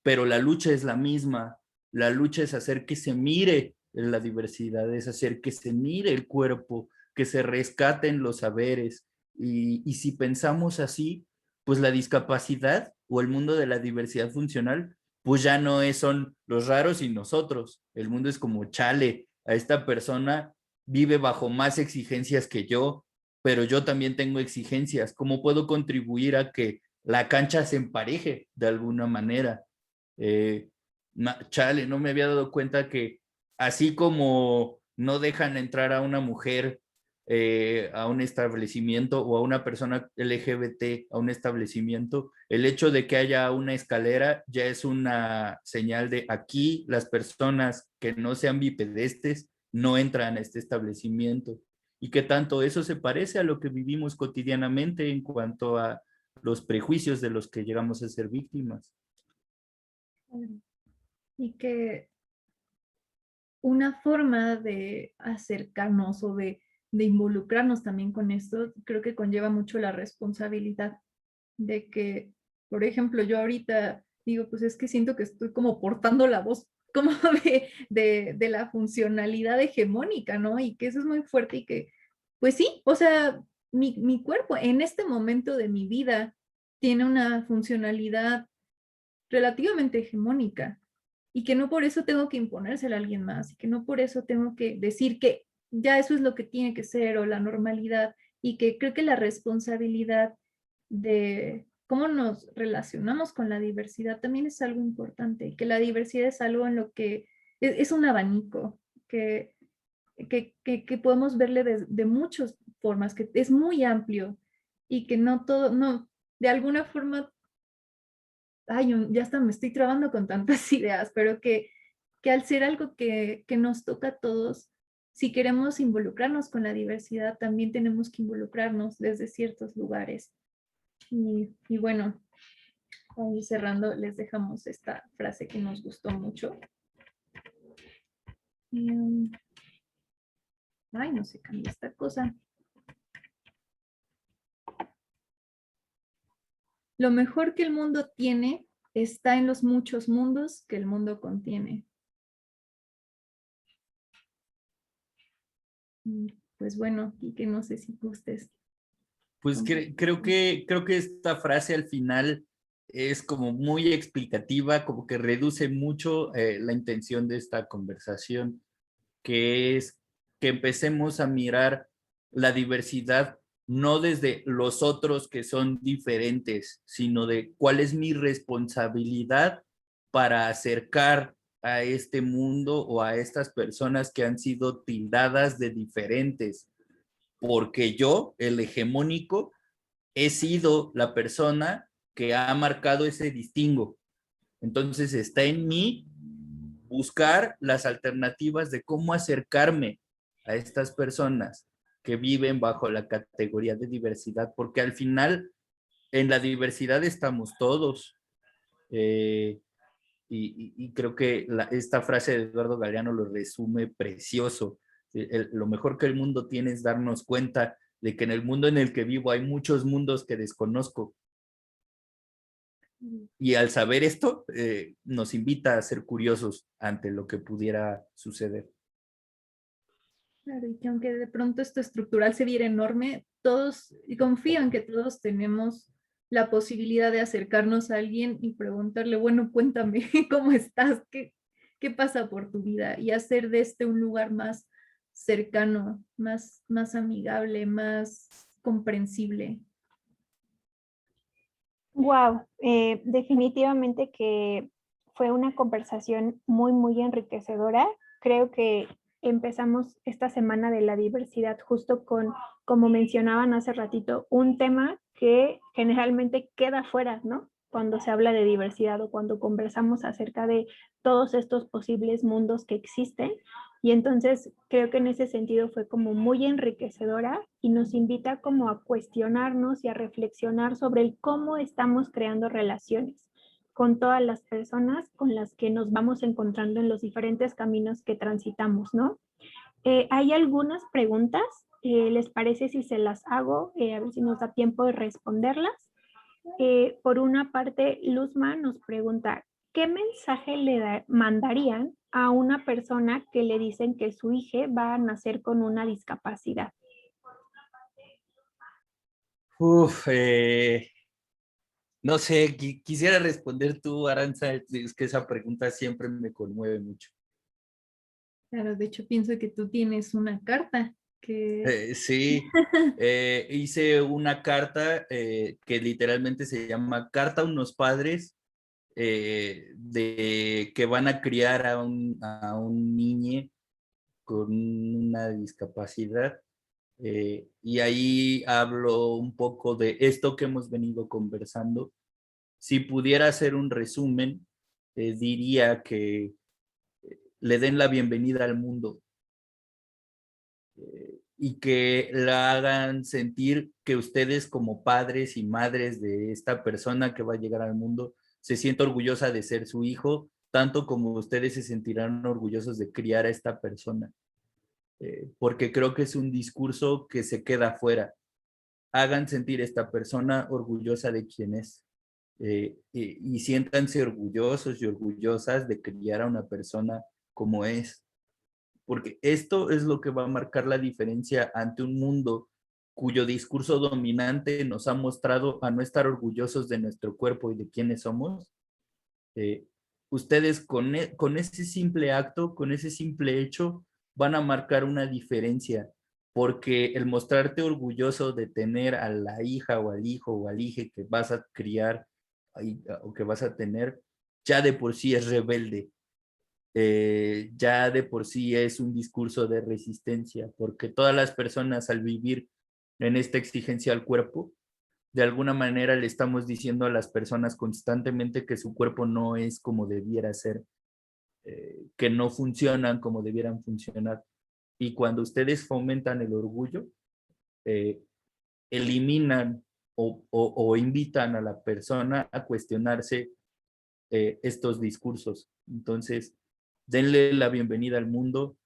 pero la lucha es la misma. La lucha es hacer que se mire la diversidad, es hacer que se mire el cuerpo, que se rescaten los saberes. Y si pensamos así, pues la discapacidad o el mundo de la diversidad funcional, pues ya no son los raros y nosotros. El mundo es como chale, a esta persona vive bajo más exigencias que yo, pero yo también tengo exigencias. ¿Cómo puedo contribuir a que la cancha se empareje de alguna manera? Eh, Chale, no me había dado cuenta que así como no dejan entrar a una mujer a un establecimiento o a una persona LGBT a un establecimiento, el hecho de que haya una escalera ya es una señal de aquí las personas que no sean bipedestes no entran a este establecimiento. Y que tanto eso se parece a lo que vivimos cotidianamente en cuanto a los prejuicios de los que llegamos a ser víctimas. Y que una forma de acercarnos o de involucrarnos también con esto, creo que conlleva mucho la responsabilidad de que, por ejemplo, yo ahorita digo, pues es que siento que estoy como portando la voz como de la funcionalidad hegemónica, ¿no? Y que eso es muy fuerte y que, pues sí, o sea, mi cuerpo en este momento de mi vida tiene una funcionalidad relativamente hegemónica y que no por eso tengo que imponérsela a alguien más y que no por eso tengo que decir que ya eso es lo que tiene que ser o la normalidad, y que creo que la responsabilidad de cómo nos relacionamos con la diversidad también es algo importante, y que la diversidad es algo en lo que es un abanico que podemos verle de muchas formas, que es muy amplio y que no todo, no, de alguna forma, ay, ya hasta me estoy trabando con tantas ideas, pero que al ser algo que nos toca a todos, si queremos involucrarnos con la diversidad, también tenemos que involucrarnos desde ciertos lugares. Y bueno, ahí cerrando, les dejamos esta frase que nos gustó mucho. Ay, no se cambia esta cosa. Lo mejor que el mundo tiene está en los muchos mundos que el mundo contiene. Pues bueno, y que no sé si gustes. Pues creo que esta frase al final es como muy explicativa, como que reduce mucho la intención de esta conversación, que es que empecemos a mirar la diversidad no desde los otros que son diferentes, sino de cuál es mi responsabilidad para acercar a este mundo o a estas personas que han sido tildadas de diferentes, porque yo, el hegemónico, he sido la persona que ha marcado ese distingo. Entonces está en mí buscar las alternativas de cómo acercarme a estas personas que viven bajo la categoría de diversidad, porque al final en la diversidad estamos todos. Y creo que esta frase de Eduardo Galeano lo resume precioso. Lo mejor que el mundo tiene es darnos cuenta de que en el mundo en el que vivo hay muchos mundos que desconozco. Y al saber esto, nos invita a ser curiosos ante lo que pudiera suceder. Claro, y que aunque de pronto esto estructural se viera enorme, todos, y confío en que todos tenemos la posibilidad de acercarnos a alguien y preguntarle, bueno, cuéntame cómo estás, qué pasa por tu vida, y hacer de este un lugar más cercano, más amigable, más comprensible. Wow, definitivamente que fue una conversación muy, muy enriquecedora. Creo que empezamos esta semana de la diversidad justo con, como mencionaban hace ratito, un tema que generalmente queda fuera, ¿no? Cuando se habla de diversidad o cuando conversamos acerca de todos estos posibles mundos que existen. Y entonces creo que en ese sentido fue como muy enriquecedora y nos invita como a cuestionarnos y a reflexionar sobre el cómo estamos creando relaciones con todas las personas con las que nos vamos encontrando en los diferentes caminos que transitamos, ¿no? Hay algunas preguntas, ¿les parece si se las hago? A ver si nos da tiempo de responderlas. Por una parte, Luzma nos pregunta, ¿qué mensaje mandarían a una persona que le dicen que su hija va a nacer con una discapacidad? No sé, quisiera responder tú, Aranza, es que esa pregunta siempre me conmueve mucho. Claro, de hecho pienso que tú tienes una carta que... Sí, hice una carta que literalmente se llama Carta a unos padres de que van a criar a un niño con una discapacidad. Y ahí hablo un poco de esto que hemos venido conversando. Si pudiera hacer un resumen, diría que le den la bienvenida al mundo y que la hagan sentir que ustedes como padres y madres de esta persona que va a llegar al mundo se sienta orgullosa de ser su hijo, tanto como ustedes se sentirán orgullosos de criar a esta persona. Porque creo que es un discurso que se queda afuera. Hagan sentir a esta persona orgullosa de quién es. Y siéntanse orgullosos y orgullosas de criar a una persona como es. Porque esto es lo que va a marcar la diferencia ante un mundo cuyo discurso dominante nos ha mostrado a no estar orgullosos de nuestro cuerpo y de quiénes somos. Ustedes con ese simple acto, con ese simple hecho, van a marcar una diferencia, porque el mostrarte orgulloso de tener a la hija o al hijo o al hije que vas a criar o que vas a tener, ya de por sí es rebelde. Ya de por sí es un discurso de resistencia, porque todas las personas al vivir en esta exigencia al cuerpo, de alguna manera le estamos diciendo a las personas constantemente que su cuerpo no es como debiera ser, que no funcionan como debieran funcionar. Y cuando ustedes fomentan el orgullo, eh, eliminan o invitan a la persona a cuestionarse estos discursos. Entonces, denle la bienvenida al mundo,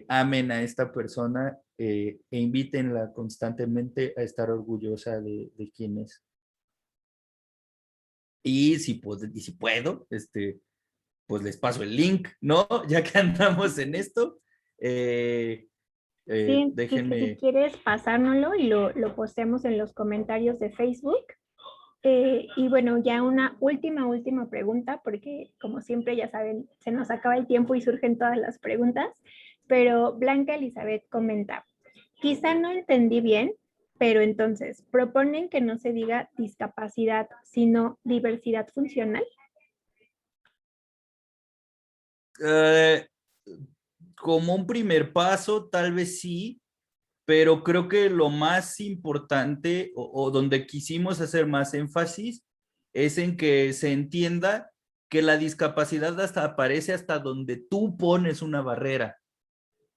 amen a esta persona e invítenla constantemente a estar orgullosa de quién es. Y si puedo, pues les paso el link, ¿no? Ya que andamos en esto. Sí, Quique, si Déjenme. quieres pasárnoslo y lo posteamos en los comentarios de Facebook. Y bueno, ya una última pregunta, porque como siempre ya saben, se nos acaba el tiempo y surgen todas las preguntas, pero Blanca Elizabeth comenta, quizá no entendí bien, pero entonces, ¿proponen que no se diga discapacidad, sino diversidad funcional? eh, Como un primer paso, tal vez sí, pero creo que lo más importante o donde quisimos hacer más énfasis es en que se entienda que la discapacidad hasta aparece hasta donde tú pones una barrera.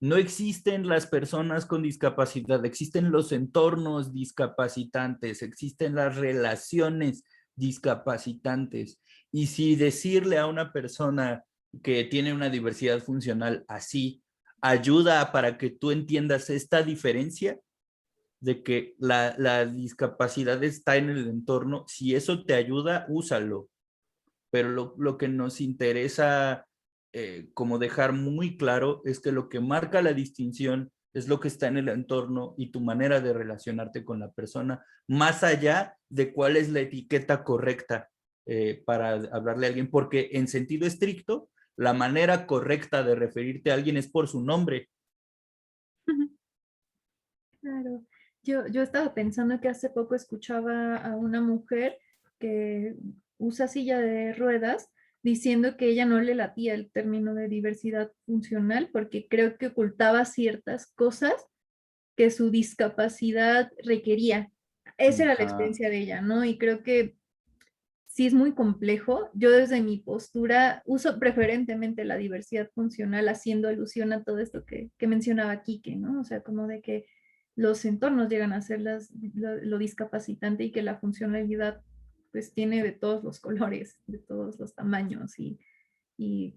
No existen las personas con discapacidad, existen los entornos discapacitantes, existen las relaciones discapacitantes. Y si decirle a una persona que tiene una diversidad funcional así ayuda para que tú entiendas esta diferencia de que la discapacidad está en el entorno, si eso te ayuda, úsalo. Pero lo que nos interesa como dejar muy claro es que lo que marca la distinción es lo que está en el entorno y tu manera de relacionarte con la persona, más allá de cuál es la etiqueta correcta para hablarle a alguien, porque en sentido estricto, la manera correcta de referirte a alguien es por su nombre. Claro. Yo estaba pensando que hace poco escuchaba a una mujer que usa silla de ruedas diciendo que ella no le latía el término de diversidad funcional porque creo que ocultaba ciertas cosas que su discapacidad requería. Esa era la Ajá. experiencia de ella, ¿no? Y creo que sí es muy complejo. Yo desde mi postura uso preferentemente la diversidad funcional haciendo alusión a todo esto que mencionaba Quique, ¿no? O sea, como de que los entornos llegan a ser lo discapacitante y que la funcionalidad pues tiene de todos los colores, de todos los tamaños y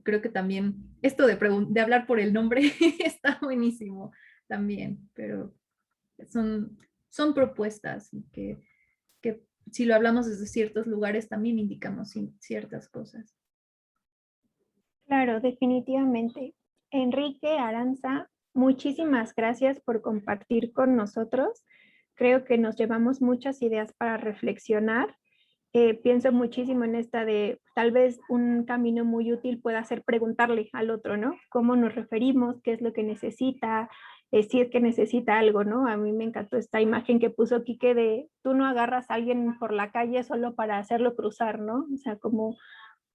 creo que también esto de hablar por el nombre está buenísimo también, pero son propuestas y que si lo hablamos desde ciertos lugares también indicamos ciertas cosas. Claro, definitivamente. Enrique Aranza, muchísimas gracias por compartir con nosotros. Creo que nos llevamos muchas ideas para reflexionar. Pienso muchísimo en esta de tal vez un camino muy útil pueda ser preguntarle al otro, ¿no? ¿Cómo nos referimos? ¿Qué es lo que necesita? Si es que necesita algo, ¿no? A mí me encantó esta imagen que puso Quique de tú no agarras a alguien por la calle solo para hacerlo cruzar, ¿no? O sea, como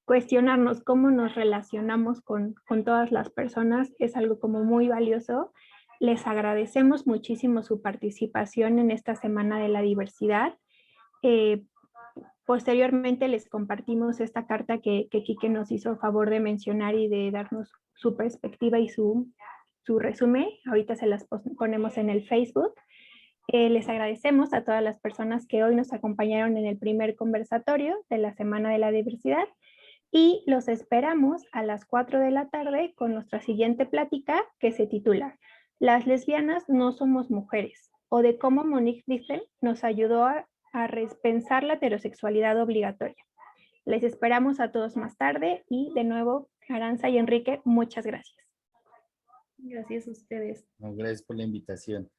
cuestionarnos cómo nos relacionamos con todas las personas es algo como muy valioso. Les agradecemos muchísimo su participación en esta Semana de la Diversidad. Eh, Posteriormente les compartimos esta carta que Quique nos hizo favor de mencionar y de darnos su perspectiva y su su resumen. Ahorita se las ponemos en el Facebook. Les agradecemos a todas las personas que hoy nos acompañaron en el primer conversatorio de la Semana de la Diversidad y los esperamos a las 4 de la tarde con nuestra siguiente plática que se titula Las lesbianas no somos mujeres, o de cómo Monique Diefel nos ayudó a repensar la heterosexualidad obligatoria. Les esperamos a todos más tarde y de nuevo, Aranza y Enrique, muchas gracias. Gracias a ustedes. No, gracias por la invitación.